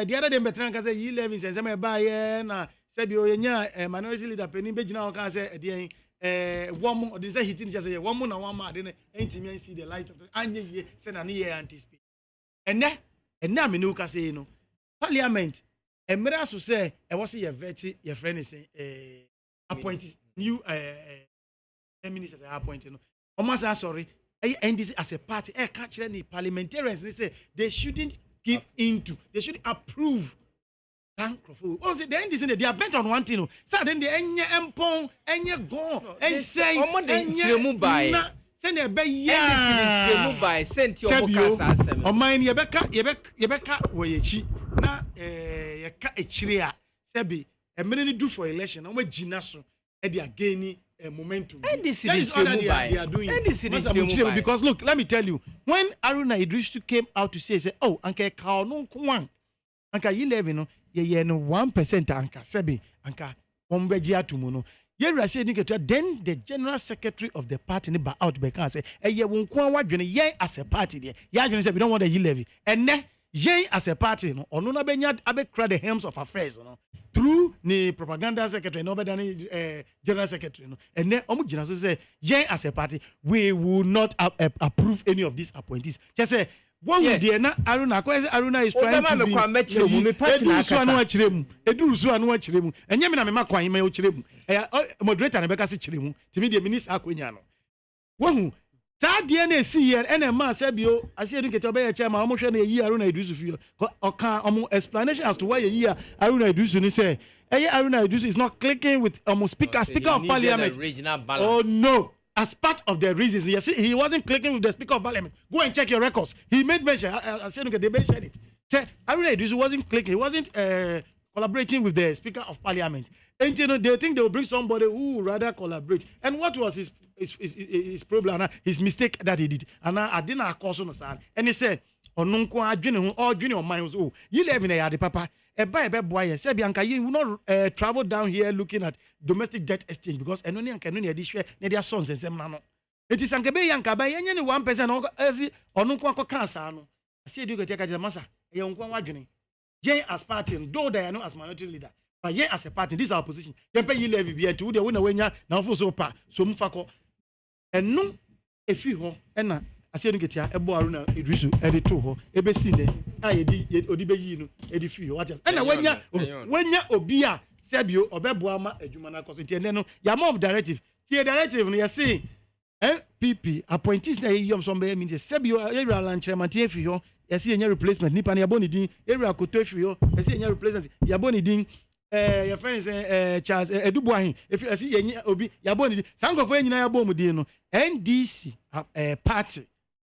the other day betra nka say E11 say say ba ye na say bi oyenya minority leader penin be gina o kan say e one or this hitting just say one na one ma de ntimi see the light of the anye ye say na ne anticipate ene me no ka say no parliament emira so say e was your veti your friend is appointed new ministers are appointed no almost sorry NDC as a party catch any parliamentarians they say they shouldn't give into they should approve. Thank you. Oh, the end is in they are bent on one thing. So then the enye empon, enye gone, and say, enye send a bay ya by sent your book. Or mine, Yebeka, where ye cheat. Na a cat a chiria, Sebi, a minute do for election, and with Ginaso, and they are gaining a momentum. And this is all that they are doing. And this is because look, let me tell you, when Aruna Idris came out to say, oh, Uncle Kao no Kwan, Uncle E11, ye no 1% anka sebi anka ombeji atumu no ye rase ni ketua then the general secretary of the party ni ba out be kan say ye wonko wadwene ye as a party there ye adwene say we don't want the E11 and ne ye as a party no ono na benya abekra the helms of affairs no through ni propaganda secretary no be than general secretary no and ne omu gina so say ye as a party we will not approve any of these appointees just say one yes. Day na Aruna is trying to be eduru enye me na me makwan me o chiremu moderator na beka se chiremu timi de minister akonya no wohu saa de na esi here ena ma sabio ase edu kete obeya chairman omo hwe na yi Aruna Idusu fio oka omo explanation as to why yi Aruna Idusu ni say Aruna Idusu is not clicking with speaker of parliament. Oh no. As part of the reasons, you see, he wasn't clicking with the Speaker of Parliament. Go and check your records. He made mention. I said, okay, they mentioned it. Say, Aruna Idusu wasn't clicking. He wasn't collaborating with the Speaker of Parliament. And you know, they think they will bring somebody who would rather collaborate. And what was his problem? His mistake that he did. And I didn't cause on the side. And he said, "Onunko adwene all junior minds. Oh, you live in a yard, papa." Boy, say Bianca, you will not travel down here looking at domestic debt exchange because only and can only share their sons and some nano. It is Ankabe Yanka by any 1% or no cancer. I see you take a massa, a young one. Jay as party, though they are not as minority leader, but yet as a party, this is our position. They pay you levy be to the winner when you now for so pa, so mufako. And no, a few and I said, get here, a boy, Idrisu, edit to her, a besine, I did Odibe, edit few watches. And when ya Obia, Sabio, or Bebuama, a Jumana Cosity, and then Yamom directive, Tia directive, and you see, MPP appointees na yom so be mean say bi area lanchremantie fi ho yesi enya replacement nipa na yaboni din area koto fi ho yesi enya replacement yaboni din your friends Charles Edubuahin if you see enya obi yaboni din sankofo nyina yabom din no NDC party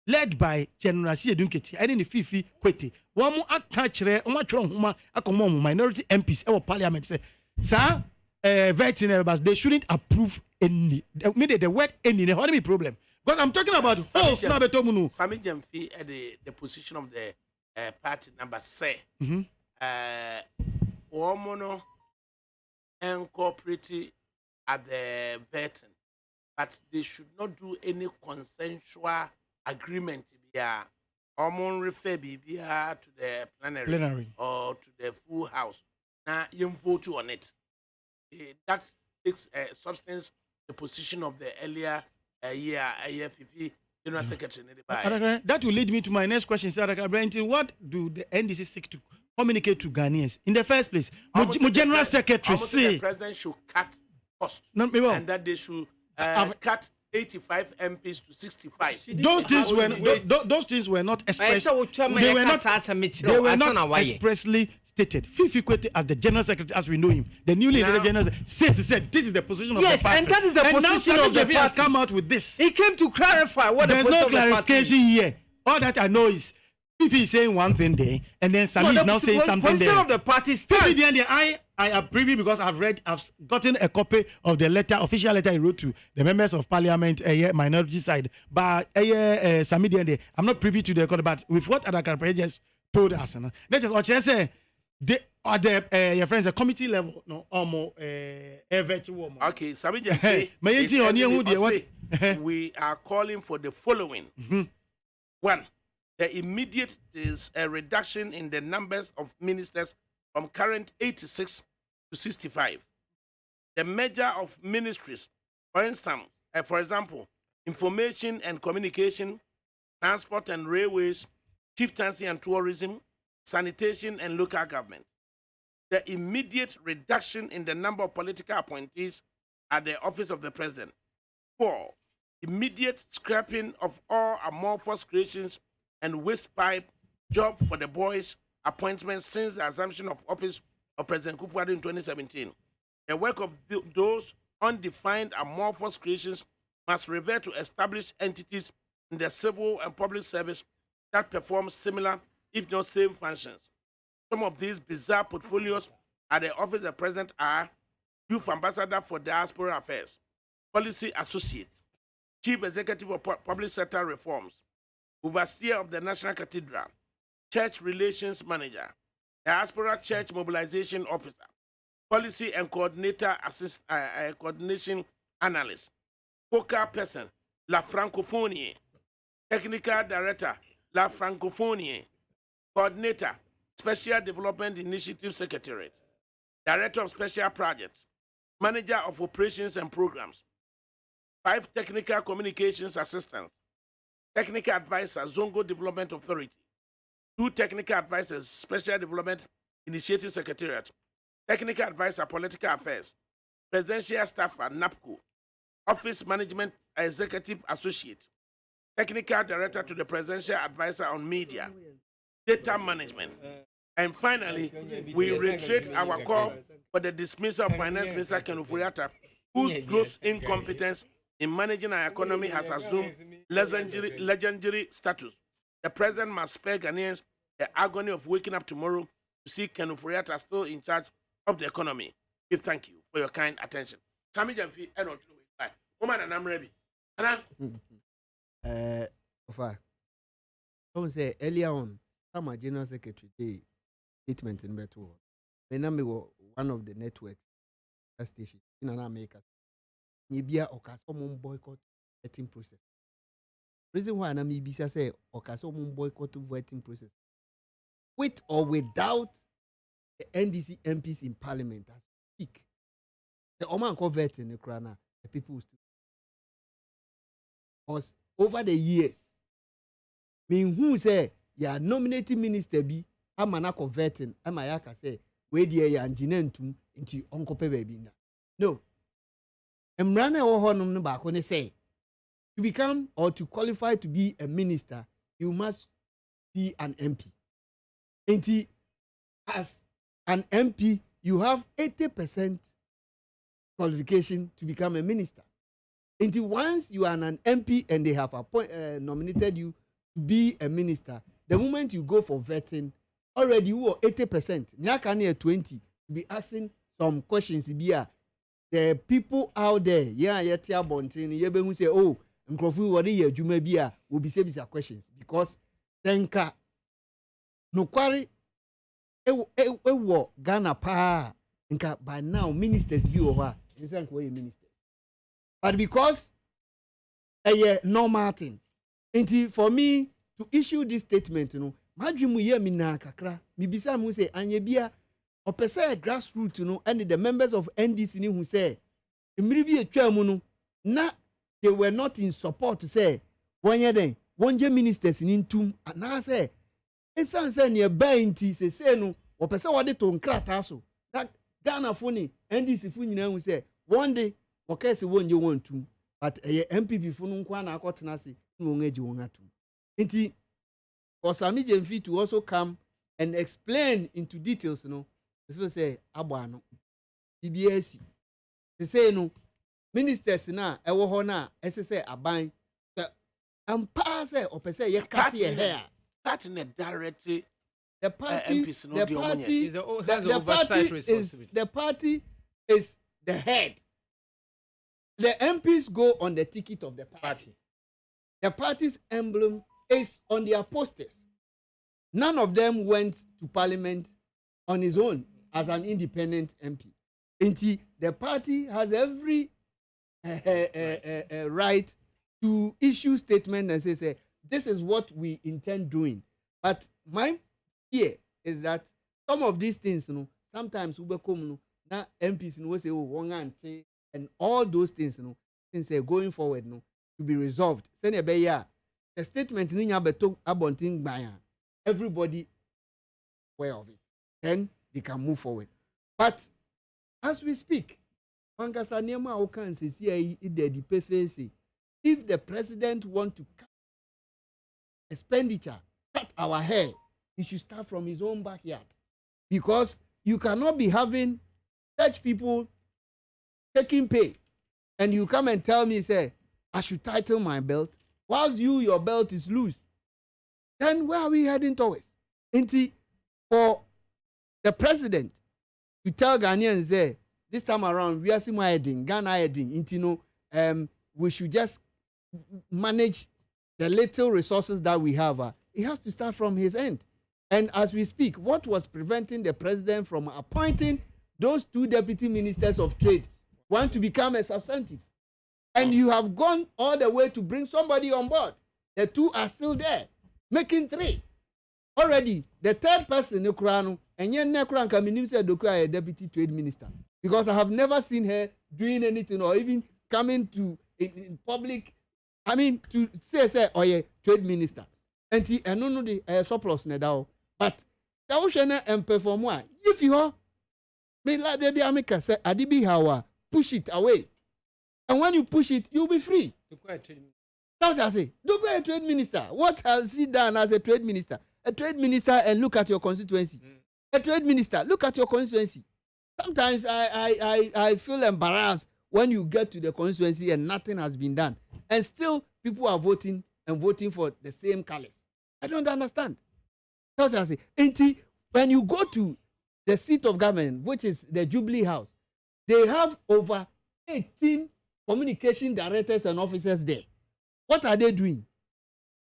led by General Siedunketi and in the Fifi Kwete one aka kire one atworo homa akomo minority MPs e parliament say sir vetting but they shouldn't approve any the word any what be problem because I'm talking about false na betomunu Sami Jemfi at the position of the party number say womono incorporate at the vetting but they should not do any consensual agreement yeah refer to the plenary or to the full house now you vote on it. That takes substance the position of the earlier year 50 General Secretary. That will lead me to my next question, sir. What do the NDC seek to communicate to Ghanaians in the first place? General Secretary say the president should cut costs and that they should cut 85 MPs to 65. Those things were not expressed. They were not expressly stated. Fifi Kwete as the general secretary, as we know him, the newly elected general said this is the position of the party. Yes, and that is the position of the party. Has come out with this. He came to clarify what there's the no position clarification of the party. here. All that I know is Fifi is saying one thing there, and then Sami is now saying something there. The position of the party stands. I am privy because I've gotten a copy of the official letter he wrote to the members of parliament, minority side. But Sami Diende, I'm not privy to the record, but with what ADAKABRI just told us, that is what she said. Your friends, the committee level, no, almost okay, Sami Diende, we are calling for the following. One, the immediate is a reduction in the numbers of ministers from current 86 to 65. The merger of ministries, for example, information and communication, transport and railways, chieftaincy and tourism, sanitation and local government. The immediate reduction in the number of political appointees at the office of the president. 4, immediate scrapping of all amorphous creations and waste pipe job for the boys appointments since the assumption of office of President Kufuor in 2017. The work of those undefined amorphous creations must revert to established entities in the civil and public service that perform similar, if not same, functions. Some of these bizarre portfolios at the office of the president are Youth Ambassador for Diaspora Affairs, Policy Associate, Chief Executive of Public Sector Reforms, Overseer of the National Cathedral, Church Relations Manager, Diaspora Church Mobilization Officer, Policy and Coordination Analyst, Focal Person, La Francophonie, Technical Director, La Francophonie, Coordinator, Special Development Initiative Secretariat, Director of Special Projects, Manager of Operations and Programs, 5 Technical Communications Assistants, Technical Advisor, Zongo Development Authority, 2 Technical Advisors, Special Development Initiative Secretariat, Technical Advisor, Political Affairs, Presidential Staffer, NAPCO, Office Management Executive Associate, Technical Director to the Presidential Advisor on Media, Data Management. And finally, we reiterate our call for the dismissal of Finance Minister Ken Ofori-Atta, whose gross incompetence in managing our economy has assumed legendary status. The president must spare Ghanaians the agony of waking up tomorrow to see Ken Ofori-Atta still in charge of the economy. We thank you for your kind attention. Sami Jamfi, woman, and I'm ready. Anna? I would say earlier on, some General Secretary statement in Beto. When we were one of the networks station in America, Nibia Okaso boycott voting process. Reason why Namibia say Okaso boycott voting process, with or without the NDC MPs in Parliament as speak. The Oman convert in the Krana, the people will still. Because over the years, mean who say ya nominating minister be amana converting amayaka say we dey ya engineer into onkope baby na. No. Emrana wo honum no ba ko ne say to become or to qualify to be a minister, you must be an MP. And as an MP, you have 80% qualification to become a minister. Until once you are an MP and they have nominated you to be a minister, the moment you go for vetting, already you are 80%. Nyakani 20 to be asking some questions. The people out there, tia bontin, who say, oh, Nkrofu wadi ye jume bia will be saving questions because tenka no quarry wo Ghana pa nka by now ministers bi over ministers. But because a normal thing, and for me to issue this statement, madrimu ye mina kakra, mi bisa mu say anye bia opese grassroots, and the members of NDC ni who say, imribi etwa mu no na they were not in support to say one year then one ministers in intum and I say it's near bainti say no or person what they to nkrata that Ghana phone NDC phone you say one day okay say one you want to but a MPP phone nkwa na akotena se no ngeji won atu nti for Sami Jemfi to also come and explain into details if say abano BBS they say no ministers na ewo ho na esese aban ampa say opese ye cut ye hair that in a direct the party MPs no the party the party is the head. The MPs go on the ticket of the party. The party's emblem is on their posters. None of them went to parliament on his own as an independent MP. Until the party has every right to issue statement and say this is what we intend doing. But my fear is that some of these things, sometimes we become now MPs will say, oh, and all those things, things going forward, to be resolved. The statement everybody aware of it. Then they can move forward. But as we speak, if the president want to cut expenditure, cut our hair, he should start from his own backyard. Because you cannot be having such people taking pay and you come and tell me, say, I should tighten my belt, whilst your belt is loose. Then where are we heading towards? For the president to tell Ghanaians, say, this time around, we are seeing Ghana heading, we should just manage the little resources that we have. It has to start from his end. And as we speak, what was preventing the president from appointing those 2 deputy ministers of trade want to become a substantive? And you have gone all the way to bring somebody on board. The 2 are still there, making 3. Already, the 3rd person, and yet Nekran Kaminim said a deputy trade minister. Because I have never seen her doing anything or even coming to in public, to say, oh yeah, trade minister. And no, the surplus now. But the ocean and perform one. If you are, like baby America say, Adibi Hawa, push it away. And when you push it, you'll be free. That's what I say. Don't go a trade minister. What has he done as a trade minister? A trade minister and look at your constituency. A trade minister, look at your constituency. Sometimes I feel embarrassed when you get to the constituency and nothing has been done. And still people are voting and voting for the same colors. I don't understand. That's what I say. When you go to the seat of government, which is the Jubilee House, they have over 18 communication directors and officers there. What are they doing?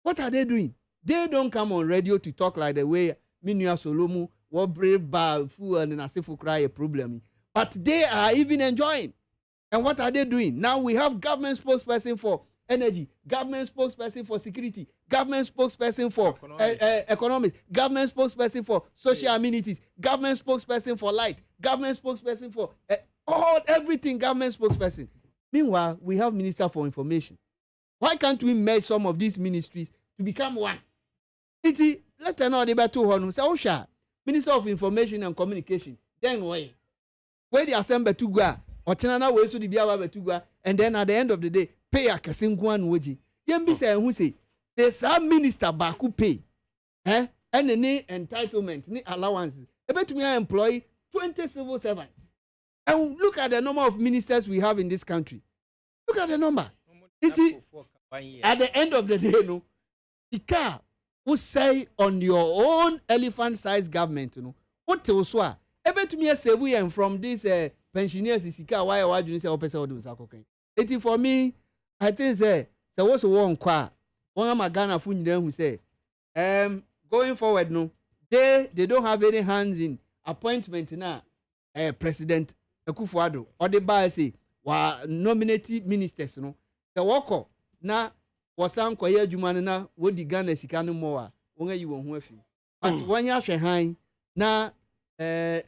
What are they doing? They don't come on radio to talk like the way Minua Solomu, what brave bar, fool, and Nasifu cry a problem. But they are even enjoying. And what are they doing? Now we have government spokesperson for energy, government spokesperson for security, government spokesperson for economics, government spokesperson for social amenities, government spokesperson for light, government spokesperson for everything, government spokesperson. Meanwhile, we have Minister for Information. Why can't we merge some of these ministries to become one? Let's know the battle. Say, Minister of Information and Communication. Then where the assembly to go, or Chinana way so the Biawa to go, and then at the end of the day, pay a Kasingwan Woji. yɛn say who say some minister baako pay and any entitlement ni allowance ebetumi employ 20 civil servants. And look at the number of ministers we have in this country. Look at the number. At the end of the day, no, the car who say on your own elephant-sized government, you know, what to swear? Ebe to me say we am from this pensioners is car why you say opesa or do sakoken. It for me, I think say there was one kwa one magana funyi who say going forward no, they don't have any hands in appointment now. President Akufo-Addo or the buy say wa nominate ministers no the worker na wasan koye adwuma na wodi Ghana sika no mo a won ayi won ho afi but won ya hwe han na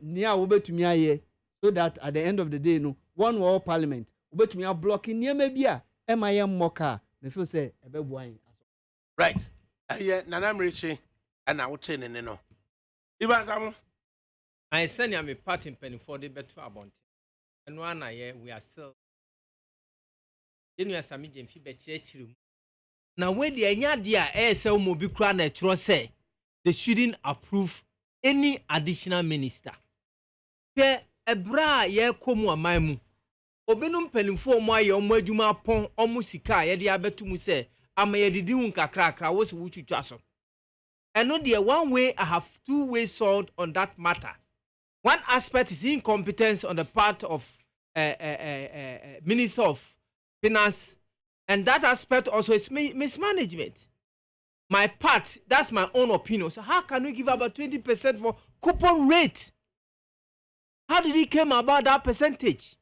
ni a wo betumi aye so that at the end of the day no one world parliament wo betumi a block niema bi a e ma ye mmoka na feel say e be buan right nana mrechi ana wo te ne no ibansamu I send you a party penny for the better about and one year we are still you are some fi be church now when the anya dia sell mobi kra na tro say they shouldn't approve any additional minister pe ebra ye komu aman mu obenum penifo mo aye omo adwuma pon omo sika ye de abetum say ama ye didi hu kakra wo se wutwutwa so eno de one way I have two ways sword on that matter. One aspect is incompetence on the part of Minister of Finance, and that aspect also is mismanagement. My part, that's my own opinion. So how can we give about 20% for coupon rate? How did it came about that percentage?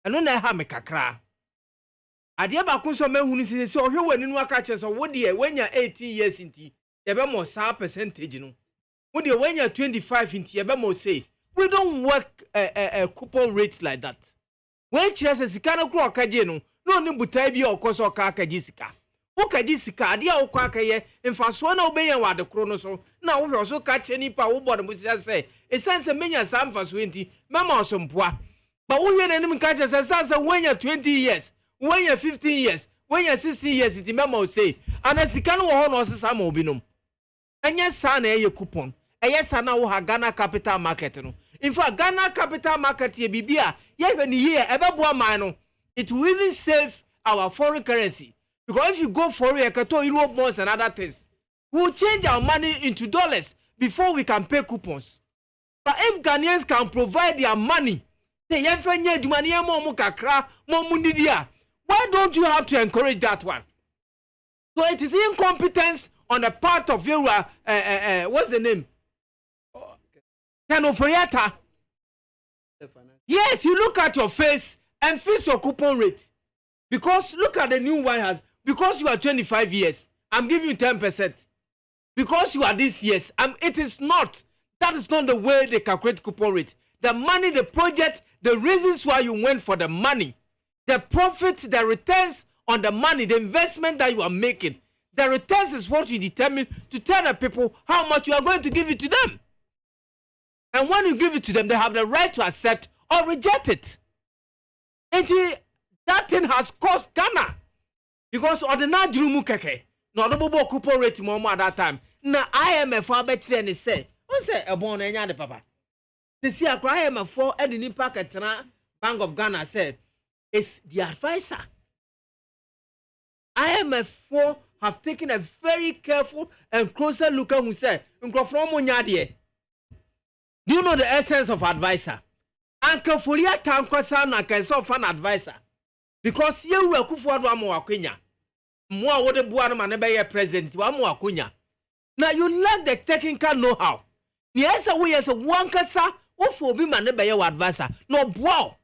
And when I have a kakra, I dear Bakunso men who says so you when in Wakacha, so what dear when you're 18 years into you have more percentage, you know. When you're 25 into you have more say. We don't work a coupon rate like that. When chess is kind of grow kajeno, no nimbutai or coso kaka jessica. Oka jessica, dear Okaka, and Faswana obey what the chronoso. Now we also catch any power bottom, which I say, a sense of many some for 20, mamma some poor. But when your enemy catches a sense of when you're 20 years, when you're 15 years, when you're 60 years, the memo say, and as the canoe or some obinum. And yes, son, a coupon. Yes, I know Ghana capital market. In fact, Ghana capital market ye bibia, ye when year ever mano, it will even save our foreign currency. Because if you go for a kato euro bonds and other things, we'll change our money into dollars before we can pay coupons. But if Ghanaians can provide their money, they why don't you have to encourage that one? So it is incompetence on the part of your what's the name? Yes, you look at your face and fix your coupon rate. Because look at the new one has. Because you are 25 years, I'm giving you 10%. Because you are this years, it is not. That is not the way they calculate coupon rate. The money, the project, the reasons why you went for the money, the profit, the returns on the money, the investment that you are making, the returns is what you determine to tell the people how much you are going to give it to them. And when you give it to them, they have the right to accept or reject it. And that thing has cost Ghana. Because ordinary Jurumu Keke, no double coupon rate more at that time. Now IMF for better and say, what's a born any other papa? They see a IMF for Edini Packet Bank of Ghana said, it's the advisor. IMF 4 have taken a very careful and closer look at who said, do you know the essence of advisor? Uncle Folia Tankosa na kenso fan advisor. Because you were Kufuadu Amoakunya. More what the Buana Manebe president, Amoakunya. Now you lack the technical know-how. Yes, we as a one kasa, what for be Manebe advisor? No, wow.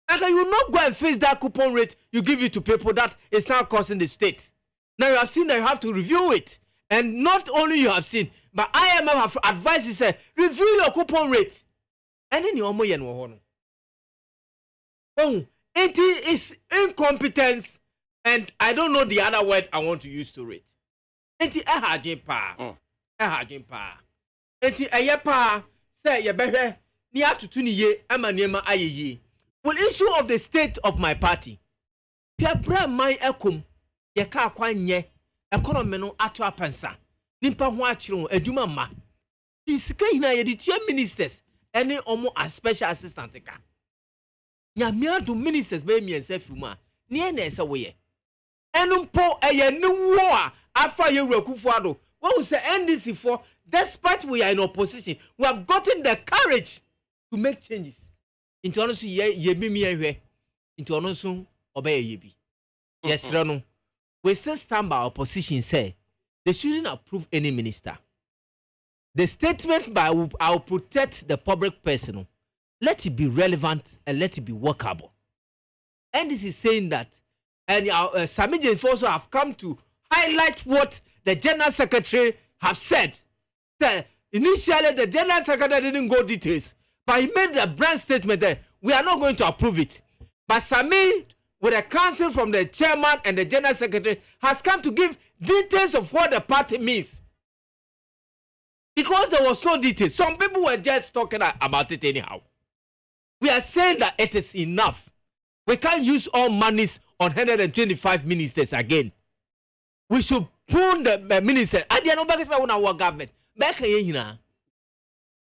And you not go and face that coupon rate you give it to people that is now costing the state. Now you have seen that you have to review it. And not only you have seen, but IMF have advised you say, review your coupon rate. And then you are more. Oh, it is incompetence, and I don't know the other word I want to use to it. It is a hard pa. A hard pa. It is a pa. Say, ya baby, ni atu tuni ye, amaniema aye. Well, issue of the state of my party. Pia bra my ekum. ye ka kwanye economy no ato apensa nimpa ho akire adwuma ma di sika hina ye di tua ministers ene omo as special assistant ka nyamia do ministers be miensa fuma ne na ese wo ye enumpo eye ni wo a afa ye wurakufu ado when say NDC for despite we are in opposition we have gotten the courage to make changes into onoso ye bi mi ehwe into onoso obey ye bi yes no we still stand by opposition say they shouldn't approve any minister. The statement by I'll protect the public person, let it be relevant and let it be workable. And this is saying that, and some agents also have come to highlight what the General Secretary have said. So initially, the General Secretary didn't go details, but he made a brand statement that we are not going to approve it. But Sami, with a council from the chairman and the General Secretary, has come to give details of what the party means. Because there was no details. Some people were just talking about it anyhow. We are saying that it is enough. We can't use all monies on 125 ministers again. We should prune the minister. I don't know our government. Back here,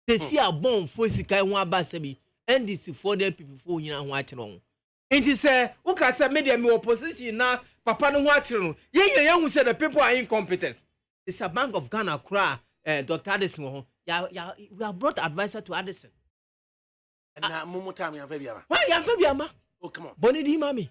they see a bomb for Sika one basabi, and it's for the people for you watching. It is a who can say media opposition now, Papa no watching. Yeah, who said the people are incompetent. It's a Bank of Ghana cry. Dr. Addison, we have brought advisor to Addison. And now, Momo time, you have Fabiama. Why, you have Fabiama? Oh, come on. Bonnie D. Mammy.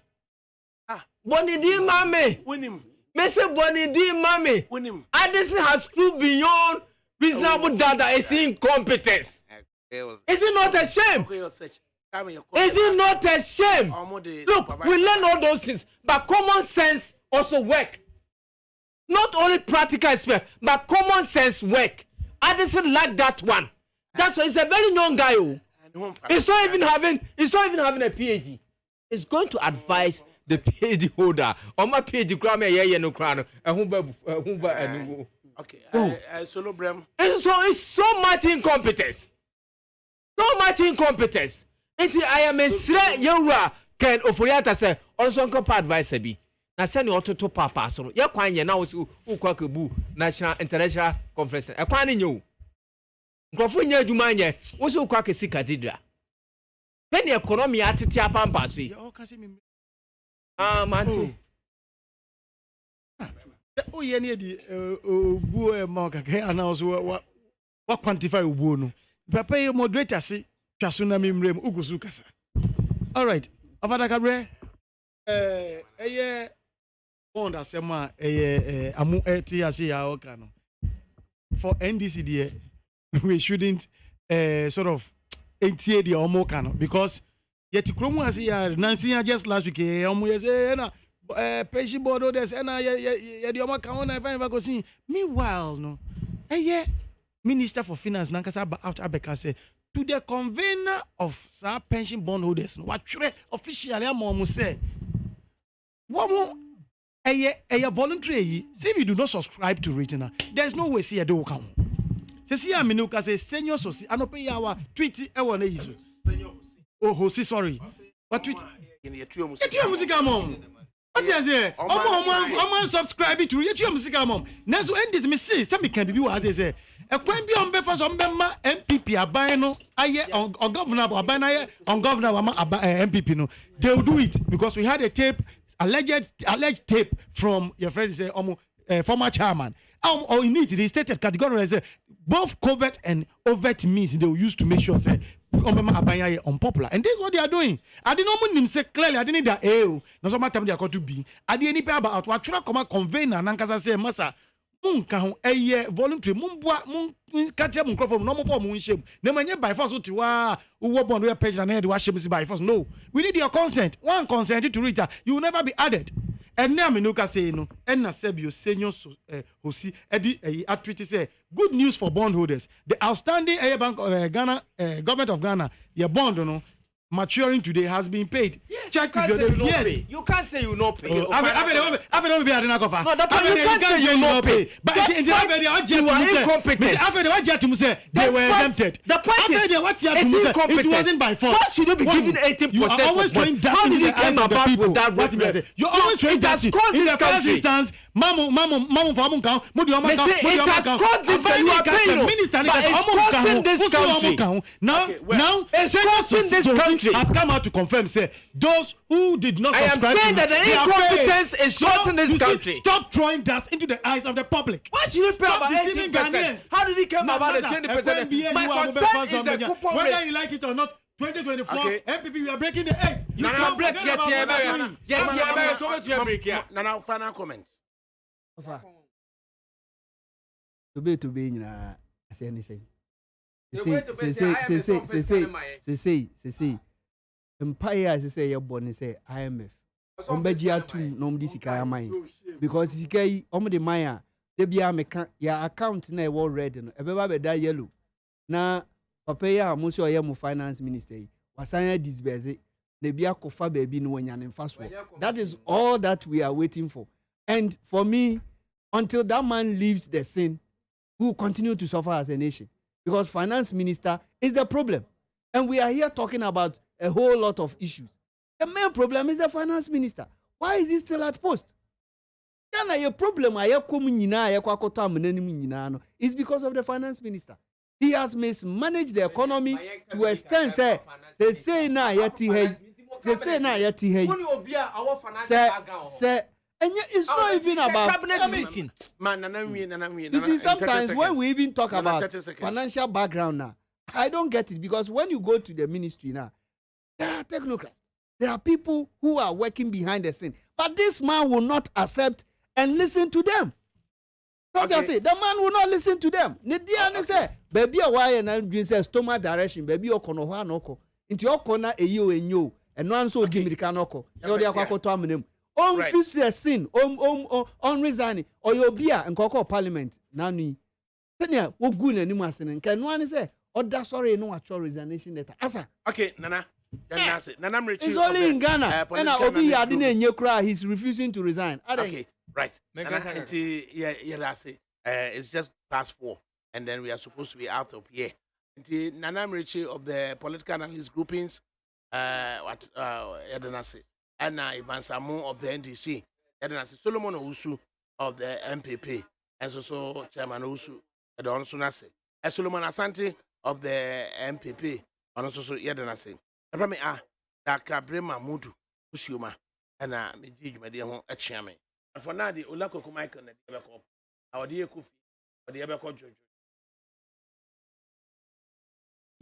Bonnie D. Mammy. Win him. Mr. Bonnie D. Mammy. Win him. Addison has proved beyond reasonable doubt that it's incompetence. Is it not a shame? Is it not a shame? Look, we learn all those things, but common sense also work. Not only practical experience, but common sense work. Addison like that one. That's why he's a very young guy. He's not even having a PhD. He's going to advise the PhD holder. On my PhD grammar, no crown. Okay. Solo Brem. And so it's so much incompetence. So much incompetence. I am a straight young can Oforiata say also uncle advice be. Na send you to papa so ye kwan ye na wo so ukwakebu national international conference e kwan ne nyu nkrofo nya adwuma nye wo so ukwakesi cathedral when the economy atete apampa so yi manti o ye ne di obu e ma kakẹ announce wa quantify obu no papa ye moderator se twaso na memrem ugusu kasa all right ADAKABRI bond asema amu etiase ya oka no for NDC there we shouldn't sort of etie the omo kano because yet kromu ase ya Nancy just last week omo say na pension board orders na ye the omo kan na even go see meanwhile no Minister for Finance nankasa after Abeka say to the convener of pension bond holders no what officially am say what a voluntary. Say if you do not subscribe to it now, there's no way see a do come. Say see a minuka say senior soci. I no pay our tweet. I want to use. Oh, Hosi, sorry. What tweet? In your two music, mom. What is it? I'm subscribe to your music, mom. Now so end this me see. Some can be as they say. A coin be on befa on Bema MPP abano. Aye on governor abana on governor MPP no. They will do it because we had a tape. Alleged tape from your friend say former chairman. Or in it, they stated categorically say both covert and overt means they will use to make sure say unpopular. And this is what they are doing. I didn't know say clearly. I didn't that no so much time they are going to be. I didn't pay about what try come convener nankasa say masa mun ka ho voluntary mun boa mun catch up microphone no more for mun shame. Na manye by force to wa wo bond we page na wa shame by force. No. We need your consent. One consent to read that. You will never be added. And now me no ka say no. And na sebio senior hosi edi atwiti say good news for bondholders. The outstanding bank Ghana government of Ghana your bond no maturing today has been paid. Yes, Check you if can't say you not yes. pay. You can't say you not pay. I don't be No, the point you can't say you not pay. But you are incompetent. They were exempted. The point is it wasn't by force. Why should you be given 18%? You are always throwing dust How into did you the eyes came of the about people. with that roadmap? You're always throwing dust in the first instance. Mamu for count. It has caused this country. You are paying. Minister, but it's costing this country. Now, it's costing this country. Has come out to confirm. Say those who did not subscribe. I am saying that the incompetence is costing this country. Stop throwing dust into the eyes of the public. Why should you pay about 18%? How did he come about the 20%? My concern is the coupon rate. Whether you like it or not. 2024, MPP, we are breaking the 8. You can't break Nana, final comment. To be in a say anything. Say empire as say your born say IMF. Ombejia too no mdi sika mine because sika yi the maya de bia meka ya account na e wo red no e beba be da yellow na papa ya mo so ye mo finance minister yi wasan disburse de bia kofa ba bi no wanya ne mfaso. That is all that we are waiting for. And for me, until that man leaves the scene, we will continue to suffer as a nation because finance minister is the problem. And we are here talking about a whole lot of issues. The main problem is the finance minister. Why is he still at post? A problem is because of the finance minister. He has mismanaged the economy to extent they say na yeti and yet it's not even about decision. You see, sometimes when we even talk about financial background now, I don't get it because when you go to the ministry now, there are technocrats. There are people who are working behind the scene. But this man will not accept and listen to them. Don't just say, the man will not listen to them. Nidia say, baby, why and I say stomach direction, baby, okono noko. Into your corner, a yo and yo, and one so give me the canoko. You're the aquacotominum. On fix the sin, on resigning, or your beer and cocoa parliament. Nani. Tanya, what good and you must and can one say, oh, that's sorry, no actual resignation letter. Asa. Okay, Nana. It's only in Ghana. And Obi didn't cry. He's refusing to resign. Okay, right. It's just past 4, and then we are supposed to be out of here. Nana Mrichi of the political analyst groupings, and Ivan Samu of the NDC, Solomon Owusu of the MPP, and so Chairman Owusu, and also Solomon Asante of the MPP, and also Yedanase. From ADAKABRI Mamudu Usiuma and Miji Mediamo a chairman. And for now, the Olako Michael and the Ebeko, our dear Kofi, or the Ebeko Jojo.